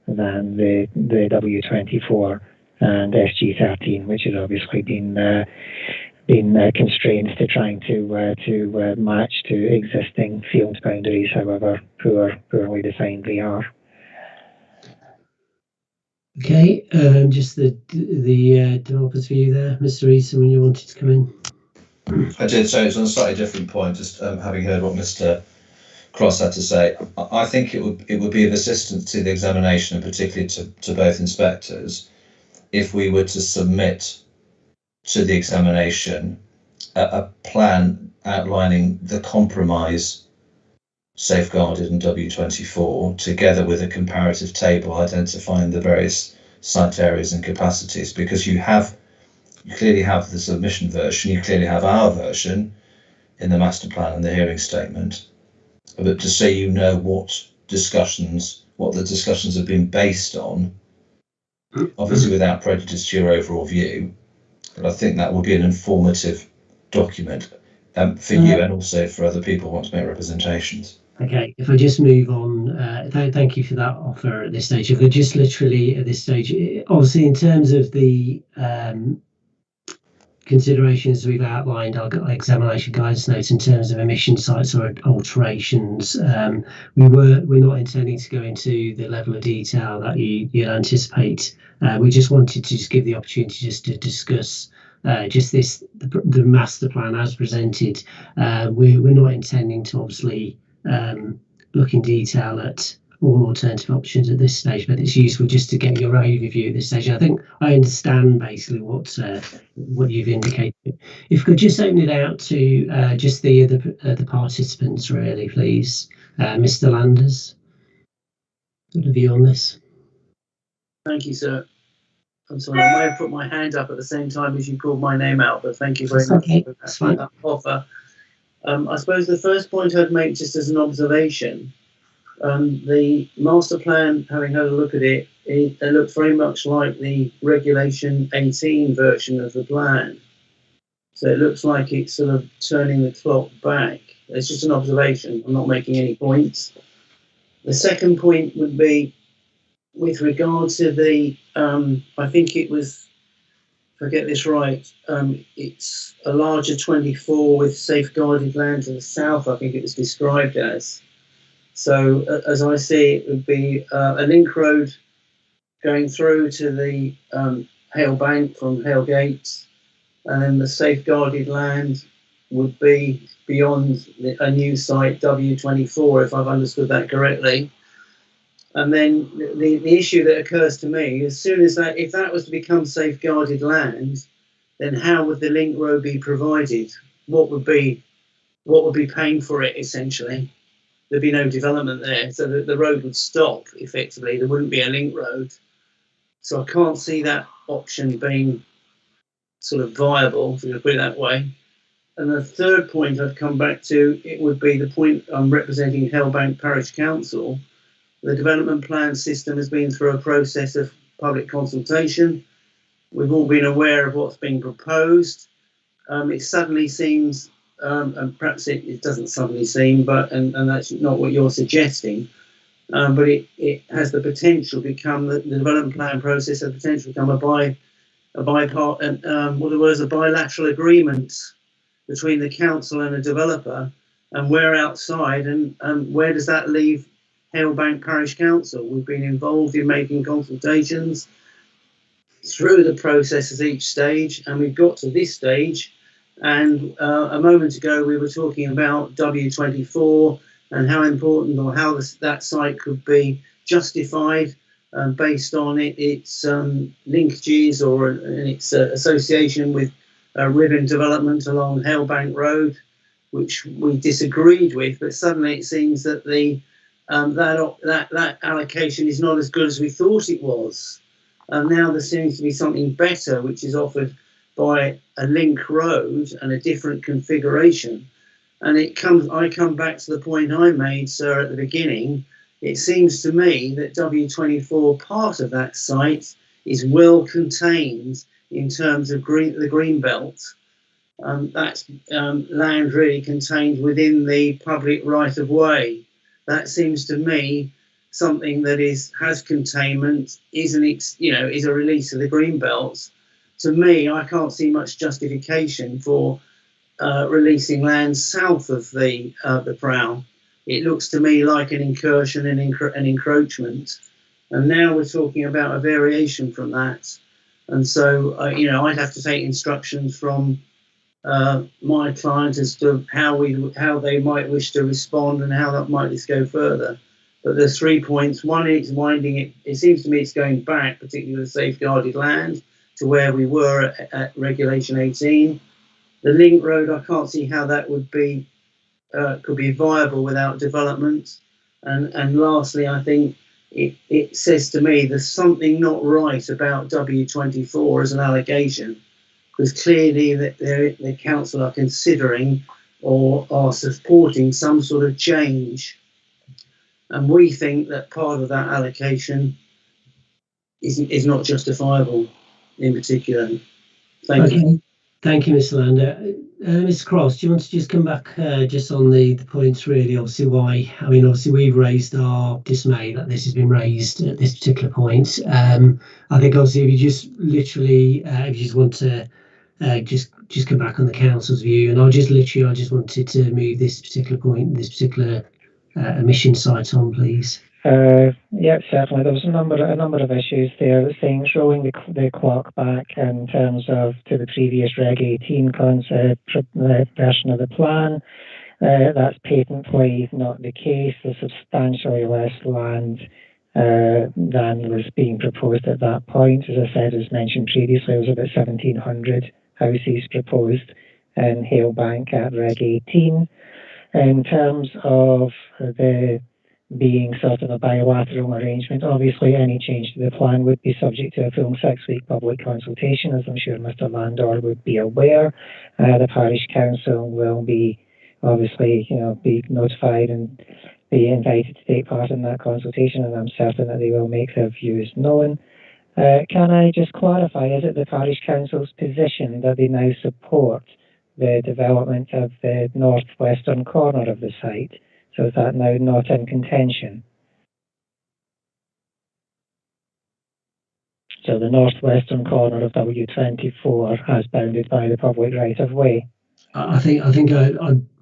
than the W24 and SG13, which has obviously been constrained to trying to match to existing field boundaries, however poorly defined they are. Okay, just the developer's view there, Mr. Eason, when you wanted to come in. I did, so it's on a slightly different point, just having heard what Mr. Cross had to say. I think it would be of assistance to the examination, and particularly to both inspectors, if we were to submit to the examination a plan outlining the compromise safeguarded in W24, together with a comparative table identifying the various site areas and capacities, because you clearly have the submission version, you clearly have our version in the master plan and the hearing statement, but to say what the discussions have been based on, obviously without prejudice to your overall view, but I think that will be an informative document for you and also for other people who want to make representations. Okay, if I just move on, thank you for that offer at this stage. If I just literally at this stage, obviously in terms of the considerations we've outlined, our examination guidance notes in terms of emission sites or alterations, we're not intending to go into the level of detail that you'd anticipate. We just wanted to give the opportunity just to discuss the master plan as presented. We're not intending to obviously look in detail at all alternative options at this stage, but it's useful just to get your overview at this stage. I think I understand basically what you've indicated. If you could just open it out to just the participants, really, please. Mr. Landers, got a view on this? Thank you, sir. I'm sorry, I may have put my hand up at the same time as you called my name out, but thank you very much for that offer. I suppose the first point I'd make, just as an observation, the master plan, having had a look at it, it looks very much like the Regulation 18 version of the plan. So it looks like it's sort of turning the clock back. It's just an observation. I'm not making any points. The second point would be with regard to the, I think it was, if I get this right, it's a larger 24 with safeguarded land to the south, I think it was described as. So as I see it, would be a link road going through to the Hale Bank from Hale Gates, and then the safeguarded land would be beyond a new site, W24, if I've understood that correctly. And then the issue that occurs to me, as soon as that, if that was to become safeguarded land, then how would the link road be provided? What would be paying for it, essentially? There'd be no development there, so the road would stop effectively. There wouldn't be a link road. So I can't see that option being sort of viable, if you put it that way. And the third point I'd come back to, it would be the point I'm representing Hale Bank Parish Council. The development plan system has been through a process of public consultation. We've all been aware of what's being proposed. It suddenly seems, and perhaps it doesn't suddenly seem, but and that's not what you're suggesting, but it has the potential to become, the development plan process has the potential to become a bilateral agreement between the council and a developer, and we're outside, and where does that leave Hale Bank Parish Council? We've been involved in making consultations through the process at each stage, and we've got to this stage. And a moment ago, we were talking about W24 and how important, or how that site could be justified based on its linkages or its association with ribbon development along Hale Bank Road, which we disagreed with. But suddenly it seems that that allocation is not as good as we thought it was. Now there seems to be something better, which is offered by a link road and a different configuration. And I come back to the point I made, sir, at the beginning. It seems to me that W24, part of that site, is well contained in terms of the Greenbelt. That's land really contained within the public right-of-way. That seems to me something that has containment, is a release of the Greenbelt. To me, I can't see much justification for releasing land south of the Prow. It looks to me like an incursion and an encroachment. And now we're talking about a variation from that. And so, I'd have to take instructions from my client as to how they might wish to respond and how that might go further. But there's 3 points. One, it's winding it. It seems to me it's going back, particularly with safeguarded land, to where we were at Regulation 18. The link road, I can't see how that would be could be viable without development. And lastly, I think it says to me there's something not right about W24 as an allegation, because clearly the council are considering or are supporting some sort of change. And we think that part of that allocation is not justifiable in particular. Thank you. Thank you, Mr. Lander. Mr. Cross, do you want to just come back just on the points, really? Obviously, obviously we've raised our dismay that this has been raised at this particular point. I think obviously if you just literally, if you just want to just come back on the council's view, and I just wanted to move this particular point, this particular emission site on, please. Yeah, certainly. There was a number of issues there. Things rolling the clock back in terms of to the previous Reg 18 concept version of the plan, That's patently not the case. There's substantially less land than was being proposed at that point. As I said, as mentioned previously, there was about 1,700 houses proposed in Hale Bank at Reg 18. In terms of the being sort of a bilateral arrangement, obviously any change to the plan would be subject to a full 6-week public consultation, as I'm sure Mr. Landor would be aware. The parish council will be obviously, be notified and be invited to take part in that consultation, and I'm certain that they will make their views known. Can I just clarify, is it the parish council's position that they now support the development of the northwestern corner of the site? So is that now not in contention? So the northwestern corner of W24 as bounded by the public right of way. I think I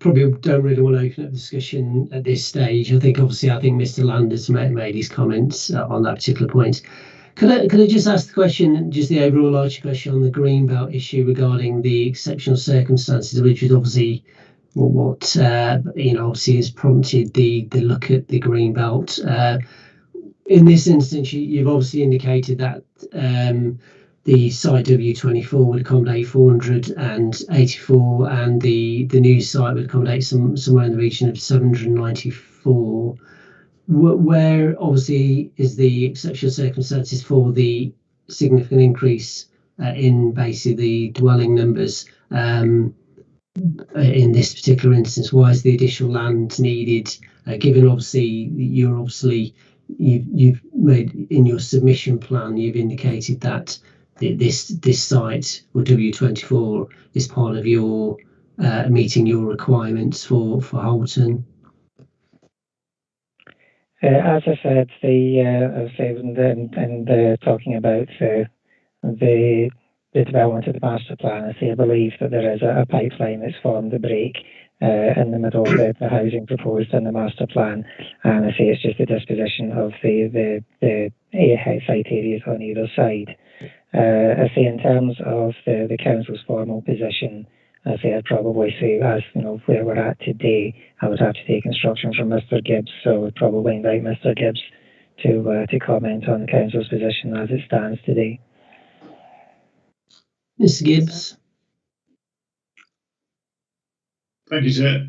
probably don't really want to open up discussion at this stage. I think Mr. Landers made his comments on that particular point. Could I just ask the question, just the overall larger question on the Greenbelt issue regarding the exceptional circumstances, which is obviously what obviously has prompted the look at the Greenbelt. In this instance, you've obviously indicated that the site W24 would accommodate 484, and the new site would accommodate somewhere in the region of 794. Where obviously is the exceptional circumstances for the significant increase in basically the dwelling numbers in this particular instance? Why is the additional land needed? Given you've made in your submission plan, you've indicated that this site or W24 is part of your meeting your requirements for Holton. As I said, talking about the development of the master plan, I believe that there is a pipeline that's formed the break in the middle of the housing proposed in the master plan, and I say it's just the disposition of the site areas on either side. I say in terms of the council's formal position, I'd probably say, as where we're at today, I would have to take instruction from Mr. Gibbs, so I would probably invite Mr. Gibbs to comment on the council's position as it stands today. Mr. Gibbs. Thank you, sir.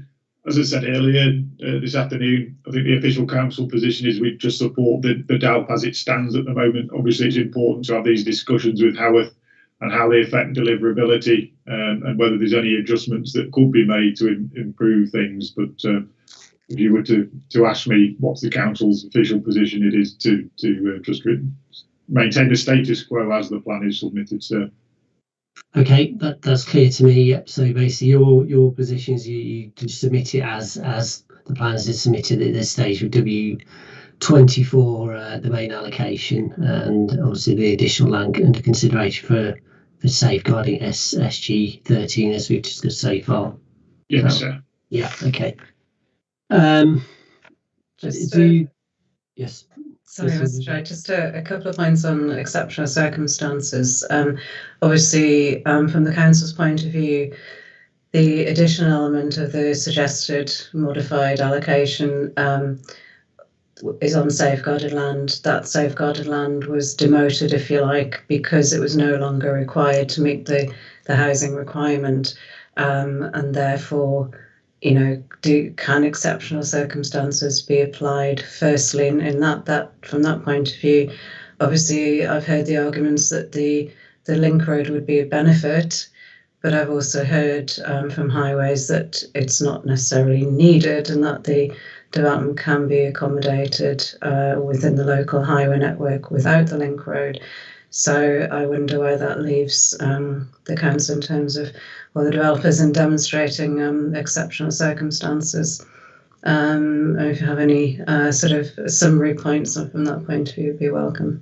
As I said earlier this afternoon, I think the official council position is we just support the DALP as it stands at the moment. Obviously, it's important to have these discussions with Howarth and how they affect deliverability and whether there's any adjustments that could be made to improve things. But if you were to ask me what's the council's official position, it is to just maintain the status quo as the plan is submitted, sir. Okay, that's clear to me. So basically, your position is you submit it as the plans is submitted at this stage with W24, the main allocation, and obviously the additional land under consideration for safeguarding SG13 as we've discussed so far. Yes, sir. Yeah. Okay. Yes. Sorry, Mr. Chair, just a couple of points on exceptional circumstances. Obviously, from the council's point of view, the additional element of the suggested modified allocation is on safeguarded land. That safeguarded land was demoted, if you like, because it was no longer required to meet the housing requirement, and therefore, can exceptional circumstances be applied? Firstly, in that from that point of view, obviously I've heard the arguments that the link road would be a benefit, but I've also heard from highways that it's not necessarily needed and that the development can be accommodated within the local highway network without the link road. So I wonder where that leaves the council in terms of, the developers in demonstrating exceptional circumstances. If you have any sort of summary points from that point of view, would be welcome.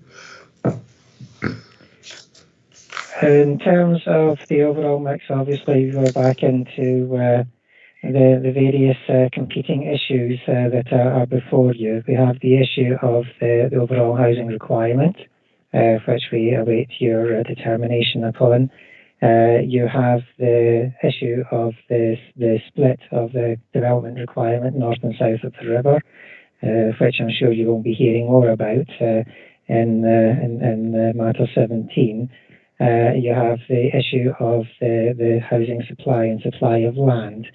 In terms of the overall mix, obviously we're back into the various competing issues that are before you. We have the issue of the overall housing requirement, which we await your determination upon. You have the issue of the split of the development requirement north and south of the river, which I'm sure you will be hearing more about in Matter 17. You have the issue of the housing supply and supply of land,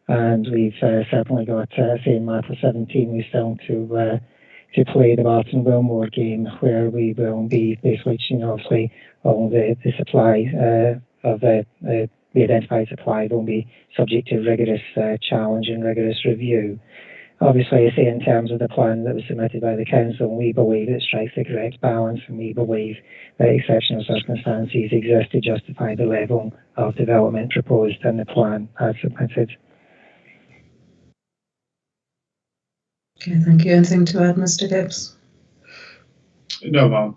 and we've certainly got, say in Matter 17, we still to play the Barton Wilmore game, where we will be switching obviously all the supply of the identified supply will be subject to rigorous challenge and rigorous review. Obviously, I say in terms of the plan that was submitted by the council, we believe it strikes the correct balance, and we believe that exceptional circumstances exist to justify the level of development proposed in the plan as submitted. Okay, thank you. Anything to add, Mr. Gibbs? No, ma'am.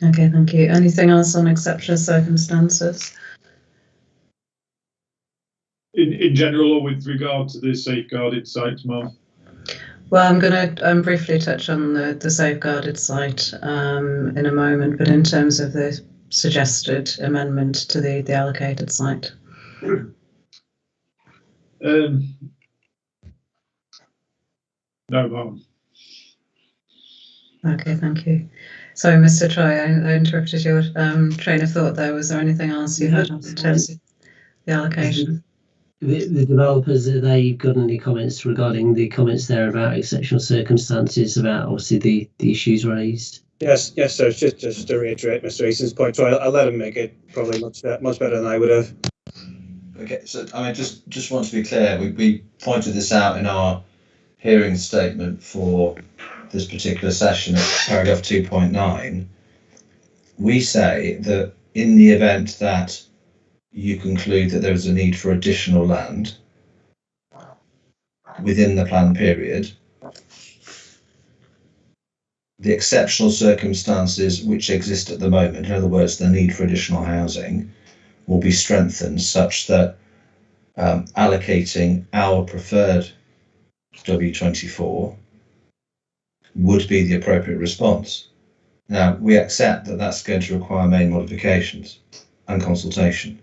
Okay, thank you. Anything else on exceptional circumstances? In general, or with regard to the safeguarded sites, ma'am? Well, I'm going to briefly touch on the safeguarded site in a moment, but in terms of the suggested amendment to the allocated site. No, ma'am. Okay, thank you. Sorry, Mr. Troy, I interrupted your train of thought there. Was there anything else you had in terms of the allocation? The developers, have they got any comments regarding the comments there about exceptional circumstances, about obviously the issues raised? Yes, sir. Just to reiterate Mr. Easton's point, so I'll let him make it probably much better than I would have. Okay, so I mean, just want to be clear, we pointed this out in our hearing statement for this particular session at paragraph 2.9. We say that in the event that you conclude that there is a need for additional land within the plan period, the exceptional circumstances which exist at the moment, in other words, the need for additional housing, will be strengthened such that allocating our preferred W24 would be the appropriate response. Now, we accept that that's going to require main modifications and consultation.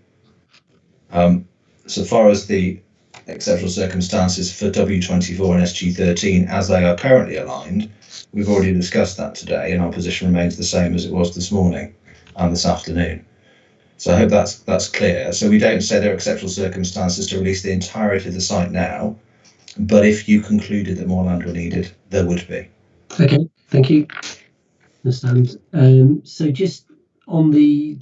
So far as the exceptional circumstances for W24 and SG13 as they are currently aligned, we've already discussed that today, and our position remains the same as it was this morning and this afternoon. So I hope that's clear. So we don't say there are exceptional circumstances to release the entirety of the site now, but if you concluded that more land were needed, there would be. Okay, thank you. Understand. So just on the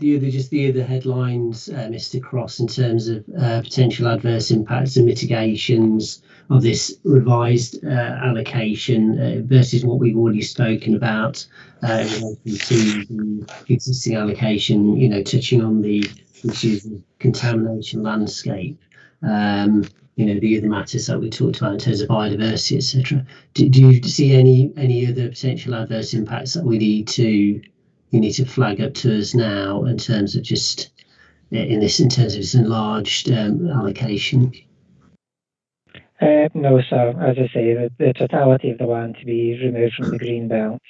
other headlines, Mr. Cross, in terms of potential adverse impacts and mitigations of this revised allocation versus what we've already spoken about in relation to the existing allocation, touching on the issues of contamination landscape, the other matters that we talked about in terms of biodiversity, etc. Do you see any other potential adverse impacts that we need to flag up to us now in terms of just in terms of this enlarged allocation? No, sir. As I say, the totality of the land to be removed from the Greenbelt,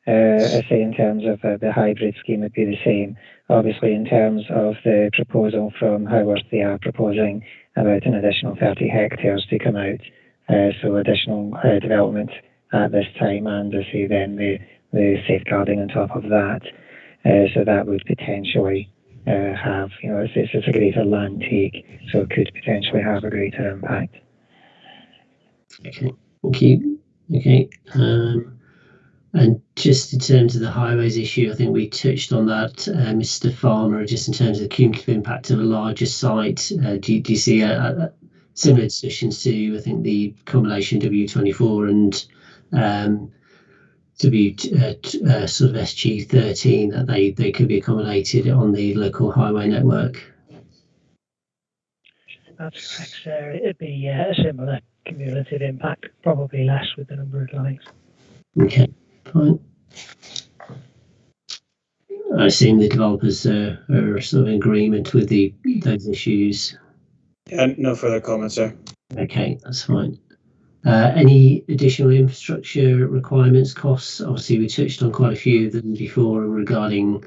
I say in terms of the hybrid scheme would be the same. Obviously, in terms of the proposal from Howarth, they are proposing about an additional 30 hectares to come out. So additional development at this time, and I say then the safeguarding on top of that. So that would potentially have, it's a greater land take, so it could potentially have a greater impact. Okay, thank you. Okay, and just in terms of the highways issue, I think we touched on that, Mr. Farmer, just in terms of the cumulative impact of a larger site. Do you see similar discussions to, I think, the combination W24 and sort of SG13, that they could be accommodated on the local highway network? That's correct, sir. It'd be a similar cumulative impact, probably less with the number of lines. Okay, fine. I assume the developers are sort of in agreement with those issues. No further comments, sir. Okay, that's fine. Any additional infrastructure requirements, costs? Obviously, we touched on quite a few of them before regarding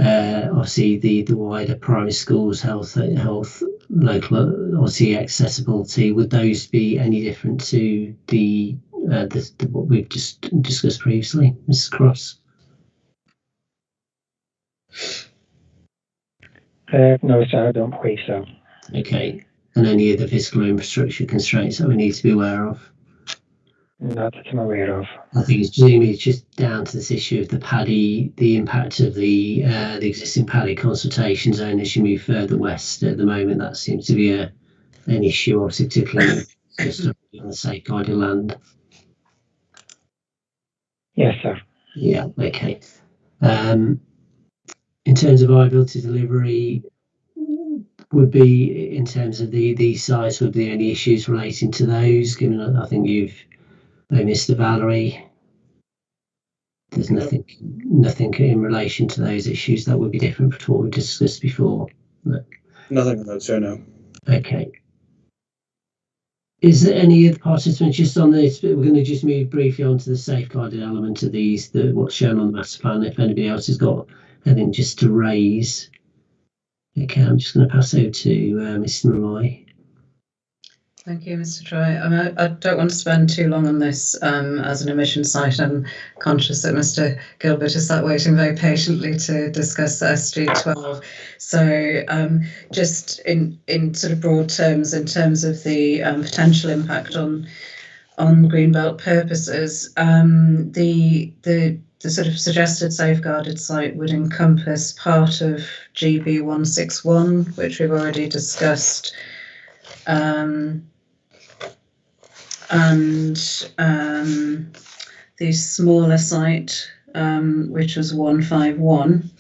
obviously the wider primary schools, health, local, obviously accessibility. Would those be any different to the what we've just discussed previously, Mrs. Cross? No, sir, I don't believe so. Okay. And any of the physical infrastructure constraints that we need to be aware of? Not that I'm aware of. I think it's just down to this issue of the paddy, the impact of the existing paddy consultation zone as you move further west. At the moment, that seems to be an issue, obviously, particularly just on the safeguarded land. Yes, sir. Yeah. Okay. In terms of viability delivery, would be in terms of the sites, would there any issues relating to those? Given I think you've, Mr. Valerie, there's nothing in relation to those issues that would be different from what we discussed before. But, nothing about so no. Okay. Is there any other participants just on this? We're going to just move briefly on to the safeguarded element of these, what's shown on the master plan. If anybody else has got anything just to raise. Okay, I'm just going to pass over to Mr. Malloy. Thank you, Mr. Troy. I don't want to spend too long on this as an emission site. I'm conscious that Mr. Gilbert is sat waiting very patiently to discuss the SG12. So just in sort of broad terms, in terms of the potential impact on Greenbelt purposes, the sort of suggested safeguarded site would encompass part of GB161, which we've already discussed, and the smaller site, which was 151,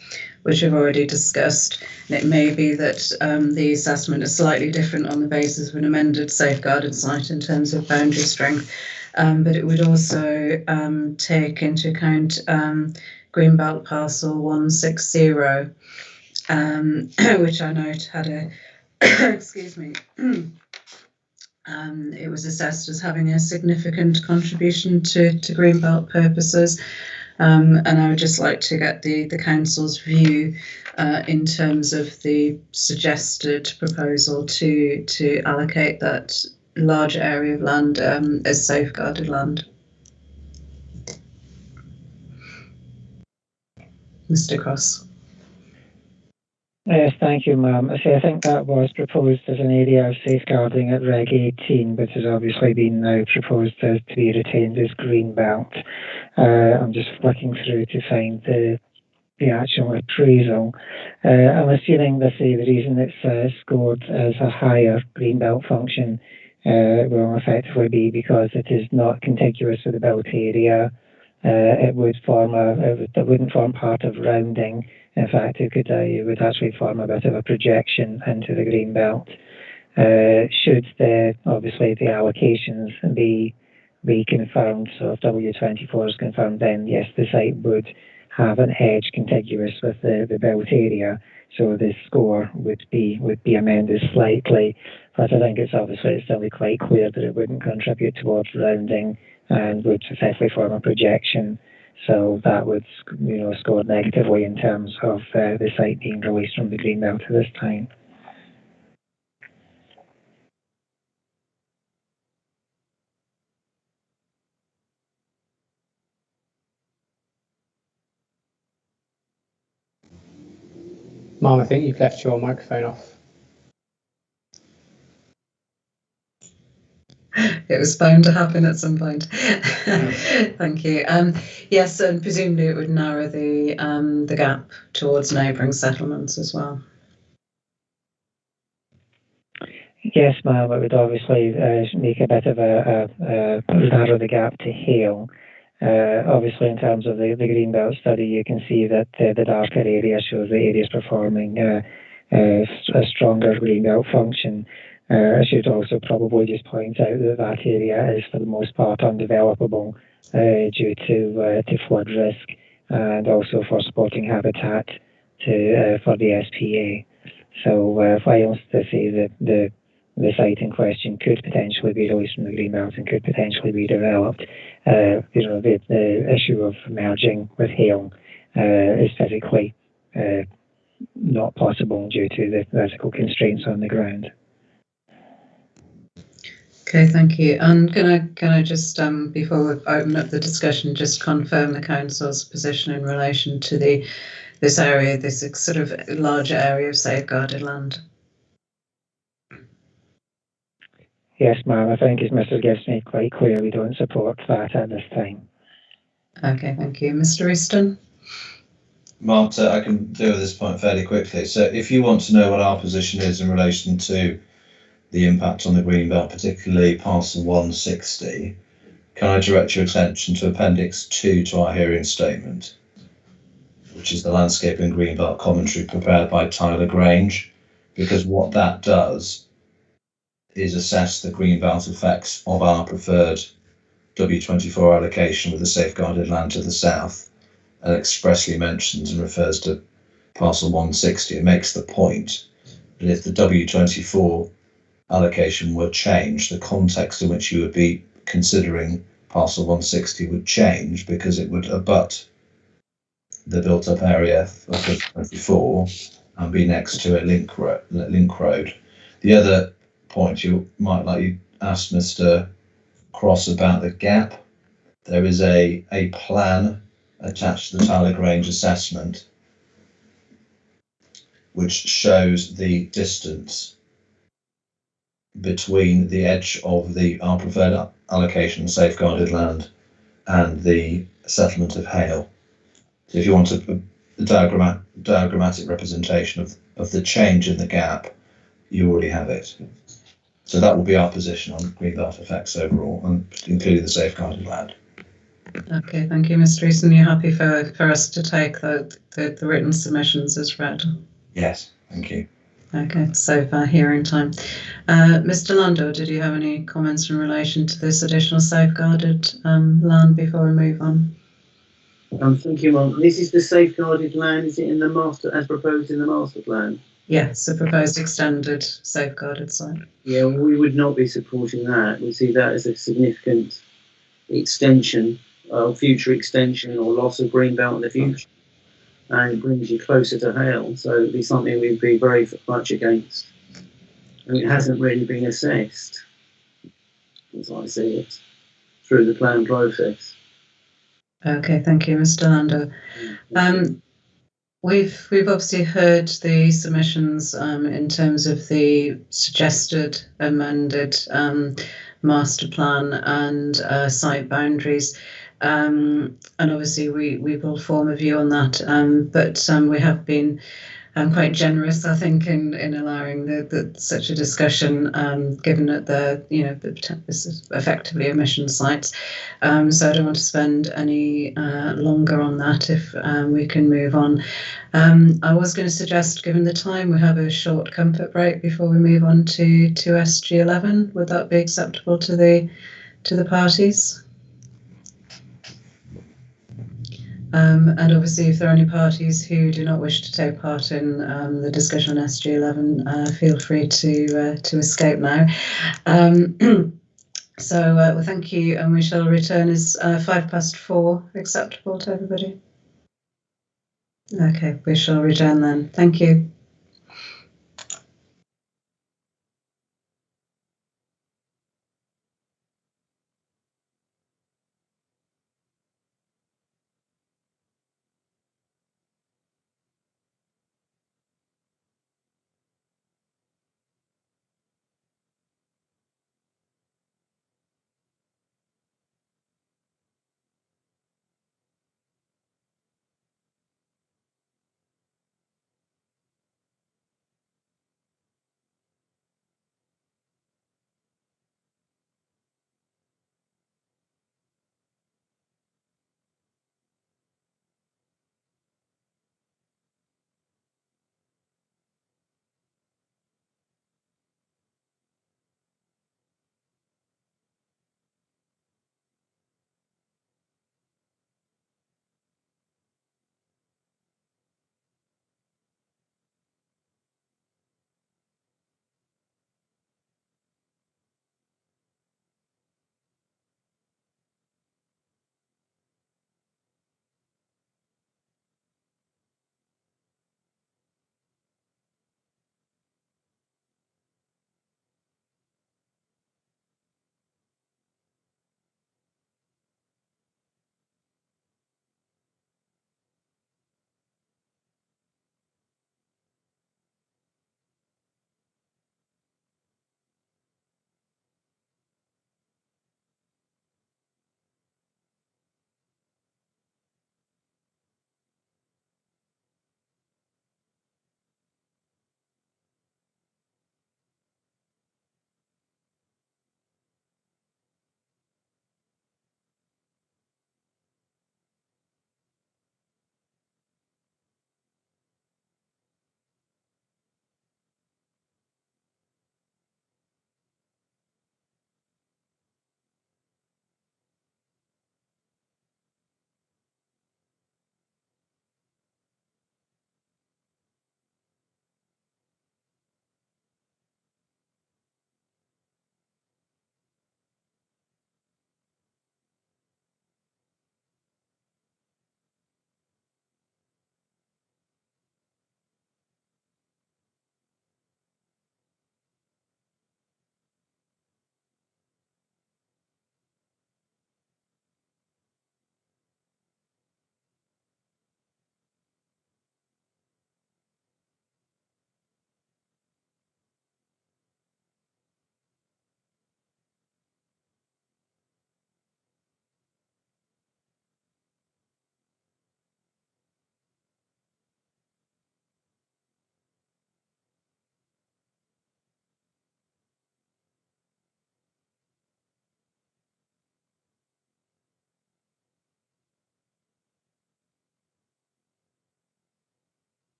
which we've already discussed. And it may be that the assessment is slightly different on the basis of an amended safeguarded site in terms of boundary strength. But it would also take into account Greenbelt parcel 160, which I note had a, excuse me, it was assessed as having a significant contribution to Greenbelt purposes. And I would just like to get the council's view in terms of the suggested proposal to allocate that large area of land as safeguarded land. Mr. Cross. Yes, thank you, ma'am. I think that was proposed as an area of safeguarding at Reg 18, but has obviously been now proposed to be retained as Greenbelt. I'm just flicking through to find the actual appraisal. I'm assuming that the reason it's scored as a higher Greenbelt function will effectively be because it is not contiguous with the built area. It wouldn't form part of rounding. In fact, it would actually form a bit of a projection into the Greenbelt. Should obviously the allocations be reconfirmed, so if W24 is confirmed, then yes, the site would have an edge contiguous with the built area, so the score would be amended slightly. But I think it's still quite clear that it wouldn't contribute towards rounding and would effectively form a projection. So that would, score negatively in terms of the site being released from the Greenbelt at this time. Mom, I think you've left your microphone off. It was bound to happen at some point. Thank you. Yes, and presumably it would narrow the gap towards neighbouring settlements as well. Yes, ma'am. It would obviously make a bit of narrow the gap to Hale. Obviously, in terms of the Greenbelt study, you can see that the darker area shows the areas performing a stronger Greenbelt function. I should also probably just point out that area is for the most part undevelopable due to flood risk and also for supporting habitat for the SPA. So whilst to say that the site in question could potentially be released from the Greenbelt and could potentially be developed, the issue of merging with Hale is physically not possible due to the vertical constraints on the ground. Okay, thank you. And can I just before we open up the discussion, just confirm the council's position in relation to this area, this sort of larger area of safeguarded land? Yes, ma'am. I think as Mr. Gibbs made quite clear, we don't support that at this time. Okay, thank you. Mr. Easton? Mark, I can deal with this point fairly quickly. So if you want to know what our position is in relation to the impact on the Greenbelt, particularly parcel 160, can I direct your attention to Appendix 2 to our hearing statement, which is the landscape and Greenbelt commentary prepared by Tyler Grange, because what that does is assess the Greenbelt effects of our preferred W24 allocation with the safeguarded land to the south, and expressly mentions and refers to parcel 160 and makes the point that if the W24 allocation were changed, the context in which you would be considering parcel 160 would change, because it would abut the built-up area of W24 and be next to a link road. The other point you might like to ask Mr. Cross about the gap. There is a plan attached to the Tyler Grange assessment which shows the distance between the edge of our preferred allocation safeguarded land and the settlement of Hale. So if you want a diagrammatic representation of the change in the gap, you already have it. So that will be our position on Greenbelt effects overall, and including the safeguarded land. Okay, thank you, Mr. Easton. You're happy for us to take the written submissions as read? Yes, thank you. Okay, so far hearing time. Mr. Landau, did you have any comments in relation to this additional safeguarded land before we move on? Thank you, Mark. This is the safeguarded land. Is it in the master, as proposed in the master plan? Yes, the proposed extended safeguarded site. Yeah, we would not be supporting that. We see that as a significant extension, future extension or loss of Greenbelt in the future, and it brings you closer to Hale. So it'd be something we'd be very much against. And it hasn't really been assessed, as I see it, through the plan process. Okay, thank you, Mr. Landau. We've obviously heard the submissions in terms of the suggested amended master plan and site boundaries, and obviously we will form a view on that. But we have been quite generous, I think, in allowing such a discussion, given that this is effectively emission sites. So I don't want to spend any longer on that if we can move on. I was going to suggest, given the time, we have a short comfort break before we move on to SG11. Would that be acceptable to the parties? And obviously, if there are any parties who do not wish to take part in the discussion on SG11, feel free to escape now. So well, thank you, and we shall return as 4:05. Acceptable to everybody? Okay, we shall return then. Thank you.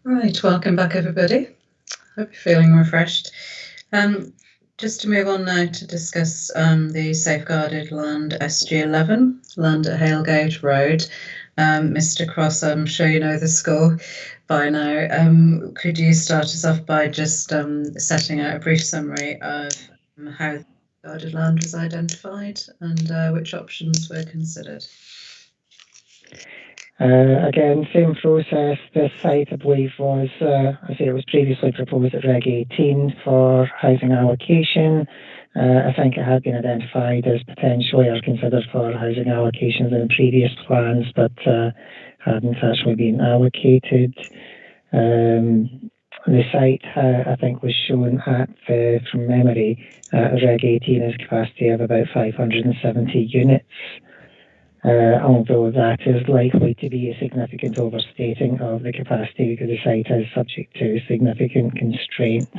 Right, welcome back everybody. Hope you're feeling refreshed. Just to move on now to discuss the safeguarded land SG11, land at Hale Gate Road. Mr. Cross, I'm sure you know the score by now. Could you start us off by just setting out a brief summary of how the safeguarded land was identified and which options were considered? Again, same process. This site, I believe, was, it was previously proposed at Reg 18 for housing allocation. I think it had been identified as potentially or considered for housing allocations in previous plans, but hadn't actually been allocated. The site, I think, was shown at, from memory, Reg 18 as capacity of about 570 units. Although that is likely to be a significant overstating of the capacity because the site is subject to significant constraints.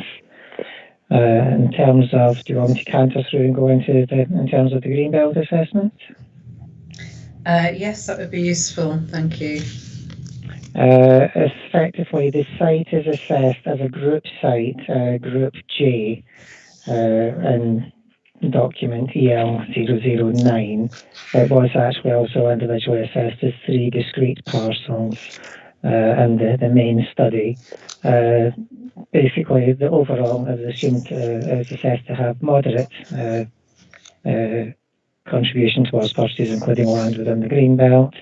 In terms of, do you want me to canter through and go into in terms of the Greenbelt assessment? Yes, that would be useful. Thank you. Effectively, the site is assessed as a group site, Group J, and document EL009. It was actually also individually assessed as 3 discrete parcels in the main study. Basically, the overall is assumed is assessed to have moderate contribution towards purchases, including land within the Greenbelt.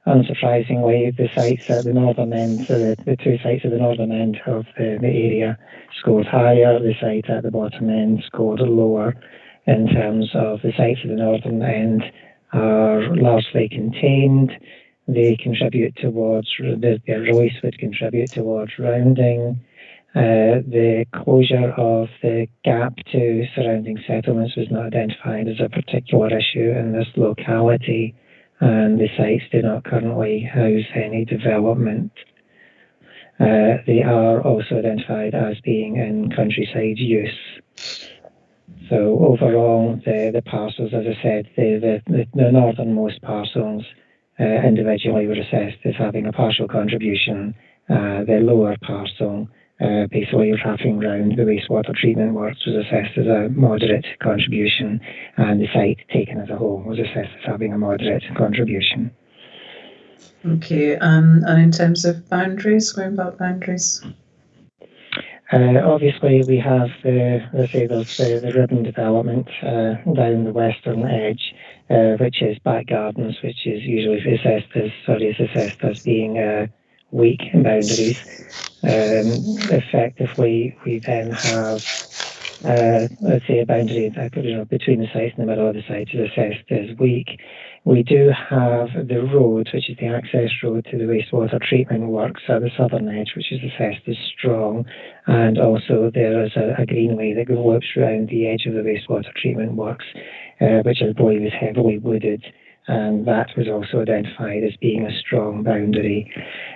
Unsurprisingly, the sites at the northern end, so the 2 sites at the northern end of the area scored higher. The site at the bottom end scored lower. In terms of the sites at the northern end are largely contained. They contribute towards, their release would contribute towards rounding. The closure of the gap to surrounding settlements was not identified as a particular issue in this locality, and the sites do not currently house any development. They are also identified as being in countryside use. So overall, the parcels, as I said, the northernmost parcels individually were assessed as having a partial contribution. The lower parcel, basically wrapping around the wastewater treatment works, was assessed as a moderate contribution, and the site taken as a whole was assessed as having a moderate contribution. Thank you. And in terms of boundaries, Greenbelt boundaries? Obviously, we have the ribbon development down the western edge, which is back gardens, which is usually assessed as being weak boundaries. Effectively, we then have, let's say, a boundary between the sites and the middle of the site is assessed as weak. We do have the road, which is the access road to the wastewater treatment works at the southern edge, which is assessed as strong. And also there is a greenway that loops around the edge of the wastewater treatment works, which I believe is heavily wooded. And that was also identified as being a strong boundary.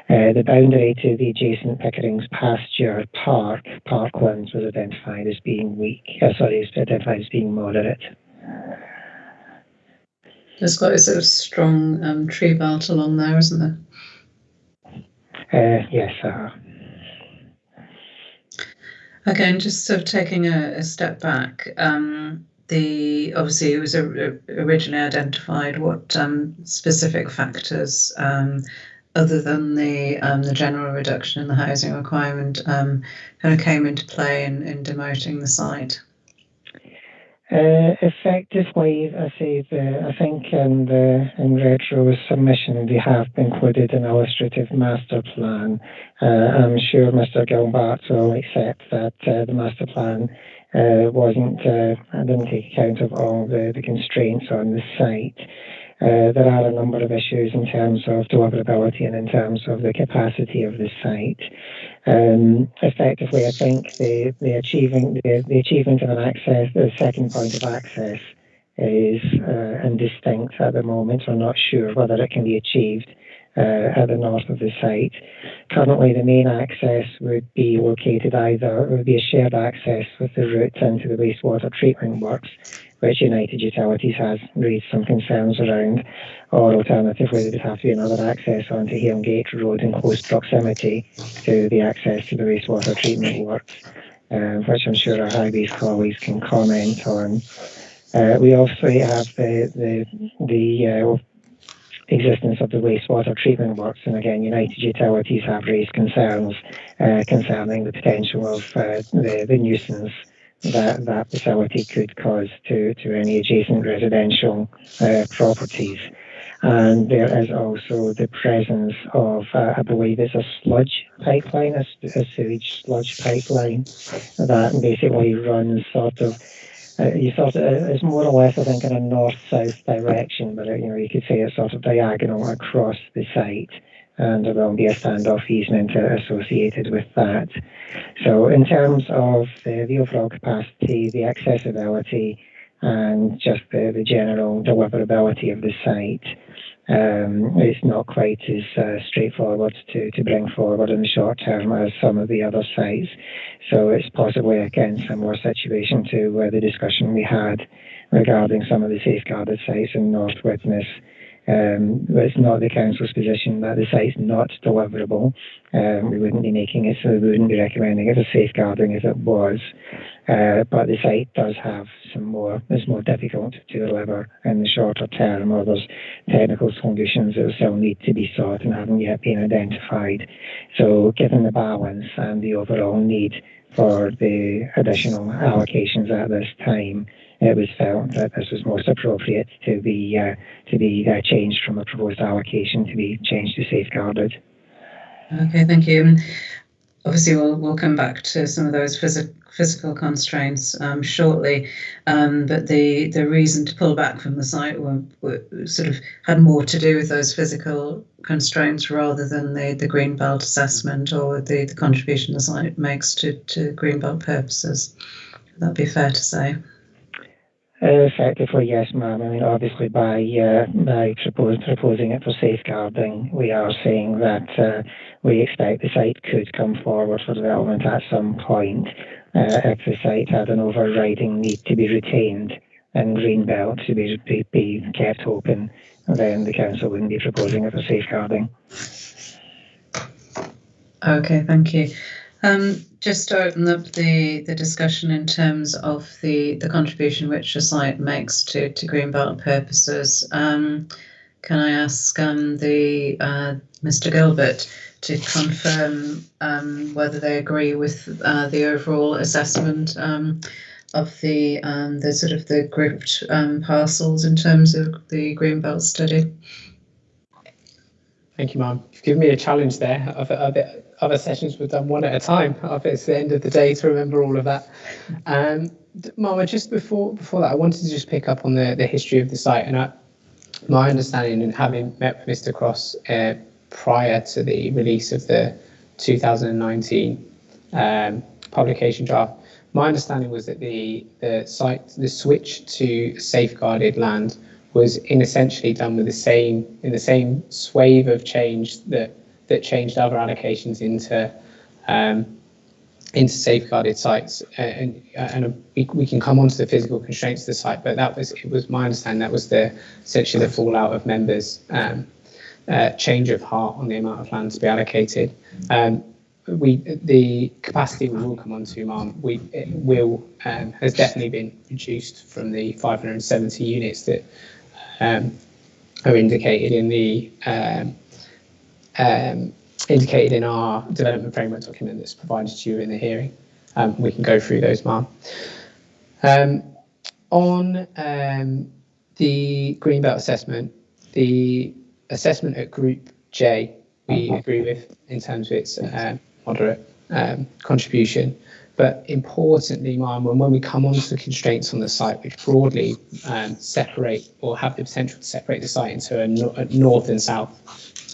The boundary to the adjacent Pickering's pasture parklands was identified as being weak. Identified as being moderate. There's quite a sort of strong tree belt along there, isn't there? Yes. Again, just sort of taking a step back. Obviously it was originally identified what specific factors other than the general reduction in the housing requirement kind of came into play in demoting the site. Effectively, I think in Retro's submission they have included an illustrative master plan. I'm sure Mr. Gilbert will accept that the master plan didn't take account of all the constraints on the site. There are a number of issues in terms of deliverability and in terms of the capacity of the site. Effectively, I think the achievement of an access, the second point of access, is indistinct at the moment. We're not sure whether it can be achieved. at the north of the site. Currently, the main access would be located it would be a shared access with the route into the wastewater treatment works, which United Utilities has raised some concerns around, or alternatively, there would have to be another access onto Hale Gate Road in close proximity to the access to the wastewater treatment works, which I'm sure our highways colleagues can comment on. We also have the existence of the wastewater treatment works, and again, United Utilities have raised concerns concerning the potential of the nuisance that facility could cause to any adjacent residential properties. And there is also the presence of, I believe it's a sludge pipeline, a sewage sludge pipeline that basically runs it's more or less, I think, in a north-south direction, but you could say it's sort of diagonal across the site, and there will be a standoff easement associated with that. So in terms of the overall capacity, the accessibility, and just the general deliverability of the site, it's not quite as straightforward to bring forward in the short term as some of the other sites. So it's possibly, again, a similar situation to the discussion we had regarding some of the safeguarded sites in North Widnes. But it's not the council's position that the site's not deliverable. We wouldn't be making it, so we wouldn't be recommending it for safeguarding if it was. But the site does have it's more difficult to deliver in the shorter term, or there's technical solutions that still need to be sought and haven't yet been identified. So given the balance and the overall need for the additional allocations at this time, it was felt that this was most appropriate to be changed from a proposed allocation to be changed to safeguarded. Okay, thank you. Obviously, we'll come back to some of those physical constraints shortly, but the reason to pull back from the site were sort of had more to do with those physical constraints rather than the Greenbelt assessment or the contribution the site makes to Greenbelt purposes. Would that be fair to say? Effectively, yes, ma'am. I mean, obviously, by proposing it for safeguarding, we are saying that we expect the site could come forward for development at some point if the site had an overriding need to be retained and Greenbelt to be kept open. Then the council wouldn't be proposing it for safeguarding. Okay, thank you. Just to open up the discussion in terms of the contribution which the site makes to Greenbelt purposes, can I ask Mr. Gilbert to confirm whether they agree with the overall assessment of the sort of the grouped parcels in terms of the Greenbelt study? Thank you, ma'am. You've given me a challenge there. Other sessions we've done one at a time. It's the end of the day to remember all of that. Mama, just before that, I wanted to just pick up on the history of the site. And my understanding, and having met with Mr. Cross prior to the release of the 2019 publication draft, my understanding was that the switch to safeguarded land was essentially done with the same swathe of change that changed other allocations into safeguarded sites, and we can come on to the physical constraints of the site, but it was my understanding that was essentially the fallout of members' change of heart on the amount of land to be allocated. The capacity we will come on to, ma'am, has definitely been reduced from the 570 units that are indicated in our development framework document that's provided to you in the hearing. We can go through those, ma'am. On the Greenbelt assessment, the assessment at Group J, we agree with in terms of its moderate contribution. But importantly, ma'am, when we come on to the constraints on the site, which broadly separate or have the potential to separate the site into a north and south,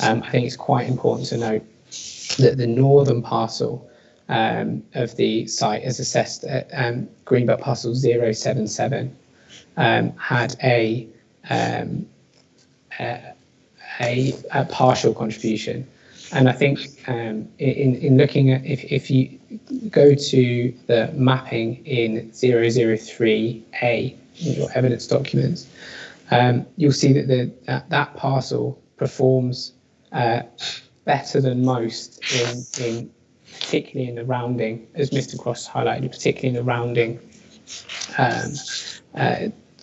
I think it's quite important to note that the northern parcel of the site, as assessed at Greenbelt parcel 077, had a partial contribution. And I think in looking at, if you go to the mapping in 003A in your evidence documents, you'll see that that parcel performs better than most in particularly in the rounding, as Mr. Cross highlighted, particularly in the rounding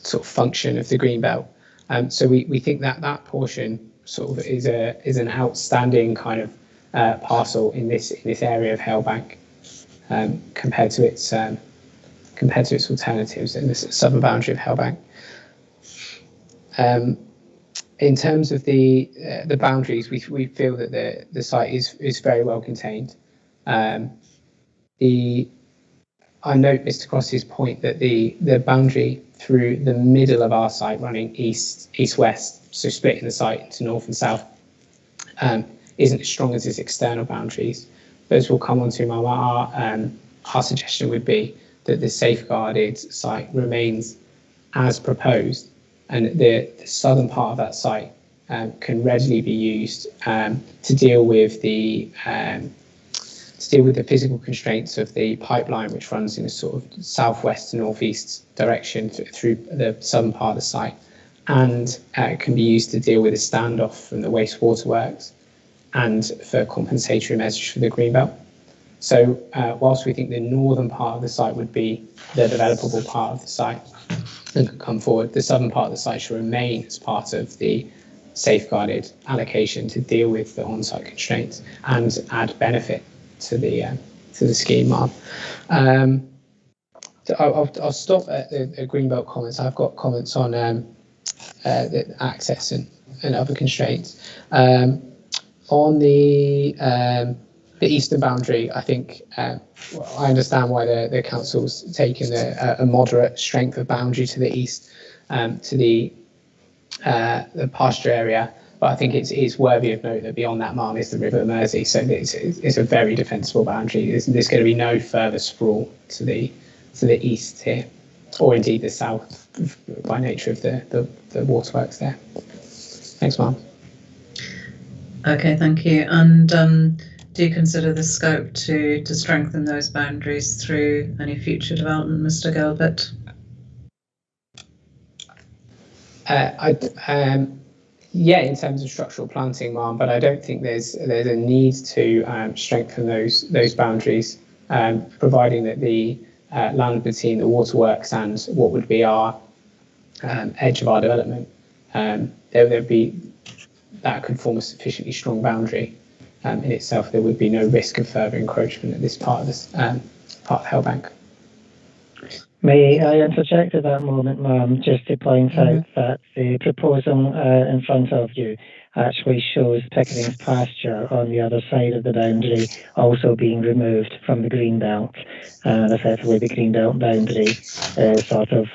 sort of function of the Greenbelt. So we think that that portion sort of is an outstanding kind of parcel in this area of Hale Bank compared to its alternatives in the southern boundary of Hale Bank. In terms of the boundaries, we feel that the site is very well contained. I note Mr. Cross's point that the boundary through the middle of our site running east-west, so splitting the site into north and south, isn't as strong as its external boundaries. But as we'll come on to, our suggestion would be that the safeguarded site remains as proposed, and the southern part of that site can readily be used to deal with the physical constraints of the pipeline, which runs in a sort of southwest to northeast direction through the southern part of the site, and can be used to deal with a standoff from the wastewater works and for compensatory measures for the Greenbelt. So whilst we think the northern part of the site would be the developable part of the site and could come forward, the southern part of the site should remain as part of the safeguarded allocation to deal with the on-site constraints and add benefit to the scheme. So I'll stop at the Greenbelt comments. I've got comments on the access and other constraints. On the eastern boundary, I think I understand why the council's taken a moderate strength of boundary to the east, to the pasture area. But I think it's worthy of note that beyond that, is the River Mersey, so it's a very defensible boundary. There's going to be no further sprawl to the east here, or indeed the south, by nature of the waterworks there. Thanks, Mark. Okay, thank you. And do you consider the scope to strengthen those boundaries through any future development, Mr. Gilbert? Yeah, in terms of structural planting, Mark, but I don't think there's a need to strengthen those boundaries, providing that the land between the waterworks and what would be our edge of our development, that could form a sufficiently strong boundary in itself. There would be no risk of further encroachment at this part of part of Hale Bank. May I interject at that moment, ma'am, just to point out that the proposal in front of you actually shows Pickering's pasture on the other side of the boundary also being removed from the Greenbelt, and effectively the Greenbelt boundary sort of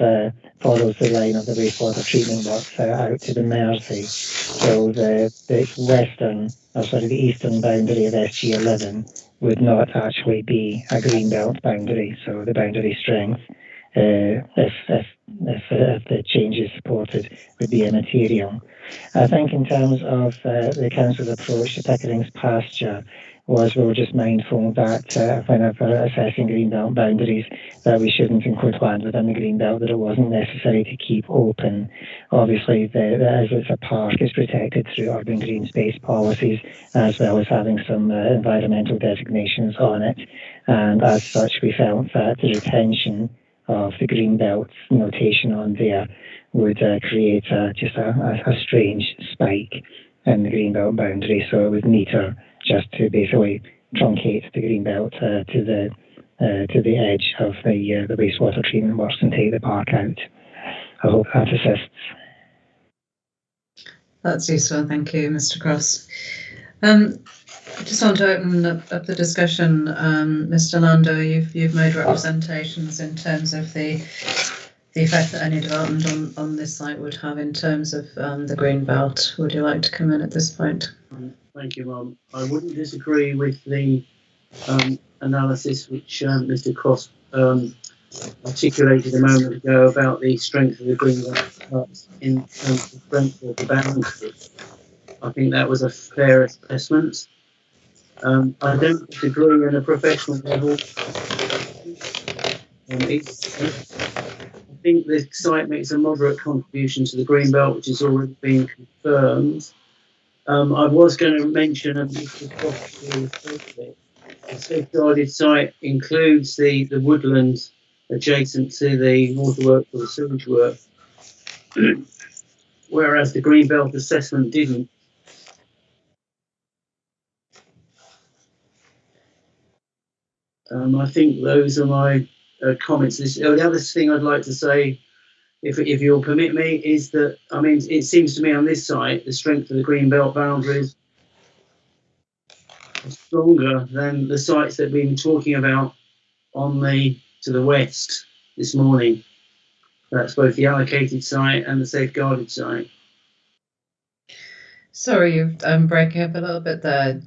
follows the line of the wastewater treatment works out to the Mersey. So the eastern boundary of SG11 would not actually be a Greenbelt boundary, so the boundary strength, if the change is supported, would be immaterial. I think in terms of the council's approach to Pickering's pasture, we were just mindful that when assessing Greenbelt boundaries, that we shouldn't include land within the Greenbelt that it wasn't necessary to keep open. Obviously, as it's a park, it's protected through urban green space policies, as well as having some environmental designations on it. And as such, we felt that the retention of the Greenbelt notation on there would create just a strange spike in the Greenbelt boundary. So it was neater just to basically truncate the Greenbelt to the edge of the wastewater treatment works and take the park out. I hope that assists. That's useful, thank you, Mr. Cross. I just want to open up the discussion. Mr. Lando, you've made representations in terms of the effect that any development on this site would have in terms of the Greenbelt. Would you like to come in at this point? Thank you, Mum. I wouldn't disagree with the analysis which Mr. Cross articulated a moment ago about the strength of the Greenbelt in terms of the strength of the boundary. I think that was a fair assessment. I don't disagree on a professional level. I think the site makes a moderate contribution to the Greenbelt, which has already been confirmed. I was going to mention the safeguarded site includes the woodland adjacent to the waterworks or the sewage work, whereas the Greenbelt assessment didn't. I think those are my comments. The other thing I'd like to say, if you'll permit me, is that, I mean, it seems to me on this site, the strength of the Greenbelt boundaries is stronger than the sites that we've been talking about to the west this morning. That's both the allocated site and the safeguarded site. Sorry, you're breaking up a little bit there.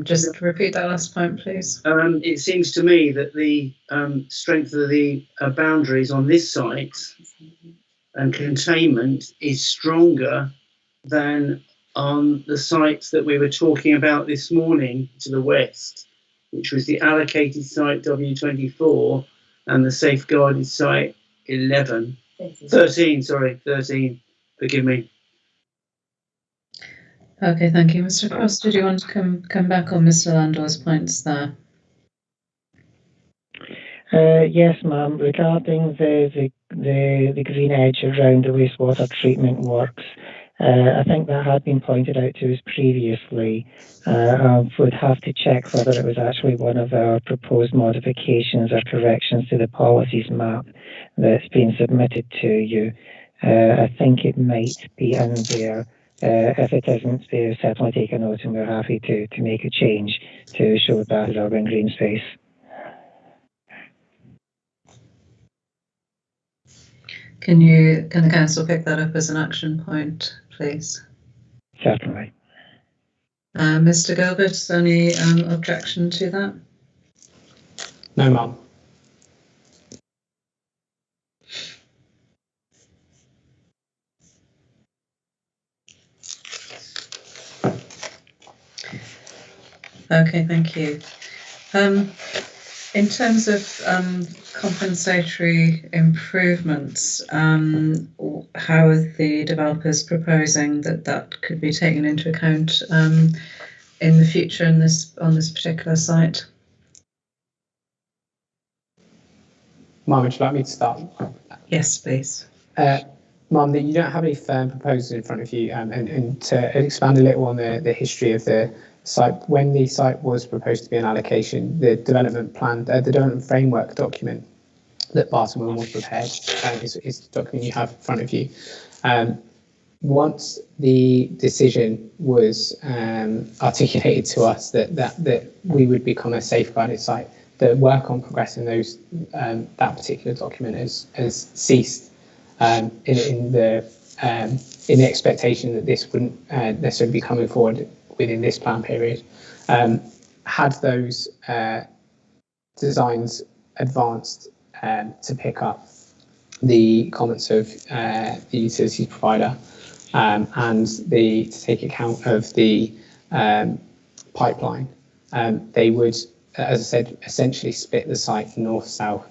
Just repeat that last point, please. It seems to me that the strength of the boundaries on this site and containment is stronger than on the sites that we were talking about this morning to the west, which was the allocated site W24 and the safeguarded site 13, forgive me. Okay, thank you. Mr. Cross, did you want to come back on Mr. Landor's points there? Yes, ma'am. Regarding the green edge around the wastewater treatment works, I think that had been pointed out to us previously. I would have to check whether it was actually one of our proposed modifications or corrections to the policies map that's been submitted to you. I think it might be in there. If it isn't, certainly take a note, and we're happy to make a change to show that as urban green space. Can the council pick that up as an action point, please? Certainly. Mr. Gilbert, any objection to that? No, ma'am. Okay, thank you. In terms of compensatory improvements, how are the developers proposing that could be taken into account in the future on this particular site? Ma'am, would you like me to start? Yes, please. Ma'am, you don't have any firm proposals in front of you, and to expand a little on the history of the site, when the site was proposed to be an allocation, the development plan, the development framework document that Barton Wilmore prepared is the document you have in front of you. Once the decision was articulated to us that we would become a safeguarded site, the work on progressing those that particular document has ceased in the expectation that this wouldn't necessarily be coming forward within this plan period. Had those designs advanced to pick up the comments of the utilities provider and to take account of the pipeline, they would, as I said, essentially split the site north-south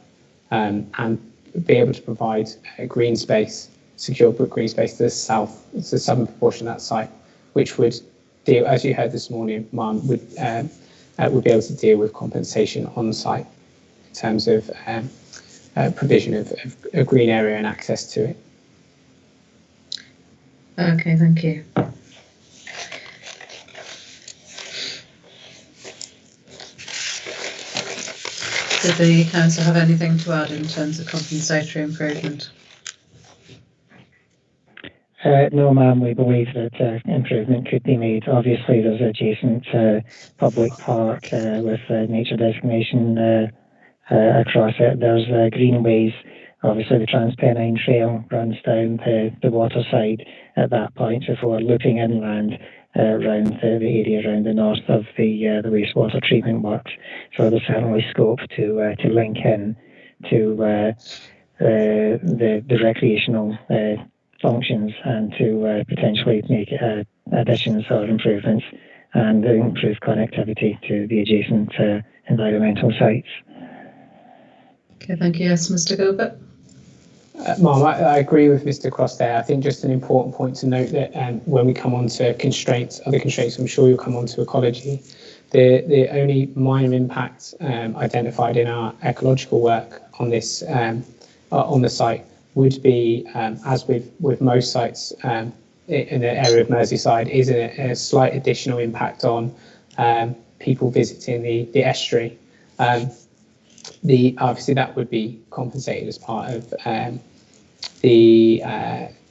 and be able to provide green space, secure green space to the south, to the southern proportion of that site, which would deal, as you heard this morning, Ma'am, would be able to deal with compensation on site in terms of provision of a green area and access to it. Okay, thank you. Did the council have anything to add in terms of compensatory improvement? No, ma'am, we believe that improvement could be made. Obviously, there's adjacent public park with nature designation across it. There's greenways. Obviously, the Transpennine Trail runs down the water side at that point before looping inland around the area around the north of the wastewater treatment works. So there's certainly scope to link in to the recreational functions and to potentially make additions or improvements and improve connectivity to the adjacent environmental sites. Okay, thank you. Yes, Mr. Gilbert. Ma'am, I agree with Mr. Cross there. I think just an important point to note that when we come on to constraints, other constraints, I'm sure you'll come on to ecology, the only minor impact identified in our ecological work on this on the site would be, as with most sites in the area of Merseyside, is a slight additional impact on people visiting the estuary. Obviously that would be compensated as part of the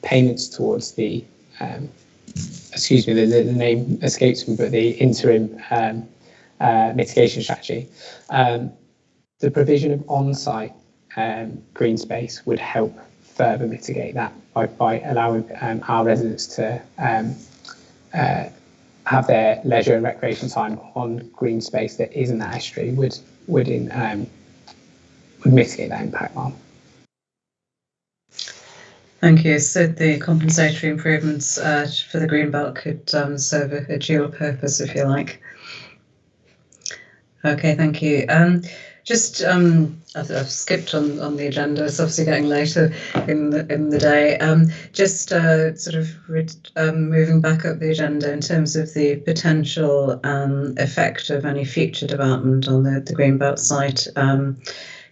payments towards the excuse me, the name escapes me, but the interim mitigation strategy. The provision of on-site green space would help further mitigate that by allowing our residents to have their leisure and recreation time on green space that isn't that estuary would mitigate that impact, Ma'am. Thank you. So the compensatory improvements for the Greenbelt could serve a dual purpose, if you like. Okay, thank you. I've skipped on the agenda. It's obviously getting later in the day. Moving back up the agenda in terms of the potential effect of any future development on the Greenbelt site.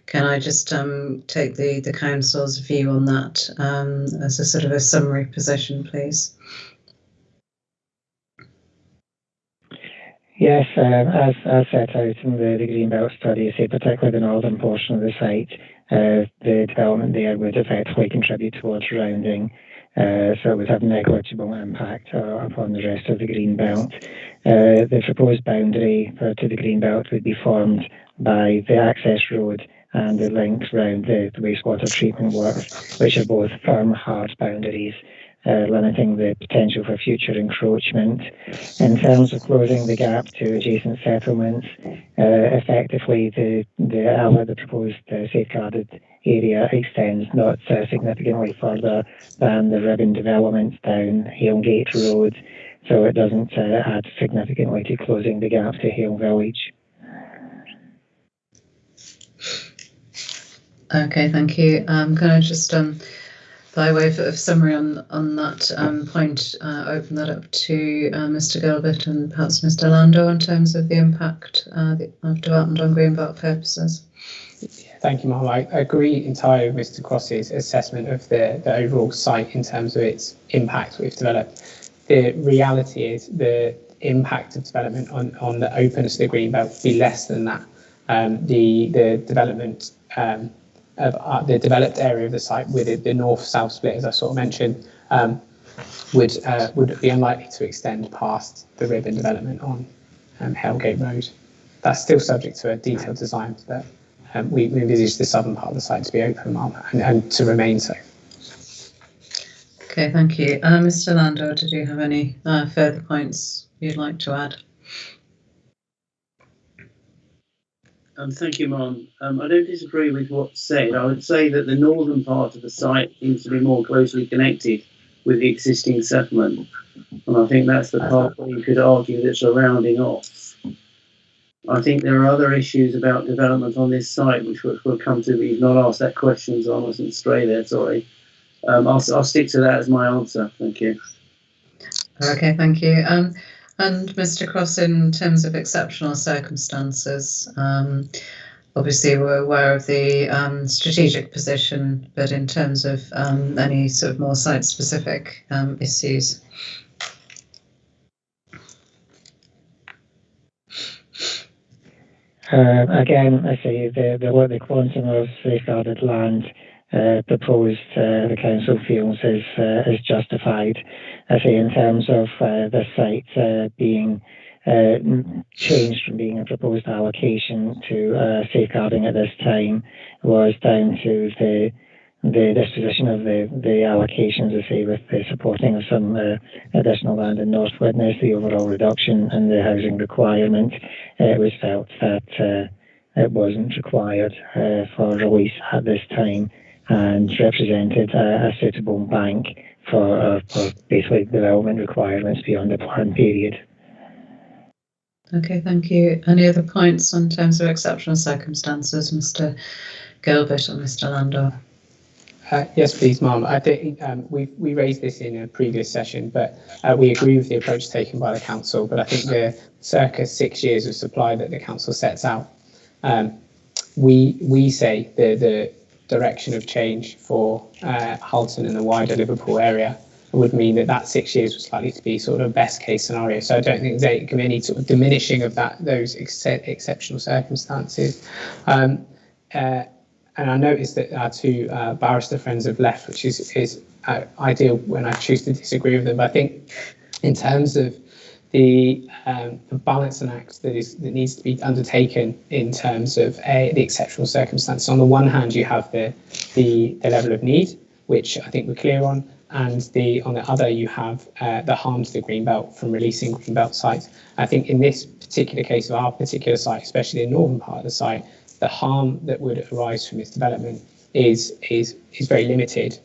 Can I just take the council's view on that as a sort of a summary position, please? Yes, as set out in the Greenbelt study, say particularly the northern portion of the site, the development there would effectively contribute towards rounding, so it would have negligible impact upon the rest of the Greenbelt. The proposed boundary to the Greenbelt would be formed by the access road and the links round the wastewater treatment works, which are both firm, hard boundaries, limiting the potential for future encroachment. In terms of closing the gap to adjacent settlements, effectively the proposed safeguarded area extends not significantly further than the ribbon developments down Hale Gate Road, so it doesn't add significantly to closing the gap to Hale Village. Okay, thank you. Can I just, by way of summary on that point, open that up to Mr. Gilbert and perhaps Mr. Landau in terms of the impact of development on Greenbelt purposes? Thank you, Ma'am. I agree entirely with Mr. Cross's assessment of the overall site in terms of its impact we've developed. The reality is the impact of development on the openness of the Greenbelt would be less than that. The development of the developed area of the site with the north-south split, as I sort of mentioned, would be unlikely to extend past the ribbon development on Hale Gate Road. That's still subject to a detailed design, but we envisage the southern part of the site to be open and to remain so. Okay, thank you. Mr. Landau, did you have any further points you'd like to add? Thank you, Ma'am. I don't disagree with what's said. I would say that the northern part of the site seems to be more closely connected with the existing settlement. And I think that's the part where you could argue that's a rounding off. I think there are other issues about development on this site, which we'll come to, but you've not asked that question, so I wasn't stray there, sorry. I'll stick to that as my answer. Thank you. Okay, thank you. And Mr. Cross, in terms of exceptional circumstances, obviously we're aware of the strategic position, but in terms of any sort of more site-specific issues. Again, I say the quantum of safeguarded land proposed the council feels is justified. I say in terms of the site being changed from being a proposed allocation to safeguarding at this time was down to the disposition of the allocations, I say, with the supporting of some additional land in North Widnes, the overall reduction in the housing requirement. It was felt that it wasn't required for release at this time. and represented a suitable bank for basically development requirements beyond the planned period. Okay, thank you. Any other points in terms of exceptional circumstances, Mr. Gilbert or Mr. Landor? Yes, please, Ma'am. I think we raised this in a previous session, but we agree with the approach taken by the council. But I think the circa 6 years of supply that the council sets out, we say the direction of change for Halton and the wider Liverpool area would mean that 6 years was likely to be sort of a best case scenario. So I don't think there can be any sort of diminishing of those exceptional circumstances. And I noticed that our two barrister friends have left, which is ideal when I choose to disagree with them. But I think in terms of the balancing act that needs to be undertaken in terms of the exceptional circumstances. On the one hand, you have the level of need, which I think we're clear on, and on the other, you have the harm to the Greenbelt from releasing Greenbelt sites. I think in this particular case of our particular site, especially the northern part of the site, the harm that would arise from its development is very limited,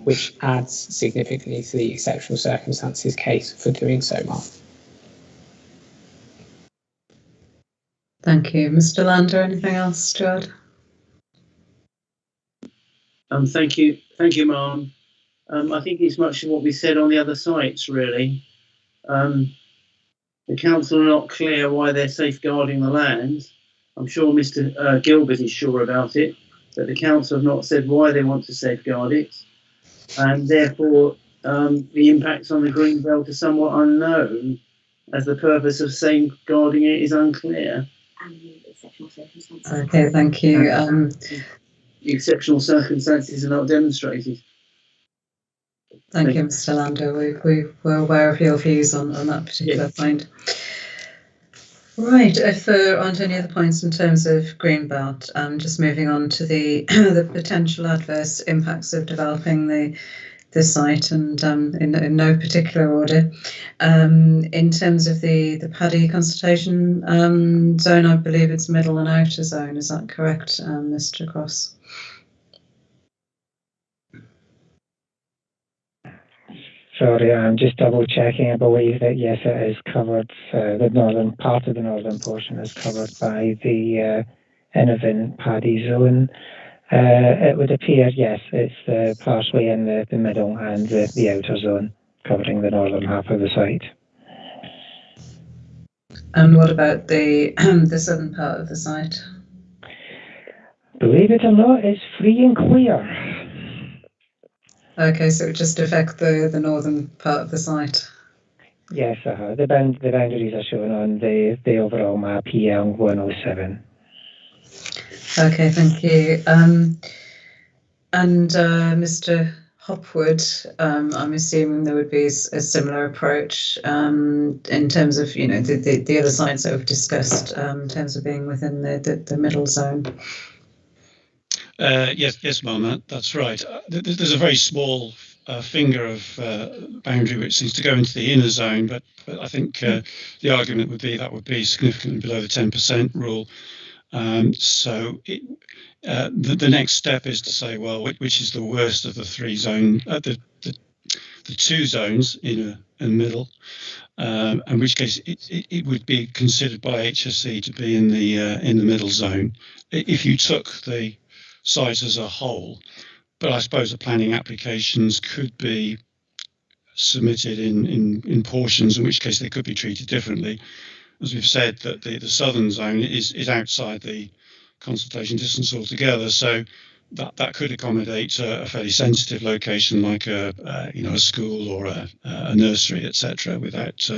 which adds significantly to the exceptional circumstances case for doing so, Mark. Thank you. Mr. Lander, anything else, Stuart? Thank you, Ma'am. I think it's much of what we said on the other sites, really. The council are not clear why they're safeguarding the land. I'm sure Mr. Gilbert is sure about it, but the council have not said why they want to safeguard it, and therefore the impacts on the Greenbelt are somewhat unknown, as the purpose of safeguarding it is unclear. Exceptional circumstances. Okay, thank you. The exceptional circumstances are not demonstrated. Thank you, Mr. Lander. We're aware of your views on that particular point. Right, if there aren't any other points in terms of Greenbelt, just moving on to the potential adverse impacts of developing the site, and in no particular order. In terms of the paddy consultation zone, I believe it's middle and outer zone. Is that correct, Mr. Cross? Sorry, I'm just double checking. I believe that yes, it is covered. The northern part of the northern portion is covered by the Innovin paddy zone. It would appear, yes, it's partially in the middle and the outer zone, covering the northern half of the site. And what about the southern part of the site? Believe it or not, it's free and clear. Okay, so it would just affect the northern part of the site. Yes, the boundaries are shown on the overall map here on 107. Okay, thank you. And Mr. Hopwood, I'm assuming there would be a similar approach in terms of the other sites that we've discussed in terms of being within the middle zone. Yes, Ma'am, that's right. There's a very small finger of boundary which seems to go into the inner zone, but I think the argument would be that would be significantly below the 10% rule. So the next step is to say, well, which is the worst of the three zones, the two zones, inner and middle, in which case it would be considered by HSE to be in the middle zone if you took the site as a whole. But I suppose the planning applications could be submitted in portions, in which case they could be treated differently. As we've said, that the southern zone is outside the consultation distance altogether, so that could accommodate a fairly sensitive location like a school or a nursery, etc., without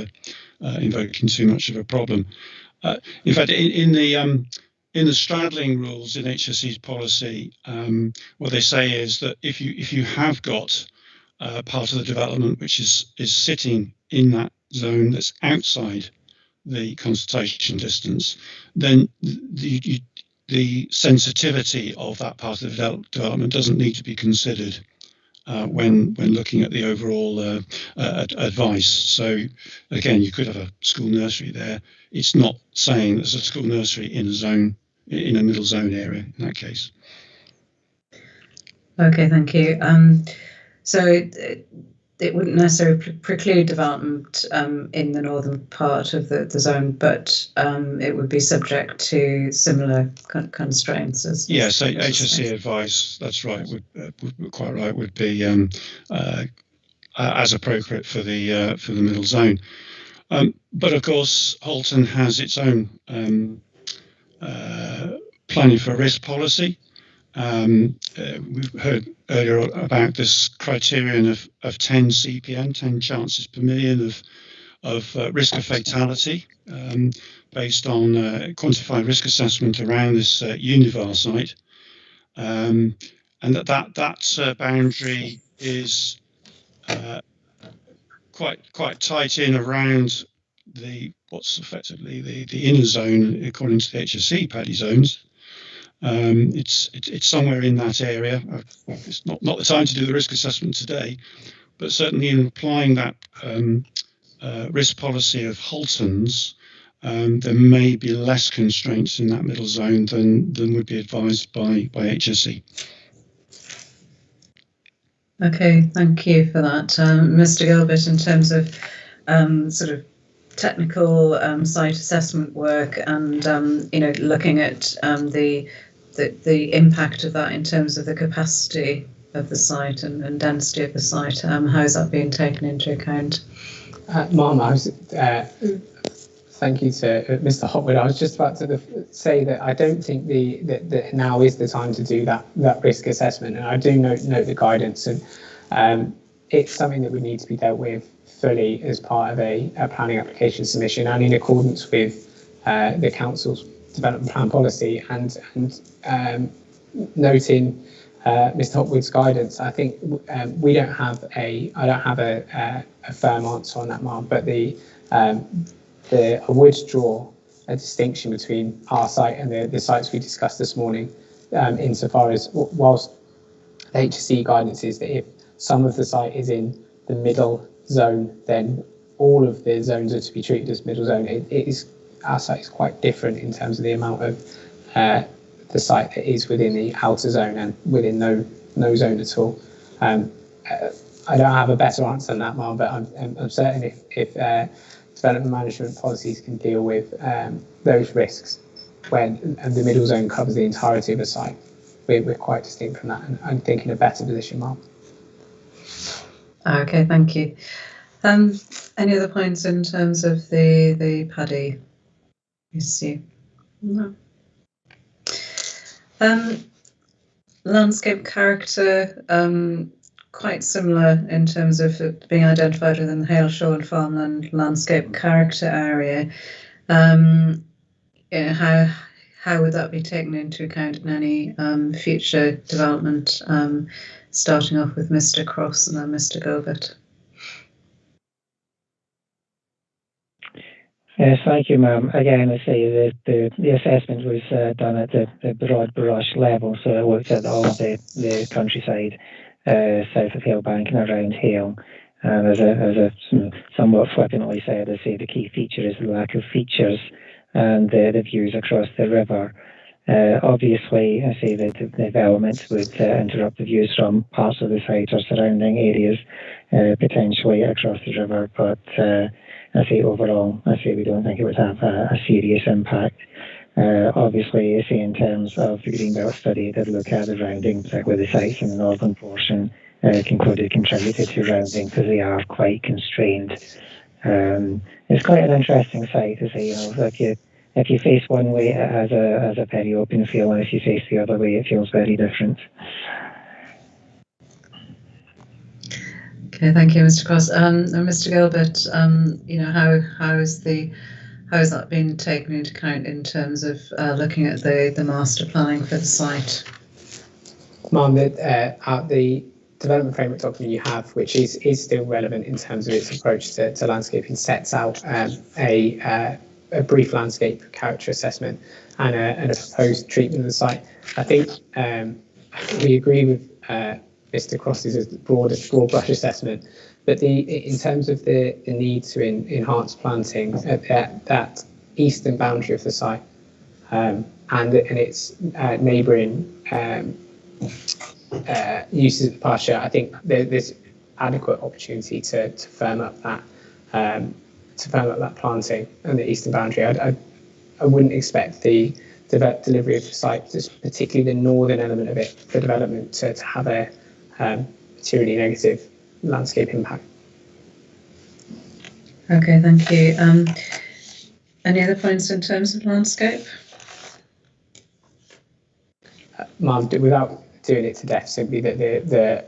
invoking too much of a problem. In fact, in the straddling rules in HSE's policy, what they say is that if you have got part of the development which is sitting in that zone that's outside the consultation distance, then the sensitivity of that part of the development doesn't need to be considered when looking at the overall advice. So again, you could have a school nursery there. It's not saying there's a school nursery in a middle zone area in that case. Okay, thank you. So it wouldn't necessarily preclude development in the northern part of the zone, but it would be subject to similar constraints as. Yes, HSE advice. That's right. Would quite right. Would be as appropriate for the middle zone. But of course, Halton has its own planning for risk policy. We've heard earlier about this criterion of 10 CPM, 10 chances per million of risk of fatality, based on quantified risk assessment around this Univar site, and that boundary is quite tight in around what's effectively the inner zone according to the HSE paddy zones. It's somewhere in that area. It's not the time to do the risk assessment today, but certainly in applying that risk policy of Halton's, there may be less constraints in that middle zone than would be advised by HSE. Okay, thank you for that, Mr. Gilbert. In terms of sort of technical site assessment work and looking at the impact of that in terms of the capacity of the site and density of the site, how is that being taken into account? Ma'am, thank you to Mr. Hotwood. I was just about to say that I don't think that now is the time to do that risk assessment, and I do note the guidance, and it's something that would need to be dealt with fully as part of a planning application submission and in accordance with the council's development plan policy, and noting Mr. Hotwood's guidance. I think I don't have a firm answer on that, Mark, but I would draw a distinction between our site and the sites we discussed this morning, insofar as whilst the HSE guidance is that if some of the site is in the middle zone, then all of the zones are to be treated as middle zone. Our site is quite different in terms of the amount of the site that is within the outer zone and within no zone at all. I don't have a better answer than that, Mark, but I'm certain if development management policies can deal with those risks and the middle zone covers the entirety of the site, we're quite distinct from that, and I'm thinking a better position, Mark. Okay, thank you. Any other points in terms of the paddy issue? No. Landscape character, quite similar in terms of it being identified within the Hale Shore and Farmland landscape character area. How would that be taken into account in any future development? Starting off with Mr. Cross and then Mr. Gilbert. Yes, thank you, ma'am. Again, I say the assessment was done at the broad brush level, so I looked at all the countryside south of Hale Bank and around Hale. And as a somewhat flippantly said, I say the key feature is the lack of features and the views across the river. Obviously, I say that the development would interrupt the views from parts of the site or surrounding areas, potentially across the river, but I say overall, we don't think it would have a serious impact. Obviously, I say in terms of the Greenbelt study, it did look at the rounding, particularly the sites in the northern portion, contributed to rounding because they are quite constrained. It's quite an interesting site to say, if you face one way as a very open field, and if you face the other way, it feels very different. Okay, thank you, Mr. Cross. And Mr. Gilbert, how is that being taken into account in terms of looking at the master planning for the site? Ma'am, the development framework document you have, which is still relevant in terms of its approach to landscaping, sets out a brief landscape character assessment and a proposed treatment of the site. I think we agree with Mr. Cross's broad brush assessment, but in terms of the need to enhance planting at that eastern boundary of the site and its neighbouring uses of the pasture, I think there's adequate opportunity to firm up that planting and the eastern boundary. I wouldn't expect the delivery of the site, just particularly the northern element of it, for development to have a materially negative landscape impact. Okay, thank you. Any other points in terms of landscape? Ma'am, without doing it to death, simply that the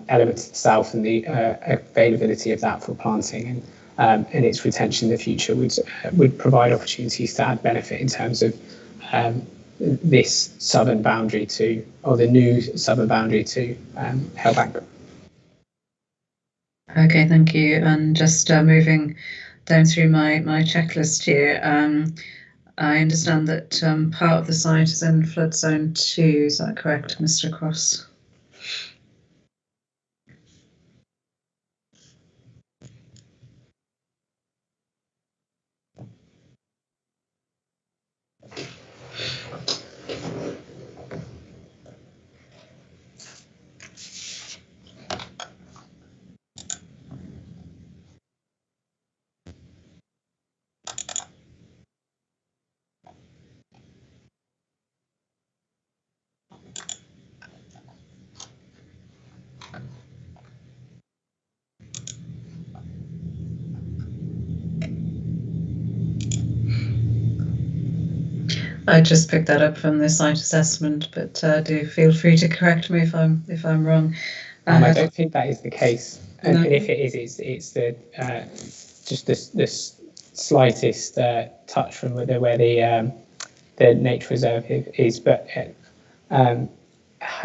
elements to the south and the availability of that for planting and its retention in the future would provide opportunities to add benefit in terms of this southern boundary to, or the new southern boundary to Hale Bank. Okay, thank you. And just moving down through my checklist here, I understand that part of the site is in flood zone 2. Is that correct, Mr. Cross? I just picked that up from the site assessment, but do feel free to correct me if I'm wrong. I don't think that is the case, and if it is, it's the just this slightest touch from where the nature reserve is, but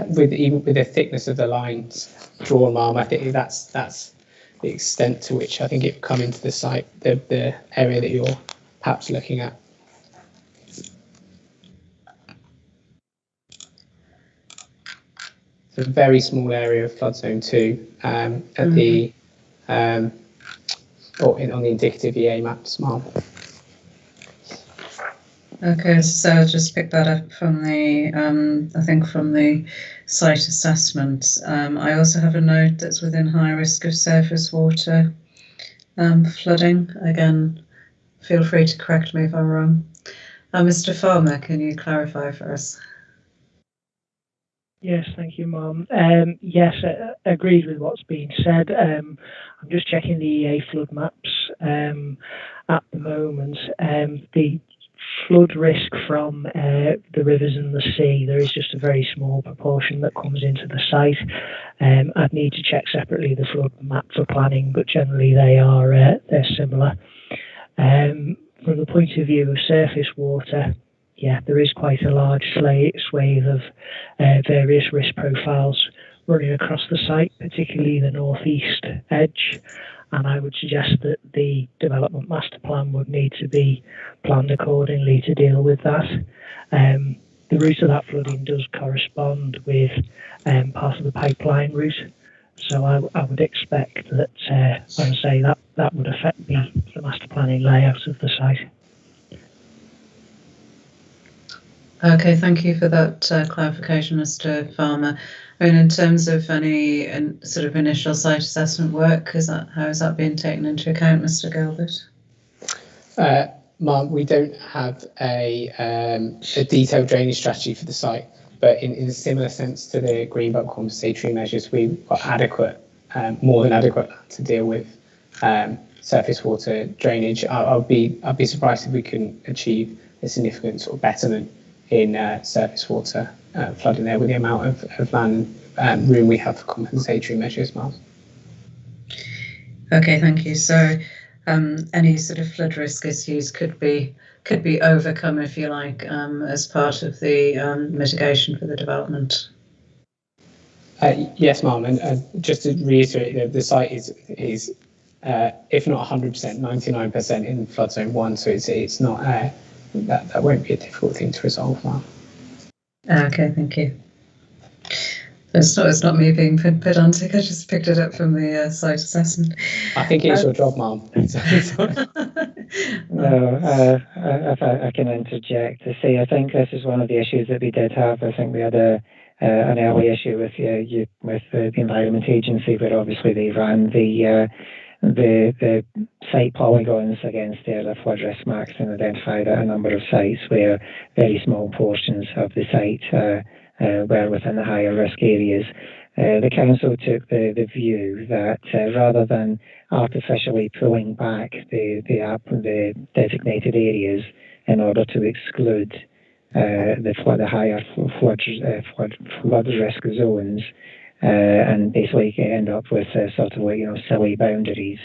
with the thickness of the lines drawn, Ma'am, I think that's the extent to which I think it would come into the site, the area that you're perhaps looking at. It's a very small area of flood zone 2 at the on the indicative EA maps, Ma'am. Okay, so I'll just pick that up from the I think from the site assessment. I also have a note that's within high risk of surface water flooding. Again, feel free to correct me if I'm wrong. Mr. Farmer, can you clarify for us? Yes, thank you, Mum. Yes, agreed with what's been said. I'm just checking the EA flood maps at the moment. The flood risk from the rivers and the sea, there is just a very small proportion that comes into the site. I'd need to check separately the flood map for planning, but generally they're similar. From the point of view of surface water, yeah, there is quite a large swathe of various risk profiles running across the site, particularly the northeast edge. And I would suggest that the development master plan would need to be planned accordingly to deal with that. The route of that flooding does correspond with part of the pipeline route. So I would expect that, as I say, that would affect the master planning layout of the site. Okay, thank you for that clarification, Mr. Farmer. I mean, in terms of any sort of initial site assessment work, how is that being taken into account, Mr. Gilbert? Mark, we don't have a detailed drainage strategy for the site, but in a similar sense to the Greenbelt compensatory measures, we've got adequate, more than adequate to deal with surface water drainage. I'd be surprised if we couldn't achieve a significant sort of betterment in surface water flooding there with the amount of land room we have for compensatory measures, Miles. Okay, thank you. So any sort of flood risk issues could be overcome, if you like, as part of the mitigation for the development. Yes, ma'am, and just to reiterate, the site is if not 100%, 99% in flood zone 1, so it's not that won't be a difficult thing to resolve, ma'am. Okay, thank you. It's not me being pedantic. I just picked it up from the site assessment. I think it's your job, ma'am. No, if I can interject to say, I think this is one of the issues that we did have. I think we had a an early issue with the Environment Agency, where obviously they ran the site polygons against the flood risk maps and identified a number of sites where very small portions of the site were within the higher risk areas. The council took the view that rather than artificially pulling back the designated areas in order to exclude the higher flood risk zones, and basically end up with sort of silly boundaries,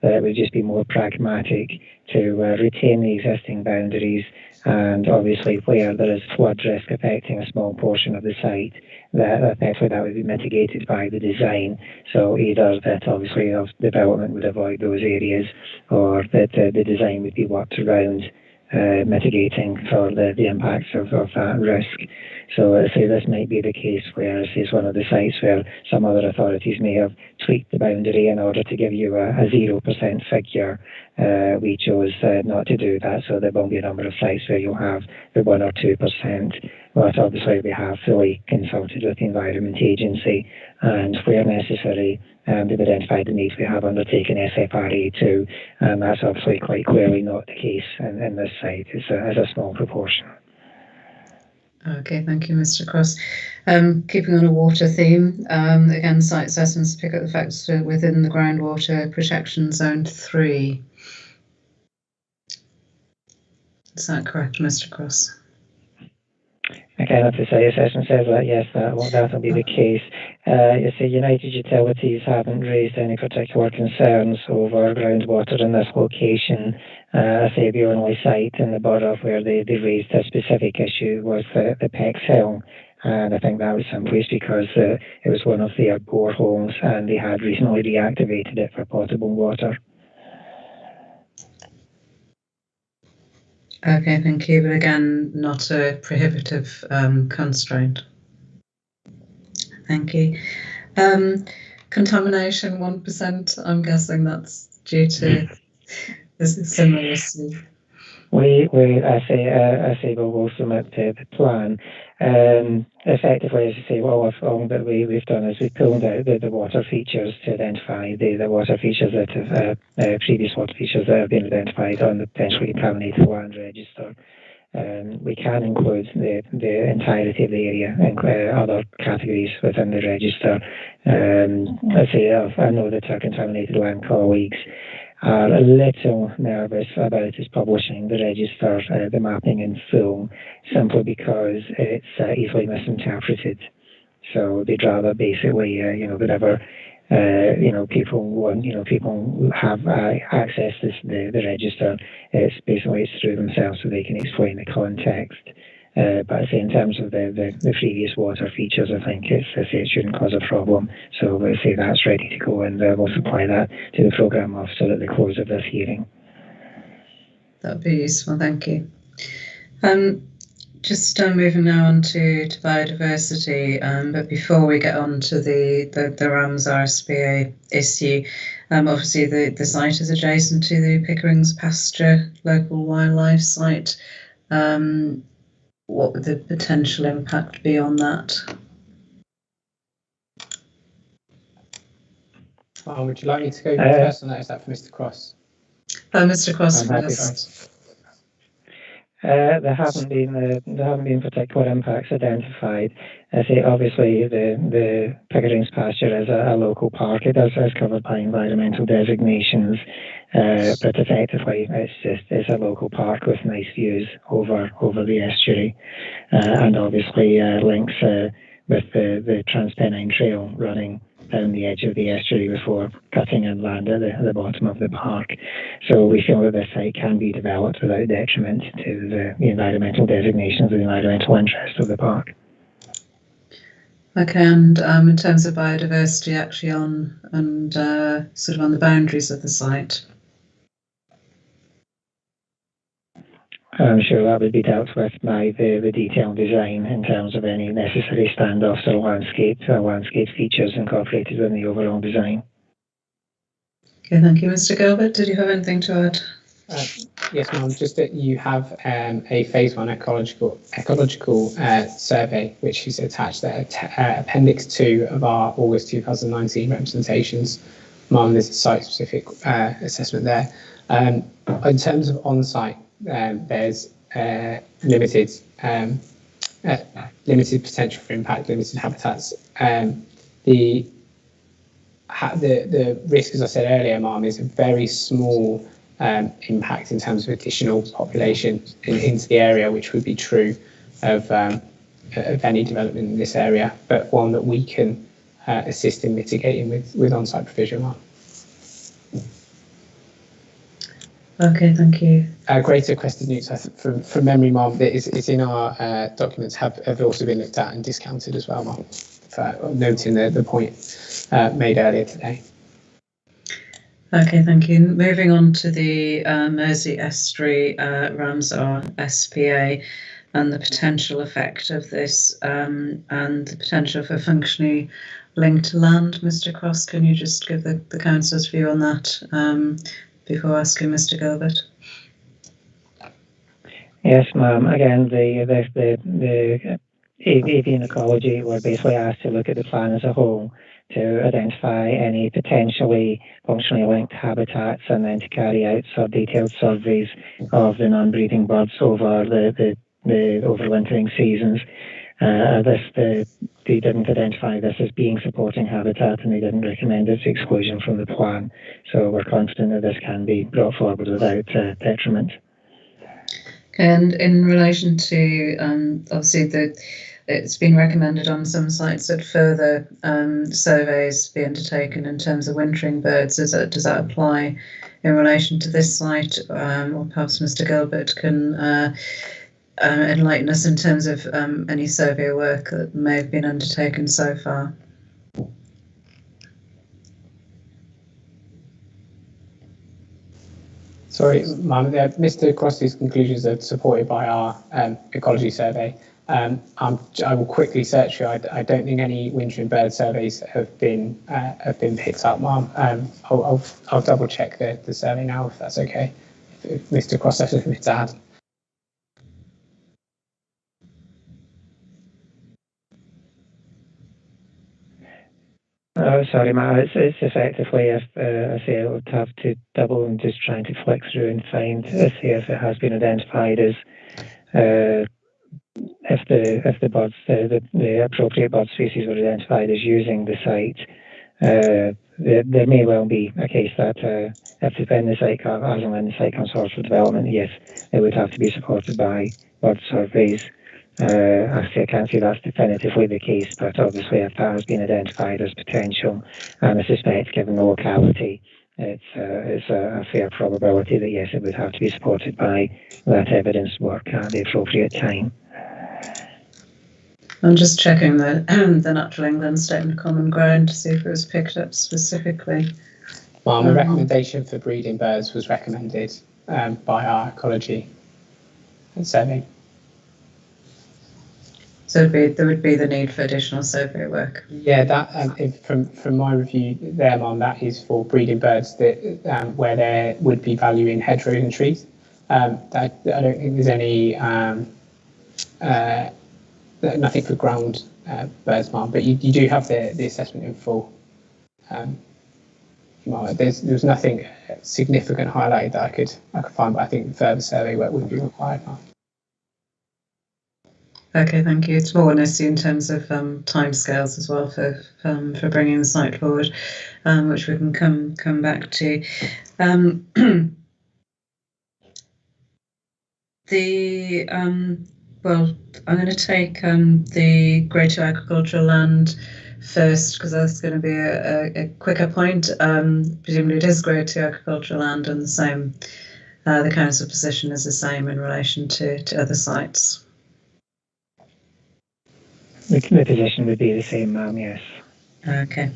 that it would just be more pragmatic to retain the existing boundaries, and obviously where there is flood risk affecting a small portion of the site, that effectively that would be mitigated by the design. So either that obviously development would avoid those areas, or that the design would be worked around, mitigating for the impacts of that risk. So I say this might be the case where this is one of the sites where some other authorities may have tweaked the boundary in order to give you a 0% figure. We chose not to do that, so there will be a number of sites where you'll have the 1 or 2%, but obviously we have fully consulted with the Environment Agency, and where necessary, they've identified the needs we have undertaken SFRA2, and that's obviously quite clearly not the case in this site. It's a small proportion. Okay, thank you, Mr. Cross. Keeping on a water theme, again, site assessments pick up the facts within the groundwater protection zone 3. Is that correct, Mr. Cross? Again, if the site assessment says that, yes, that will be the case. You see, United Utilities haven't raised any particular concerns over groundwater in this location. I say the only site in the borough where they raised a specific issue was the Pex Hill. And I think that was simply because it was one of their boreholes and they had recently reactivated it for potable water. Okay, thank you. But again, not a prohibitive constraint. Thank you. Contamination 1%. I'm guessing that's due to similar issue. I say we'll submit the plan. Effectively, as you say, all that we've done is we've pulled out the water features to identify the water features that have previous water features that have been identified on the potentially contaminated land register. We can include the entirety of the area and other categories within the register. I know that our contaminated land colleagues are a little nervous about us publishing the register, the mapping in full, simply because it's easily misinterpreted. So they'd rather basically, whatever, people have access to the register. It's through themselves so they can explain the context. But I say in terms of the previous water features, I think it shouldn't cause a problem. So we'll say that's ready to go, and we'll supply that to the programme officer at the close of this hearing. That'd be useful, thank you. Just moving now on to biodiversity, but before we get on to the RAMS RSPA issue, obviously the site is adjacent to the Pickering's Pasture local wildlife site. What would the potential impact be on that? Would you like me to go first on that? Is that for Mr. Cross? Mr. Cross first. There haven't been particular impacts identified. I say obviously the Pickering's Pasture is a local park. It is covered by environmental designations, but effectively it's a local park with nice views over the estuary, and obviously links with the Transpennine Trail running down the edge of the estuary before cutting inland at the bottom of the park. So we feel that this site can be developed without detriment to the environmental designations and the environmental interest of the park. Okay, and in terms of biodiversity actually on the boundaries of the site? I'm sure that would be dealt with by the detailed design in terms of any necessary standoffs or landscape features incorporated in the overall design. Okay, thank you. Mr. Gilbert, did you have anything to add? Yes, ma'am. Just that you have a phase 1 ecological survey, which is attached there, appendix 2 of our August 2019 representations. Ma'am, there's a site-specific assessment there. In terms of on-site, there's limited potential for impact, limited habitats. The risk, as I said earlier, ma'am, is a very small impact in terms of additional population into the area, which would be true of any development in this area, but one that we can assist in mitigating with on-site provision, ma'am. Okay, thank you. Greater requested newts, from memory, ma'am, it's in our documents, have also been looked at and discounted as well, ma'am, for noting the point made earlier today. Okay, thank you. Moving on to the Mersey Estuary Ramsar SPA and the potential effect of this and the potential for functionally linked land. Mr. Cross, can you just give the Council's view on that before asking Mr. Gilbert? Yes, ma'am. Again, the avian ecology were basically asked to look at the plan as a whole to identify any potentially functionally linked habitats and then to carry out detailed surveys of the non-breeding birds over the overwintering seasons. They didn't identify this as being supporting habitat and they didn't recommend its exclusion from the plan. So we're confident that this can be brought forward without detriment. And in relation to, obviously, it's been recommended on some sites that further surveys be undertaken in terms of wintering birds. Does that apply in relation to this site? Or perhaps Mr. Gilbert can enlighten us in terms of any survey work that may have been undertaken so far. Sorry, ma'am, Mr. Cross's conclusions are supported by our ecology survey. I will quickly search for you. I don't think any wintering bird surveys have been picked up, ma'am. I'll double check the survey now, if that's okay. If Mr. Cross has anything to add. Oh, sorry, Ma. It's effectively, I say, I would have to double and just trying to flick through and find see if it has been identified as if the birds, the appropriate bird species were identified as using the site. There may well be a case that if the site, as and when the site comes forward for development, yes, it would have to be supported by bird surveys. Actually, I can't say that's definitively the case, but obviously if that has been identified as potential, and I suspect given the locality, it's a fair probability that yes, it would have to be supported by that evidence work at the appropriate time. I'm just checking the Natural England Statement of Common Ground to see if it was picked up specifically. Well, a recommendation for breeding birds was recommended by our ecology survey. So there would be the need for additional survey work. Yeah, that from my review there, ma'am, that is for breeding birds that where there would be value in hedgerows and trees. I don't think there's any nothing for ground birds, ma'am. But you do have the assessment in full. There's nothing significant highlighted that I could find, but I think further survey work would be required, ma'am. Okay, thank you. It's more an issue in terms of timescales as well for bringing the site forward, which we can come back to. Well, I'm going to take the Grade 2 agricultural land first because that's going to be a quicker point. Presumably it is Grade 2 agricultural land, and the same. The council position is the same in relation to other sites. The position would be the same, ma'am, yes. Okay.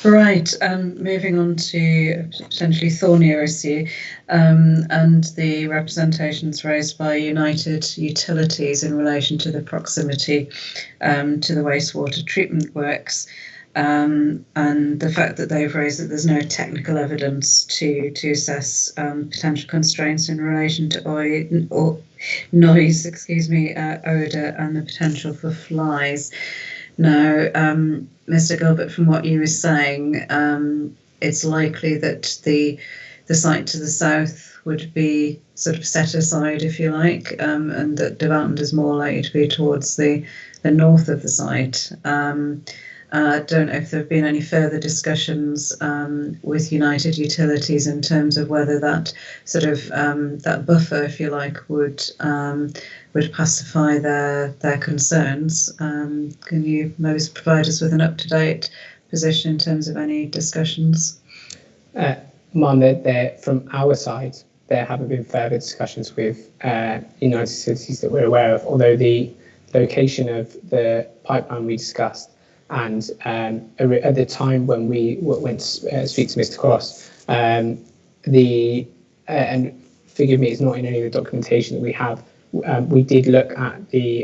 Right, moving on to a potentially thornier issue and the representations raised by United Utilities in relation to the proximity to the wastewater treatment works. and the fact that they've raised that there's no technical evidence to assess potential constraints in relation to noise, odour, and the potential for flies. Now, Mr. Gilbert, from what you were saying, it's likely that the site to the south would be sort of set aside, if you like, and that development is more likely to be towards the north of the site. I don't know if there have been any further discussions with United Utilities in terms of whether that sort of that buffer, if you like, would pacify their concerns. Can you maybe provide us with an up-to-date position in terms of any discussions? Ma'am, from our side, there haven't been further discussions with United Utilities that we're aware of, although the location of the pipeline we discussed and at the time when we went to speak to Mr. Cross, and forgive me, it's not in any of the documentation that we have, we did look at the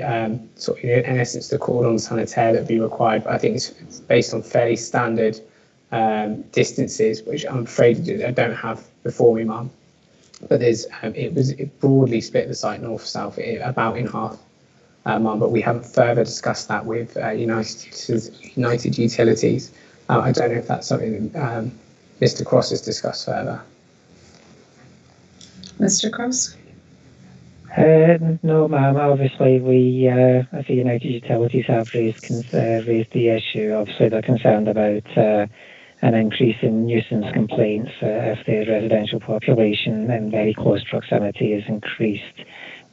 sort of, in essence, the cordon sanitaire that would be required, but I think it's based on fairly standard distances, which I'm afraid I don't have before me, ma'am. But it broadly split the site north-south about in half, ma'am. But we haven't further discussed that with United Utilities. I don't know if that's something Mr. Cross has discussed further. Mr. Cross? No, ma'am. Obviously, we, as the United Utilities, have raised the issue. Obviously, they're concerned about an increase in nuisance complaints if the residential population in very close proximity is increased.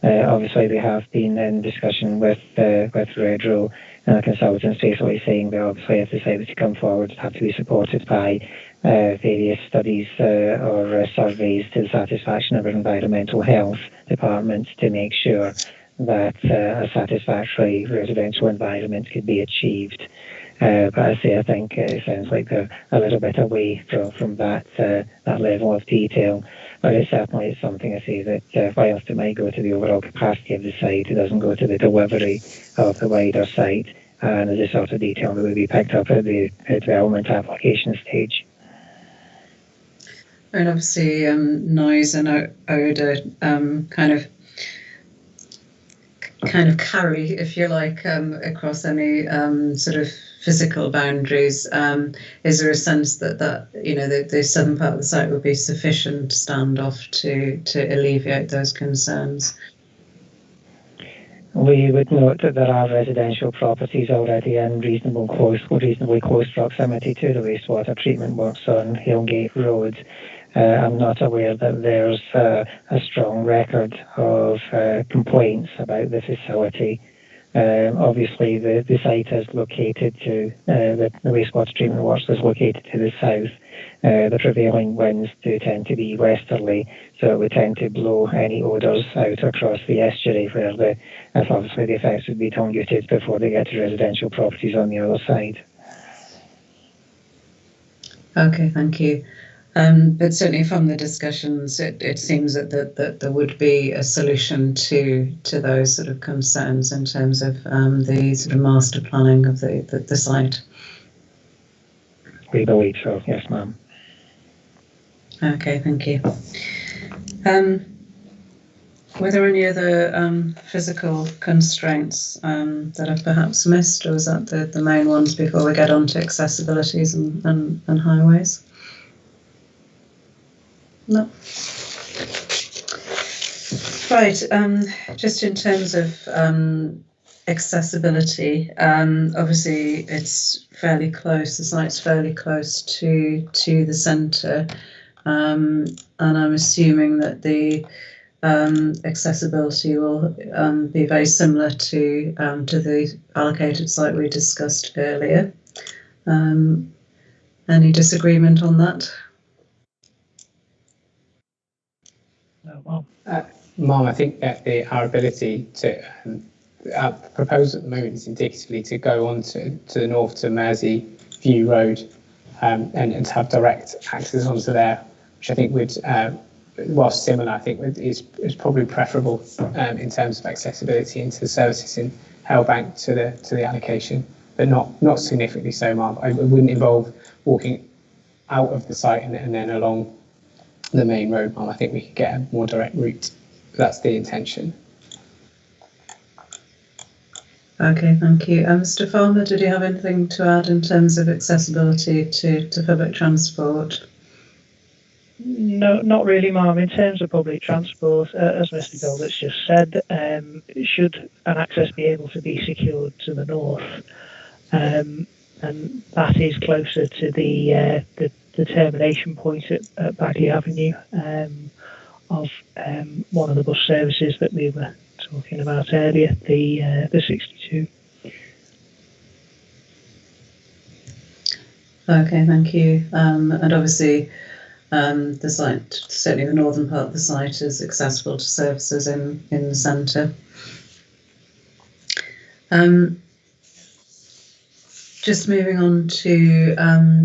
Obviously, they have been in discussion with Redrow and the consultants basically saying that obviously if the site was to come forward, it have to be supported by various studies or surveys to the satisfaction of our environmental health department to make sure that a satisfactory residential environment could be achieved. But I think it sounds like they're a little bit away from that level of detail. But it certainly is something I say that whilst it might go to the overall capacity of the site, it doesn't go to the delivery of the wider site. And there's a sort of detail that will be picked up at the development application stage. And obviously, noise and odour kind of carry, if you like, across any sort of physical boundaries. Is there a sense that the southern part of the site would be sufficient standoff to alleviate those concerns? We would note that there are residential properties already in reasonably close proximity to the wastewater treatment works on Hale Road. I'm not aware that there's a strong record of complaints about the facility. Obviously, the site is located to the wastewater treatment works is located to the south. The prevailing winds do tend to be westerly, so it would tend to blow any odours out across the estuary, where obviously the effects would be diluted before they get to residential properties on the other side. Okay, thank you. But certainly from the discussions, it seems that there would be a solution to those sort of concerns in terms of the sort of master planning of the site. We believe so, yes, ma'am. Okay, thank you. Were there any other physical constraints that I've perhaps missed, or was that the main ones before we get on to accessibilities and highways? No. Right. Just in terms of accessibility, obviously it's fairly close. The site's fairly close to the centre, and I'm assuming that the accessibility will be very similar to the allocated site we discussed earlier. Any disagreement on that? Ma'am, I think that our ability to our proposal at the moment is indicatively to go on to the north to Mersey View Road and to have direct access onto there, which I think would, whilst similar, I think is probably preferable in terms of accessibility into the services in Hale to the allocation. but not significantly so, Mark. It wouldn't involve walking out of the site and then along the main road, Mark. I think we could get a more direct route. That's the intention. Okay, thank you. Mr. Farmer, did you have anything to add in terms of accessibility to public transport? No, not really, Ma'am. In terms of public transport, as Mr. Gilbert's just said, should an access be able to be secured to the north, and that is closer to the termination point at Bagley Avenue of one of the bus services that we were talking about earlier, the 62. Okay, thank you. And obviously, the site, certainly the northern part of the site, is accessible to services in the centre. Just moving on to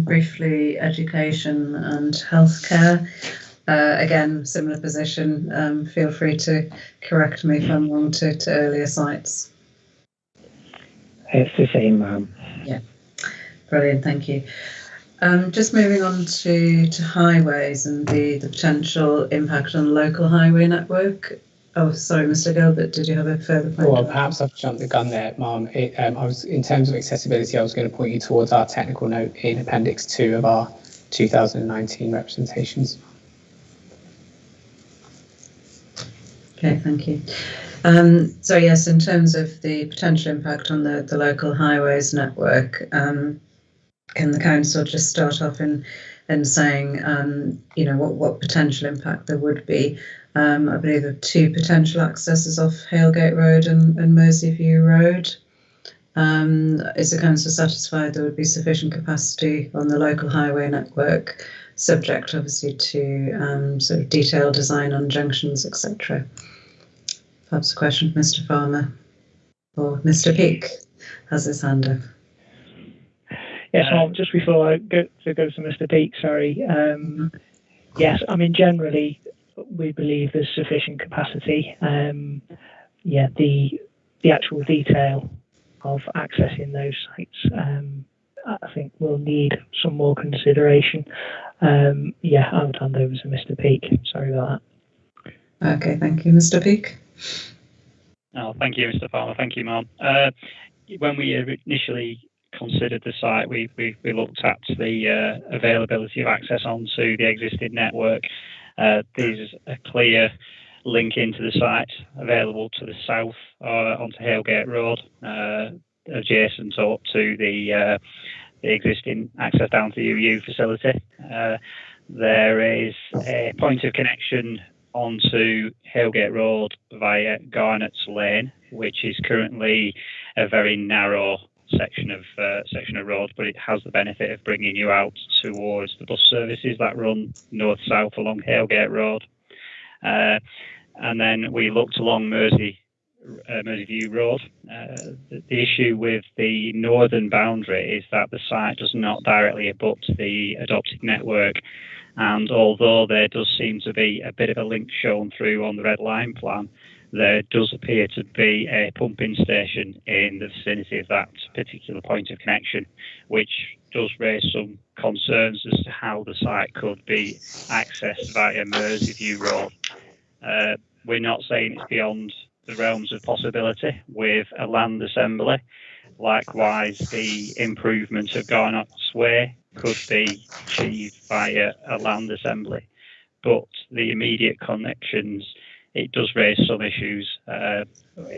briefly education and healthcare. Again, similar position. Feel free to correct me if I'm wrong to earlier sites. It's the same, ma'am. Yeah, brilliant, thank you. Just moving on to highways and the potential impact on the local highway network. Oh, sorry, Mr. Gilbert, did you have a further point? Well, perhaps I've jumped the gun there, Ma'am. I was, in terms of accessibility, I was going to point you towards our technical note in Appendix 2 of our 2019 representations. Okay, thank you. So yes, in terms of the potential impact on the local highways network, can the council just start off in saying, you know, what potential impact there would be? I believe there are two potential accesses off Halegate Road and Merseyview Road. Is the council satisfied there would be sufficient capacity on the local highway network, subject obviously to sort of detailed design on junctions, etc.? Perhaps a question for Mr. Farmer, or Mr. Peake has his hand up. Yes, just before I go to Mr. Peake, sorry. Yes, I mean, generally, we believe there's sufficient capacity. Yeah, the actual detail of accessing those sites, I think will need some more consideration. Yeah, I would hand over to Mr. Peake. Sorry about that. Okay, thank you, Mr. Peake. Oh, thank you, Mr. Farmer. Thank you, Ma'am. When we initially considered the site, we looked at the availability of access onto the existing network. There's a clear link into the site available to the south onto Halegate Road, adjacent up to the existing access down to the UU facility. There is a point of connection onto Halegate Road via Garnett's Lane, which is currently a very narrow section of road, but it has the benefit of bringing you out towards the bus services that run north-south along Halegate Road. And then we looked along Merseyview Road. The issue with the northern boundary is that the site does not directly abut the adopted network, and although there does seem to be a bit of a link shown through on the red line plan, there does appear to be a pumping station in the vicinity of that particular point of connection, which does raise some concerns as to how the site could be accessed via Merseyview Road. We're not saying it's beyond the realms of possibility with a land assembly. Likewise, the improvement of Garnett's Way could be achieved via a land assembly, but the immediate connections, it does raise some issues,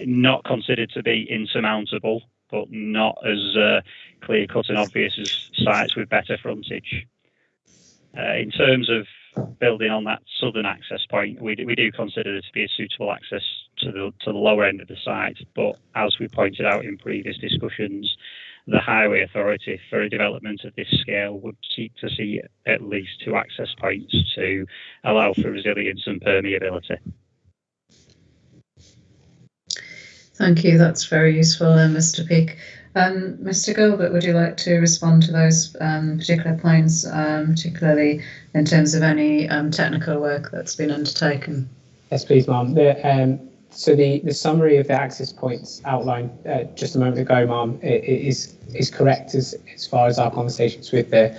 not considered to be insurmountable, but not as clear-cut and obvious as sites with better frontage. In terms of building on that southern access point, we do consider it to be a suitable access to the lower end of the site, but as we pointed out in previous discussions, the Highway Authority for a development of this scale would seek to see at least two access points to allow for resilience and permeability. Thank you, that's very useful, Mr. Peake. Mr. Gilbert, would you like to respond to those particular points, particularly in terms of any technical work that's been undertaken? Yes, please, Ma'am. So the summary of the access points outlined just a moment ago, Ma'am, is correct as far as our conversations with the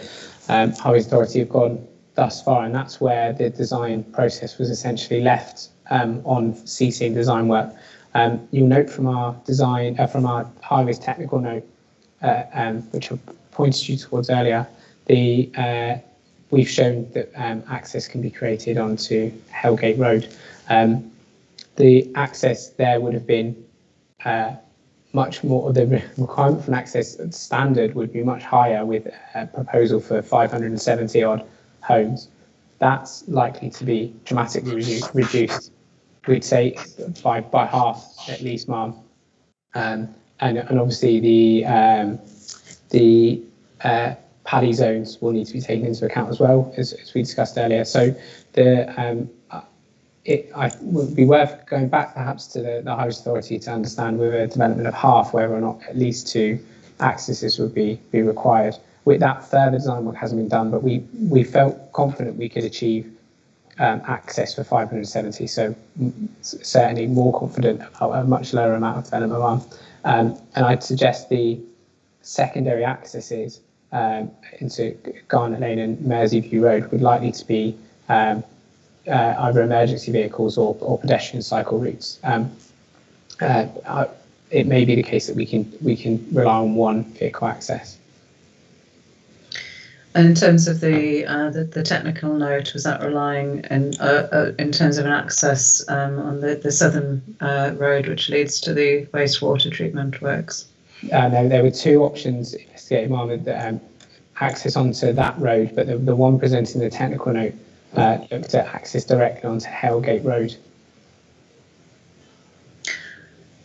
Highways Authority have gone thus far, and that's where the design process was essentially left on ceasing design work. You'll note from our design, from our Highways technical note, which I pointed you towards earlier, we've shown that access can be created onto Hale Gate Road. The access there would have been much more, the requirement for an access standard would be much higher with a proposal for 570 odd homes. That's likely to be dramatically reduced. We'd say by half at least, Ma'am. And obviously the paddy zones will need to be taken into account as well, as we discussed earlier. So it would be worth going back perhaps to the Highways Authority to understand with a development of half whether or not at least 2 accesses would be required. With that, further design work hasn't been done, but we felt confident we could achieve access for 570, so certainly more confident about a much lower amount of development. And I'd suggest the secondary accesses into Garnet Lane and Merseyview Road would likely to be either emergency vehicles or pedestrian cycle routes. It may be the case that we can rely on one vehicle access. And in terms of the technical note, was that relying in terms of an access on the southern road which leads to the wastewater treatment works? No, there were 2 options investigated, Ma'am, access onto that road, but the one presenting the technical note looked at access directly onto Hale Gate Road.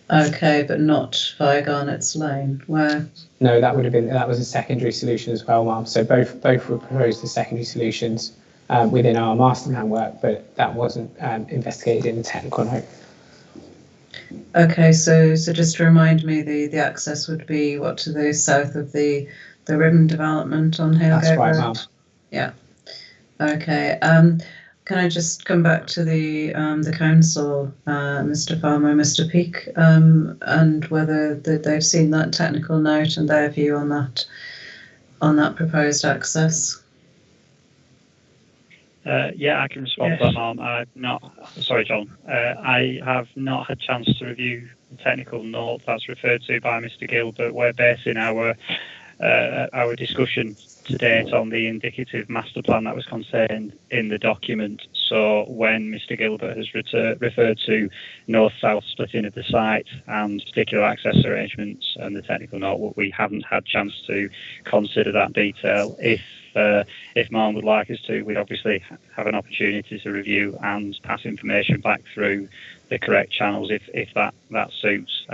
Okay, but not via Garnet's Lane, where? No, that was a secondary solution as well, Ma'am. So both were proposed as secondary solutions within our master plan work, but that wasn't investigated in the technical note. Okay, so just to remind me, the access would be what, to the south of the ribbon development on Hale Gate Road? That's right, Ma'am. Yeah. Okay. Can I just come back to the council, Mr. Farmer, Mr. Peake, and whether they've seen that technical note and their view on that proposed access? Yeah, I can respond to that, Ma'am. Sorry, John. I have not had a chance to review the technical note that's referred to by Mr. Gilbert. We're basing our discussion to date on the indicative master plan that was contained in the document. So when Mr. Gilbert has referred to north-south splitting of the site and particular access arrangements and the technical note, we haven't had a chance to consider that detail. If Ma'am would like us to, we'd obviously have an opportunity to review and pass information back through the correct channels if that suits.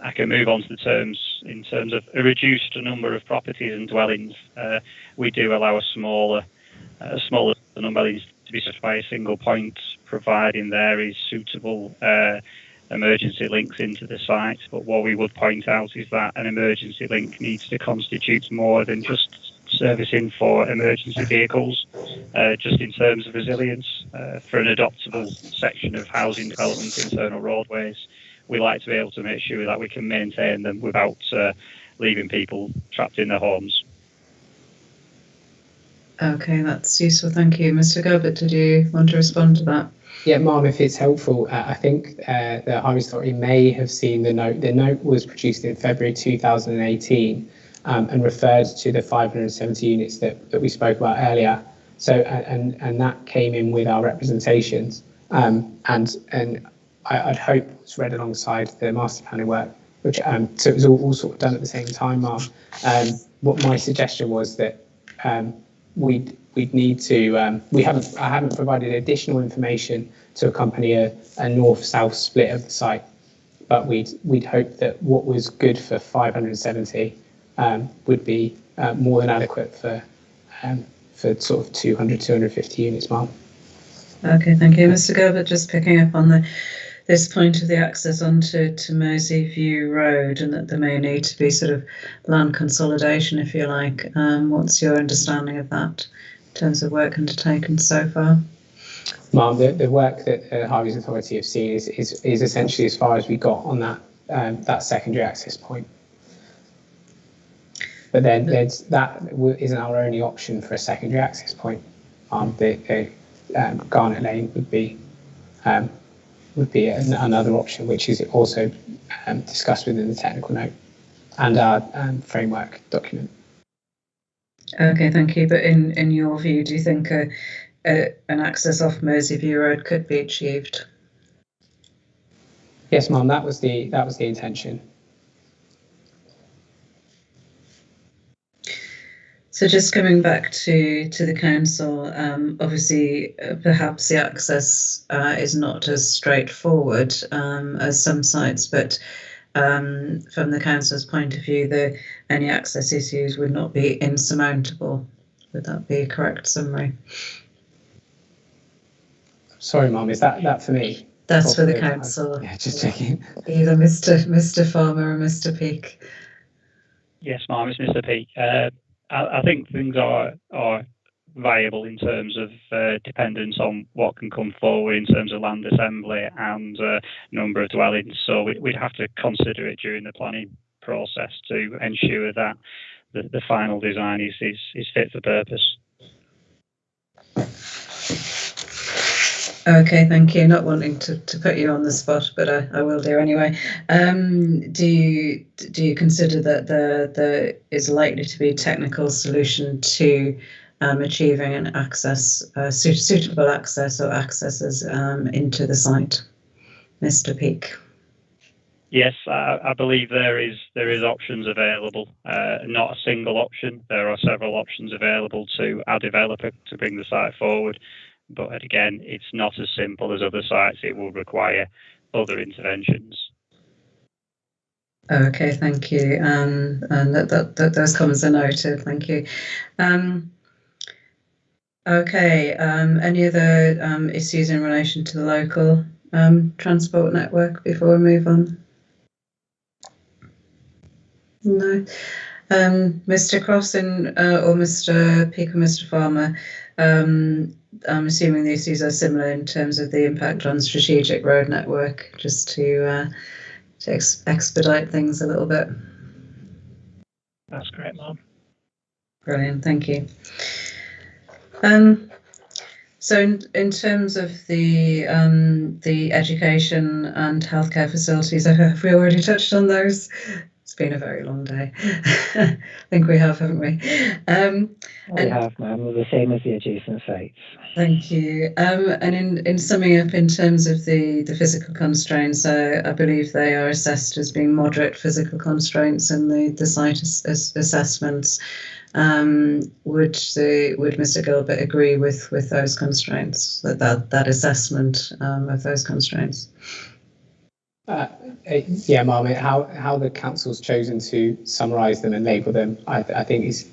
I can move on to the terms in terms of a reduced number of properties and dwellings. We do allow a smaller number of dwellings to be set by a single point, providing there is suitable emergency links into the site. But what we would point out is that an emergency link needs to constitute more than just servicing for emergency vehicles, just in terms of resilience. For an adoptable section of housing development, internal roadways, we like to be able to make sure that we can maintain them without leaving people trapped in their homes. Okay, that's useful. Thank you. Mr. Gilbert, did you want to respond to that? Yeah, Ma'am, if it's helpful, I think the Highways Authority may have seen the note. The note was produced in February 2018 and referred to the 570 units that we spoke about earlier. So, and that came in with our representations. And I'd hope it's read alongside the master planning work, which so it was all sort of done at the same time, Ma'am. What my suggestion was that we'd need to I haven't provided additional information to accompany a north-south split of the site, but we'd hope that what was good for 570 would be more than adequate for sort of 250 units, Ma'am. Okay, thank you, Mr. Gilbert. Just picking up on this point of the access onto Merseyview Road, and that there may need to be sort of land consolidation, if you like. What's your understanding of that in terms of work undertaken so far? Ma'am, the work that the Highways Authority have seen is essentially as far as we got on that secondary access point. But then that isn't our only option for a secondary access point. Garnet Lane would be another option, which is also discussed within the technical note and our framework document. Okay, thank you. But in your view, do you think an access off Merseyview Road could be achieved? Yes, ma'am. That was the intention. So just coming back to the council, obviously perhaps the access is not as straightforward as some sites, but from the council's point of view, any access issues would not be insurmountable. Would that be a correct summary? Sorry, Mum, is that for me? That's for the council. Yeah, just checking. Either Mr. Farmer or Mr. Peake. Yes, ma'am, it's Mr. Peake. I think things are viable in terms of dependence on what can come forward in terms of land assembly and number of dwellings. So we'd have to consider it during the planning process to ensure that the final design is fit for purpose. Okay, thank you. Not wanting to put you on the spot, but I will do anyway. Do you consider that there is likely to be a technical solution to achieving an access, suitable access or accesses into the site, Mr. Peake? Yes, I believe there is options available. Not a single option. There are several options available to our developer to bring the site forward. But again, it's not as simple as other sites. It will require other interventions. Okay, thank you. And those comments are noted. Thank you. Okay. Any other issues in relation to the local transport network before we move on? No. Mr. Crossan or Mr. Peake or Mr. Farmer, I'm assuming the issues are similar in terms of the impact on strategic road network, just to expedite things a little bit. That's correct, Ma'am. Brilliant, thank you. So in terms of the education and healthcare facilities, have we already touched on those? It's been a very long day. I think we have, haven't we? We have, ma'am. The same as the adjacent sites. Thank you. And in summing up, in terms of the physical constraints, I believe they are assessed as being moderate physical constraints in the site assessments. Would Mr. Gilbert agree with those constraints, that assessment of those constraints? Yeah, Ma'am. How the council's chosen to summarise them and label them, I think is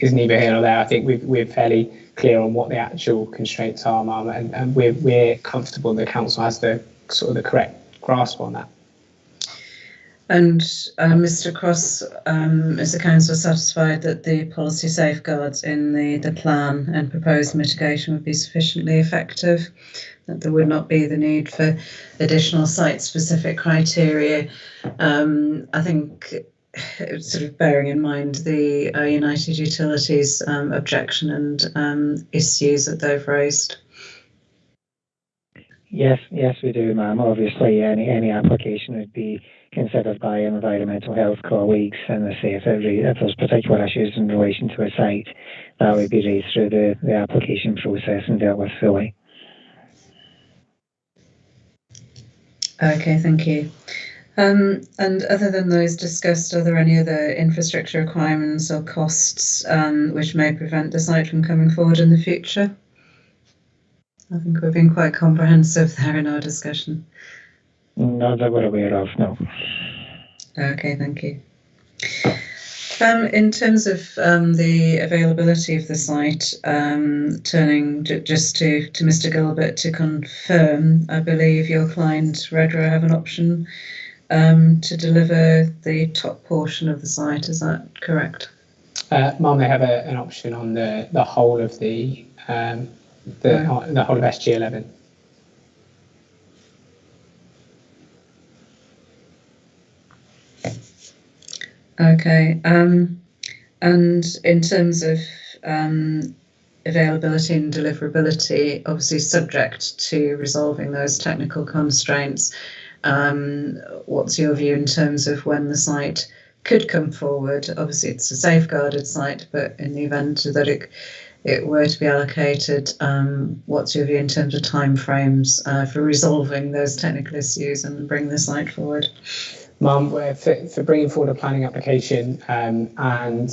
neither here nor there. I think we're fairly clear on what the actual constraints are, Ma'am, and we're comfortable the council has the correct grasp on that. And Mr. Cross, is the council satisfied that the policy safeguards in the plan and proposed mitigation would be sufficiently effective, that there would not be the need for additional site-specific criteria? I think, sort of bearing in mind the United Utilities objection and issues that they've raised. Yes, we do, ma'am. Obviously, any application would be considered by environmental health colleagues, and I say if there's particular issues in relation to a site, that would be raised through the application process and dealt with fully. Okay, thank you. And other than those discussed, are there any other infrastructure requirements or costs which may prevent the site from coming forward in the future? I think we've been quite comprehensive there in our discussion. Not that we're aware of, no. Okay, thank you. In terms of the availability of the site, turning just to Mr. Gilbert to confirm, I believe your client, Redrow, have an option to deliver the top portion of the site. Is that correct? Ma'am, they have an option on the whole of the the whole of SG11. Okay, and in terms of availability and deliverability, obviously subject to resolving those technical constraints, what's your view in terms of when the site could come forward? Obviously it's a safeguarded site, but in the event that it were to be allocated, what's your view in terms of timeframes for resolving those technical issues and bring the site forward? Mum, for bringing forward a planning application and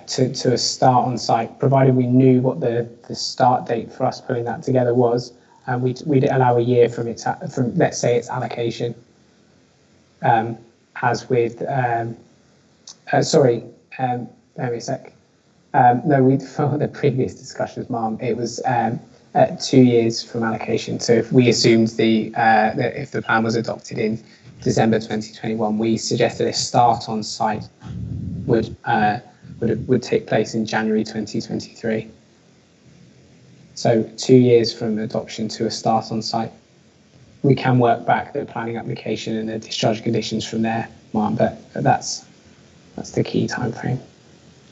to a start on site, provided we knew what the start date for us putting that together was, we'd allow a year from let's say its allocation. As with sorry, bear me a sec. No, for the previous discussions, Mum, it was 2 years from allocation. So if we assumed that if the plan was adopted in December 2021, we suggested a start on site would take place in January 2023. So 2 years from adoption to a start on site. We can work back the planning application and the discharge conditions from there, Mark, but that's the key time frame.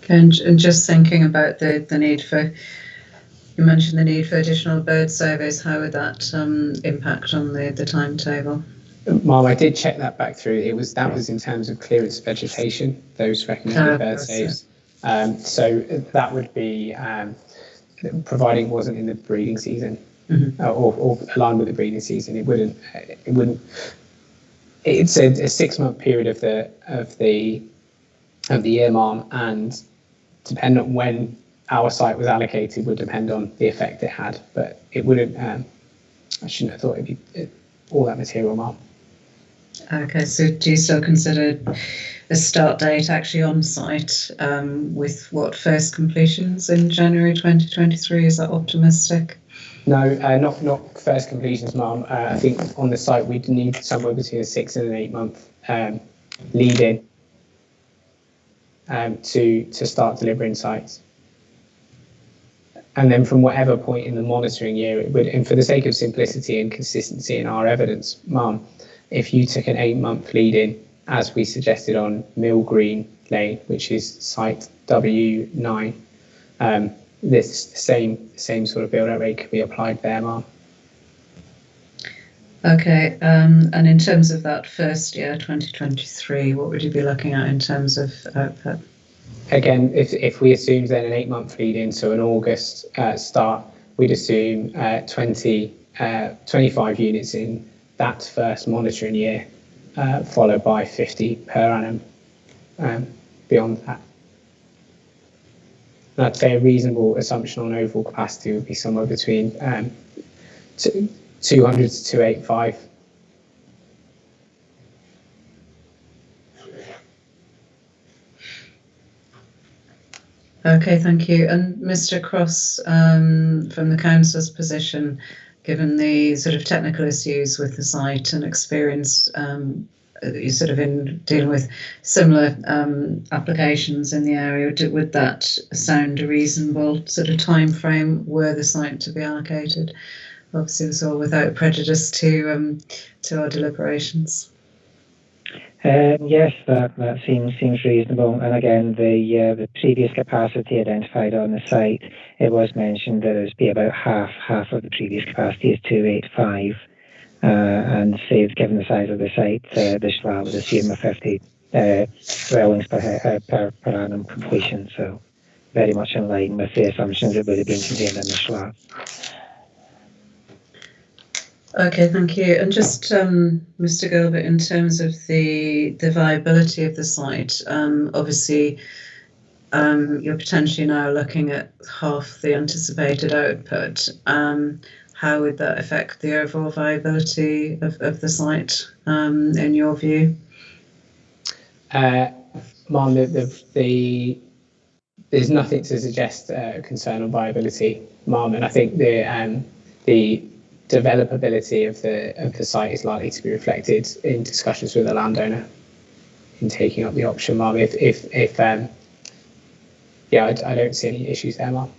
Okay, and just thinking about the need for, you mentioned the need for additional bird surveys, how would that impact on the timetable? Mom, I did check that back through. That was in terms of clearance vegetation, those recommended bird saves. So that would be providing it wasn't in the breeding season, or aligned with the breeding season. It wouldn't. It's a 6-month period of the year, Mom, and depending on when our site was allocated would depend on the effect it had. But it wouldn't. I shouldn't have thought it'd be all that material, Mom. Okay, so do you still consider a start date actually on site with what, first completions in January 2023? Is that optimistic? No, not first completions, Mum. I think on the site we'd need somewhere between a 6 and an 8 month lead in to start delivering sites. And then from whatever point in the monitoring year it would, and for the sake of simplicity and consistency in our evidence, Mum, if you took an 8-month lead in, as we suggested on Mill Green Lane, which is site W9, this same sort of build-out rate could be applied there, Mum. Okay, and in terms of that first year, 2023, what would you be looking at in terms of output? Again, if we assumed then an 8-month lead in, so an August start, we'd assume 25 units in that first monitoring year, followed by 50 per annum beyond that. And I'd say a reasonable assumption on overall capacity would be somewhere between 200 to 285. Okay, thank you. And Mr. Cross, from the council's position, given the sort of technical issues with the site and experience you sort of in dealing with similar applications in the area, would that sound a reasonable sort of time frame were the site to be allocated? Obviously, it's all without prejudice to our deliberations. Yes, that seems reasonable. And again, the previous capacity identified on the site, it was mentioned that it would be about half of the previous capacity is 285. And say, given the size of the site, the SLA would assume a 50 dwellings per annum completion. So very much in line with the assumptions that would have been contained in the SLA. Okay, thank you. And just, Mr. Gilbert, in terms of the viability of the site, obviously you're potentially now looking at half the anticipated output. How would that affect the overall viability of the site, in your view? Mom, there's nothing to suggest concern on viability, Mom, and I think the developability of the site is likely to be reflected in discussions with the landowner in taking up the option, Mom. I don't see any issues there, Mom.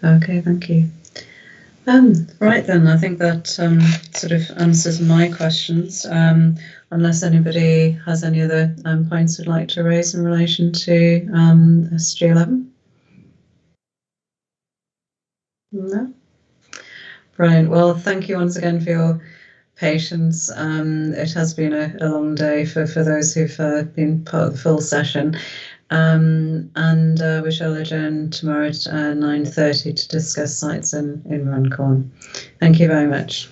Okay, thank you. Right then, I think that sort of answers my questions. Unless anybody has any other points they'd like to raise in relation to SG11? No? Brilliant. Well, thank you once again for your patience. It has been a long day for those who've been part of the full session. And we shall adjourn tomorrow at 9:30 to discuss sites in Runcorn. Thank you very much.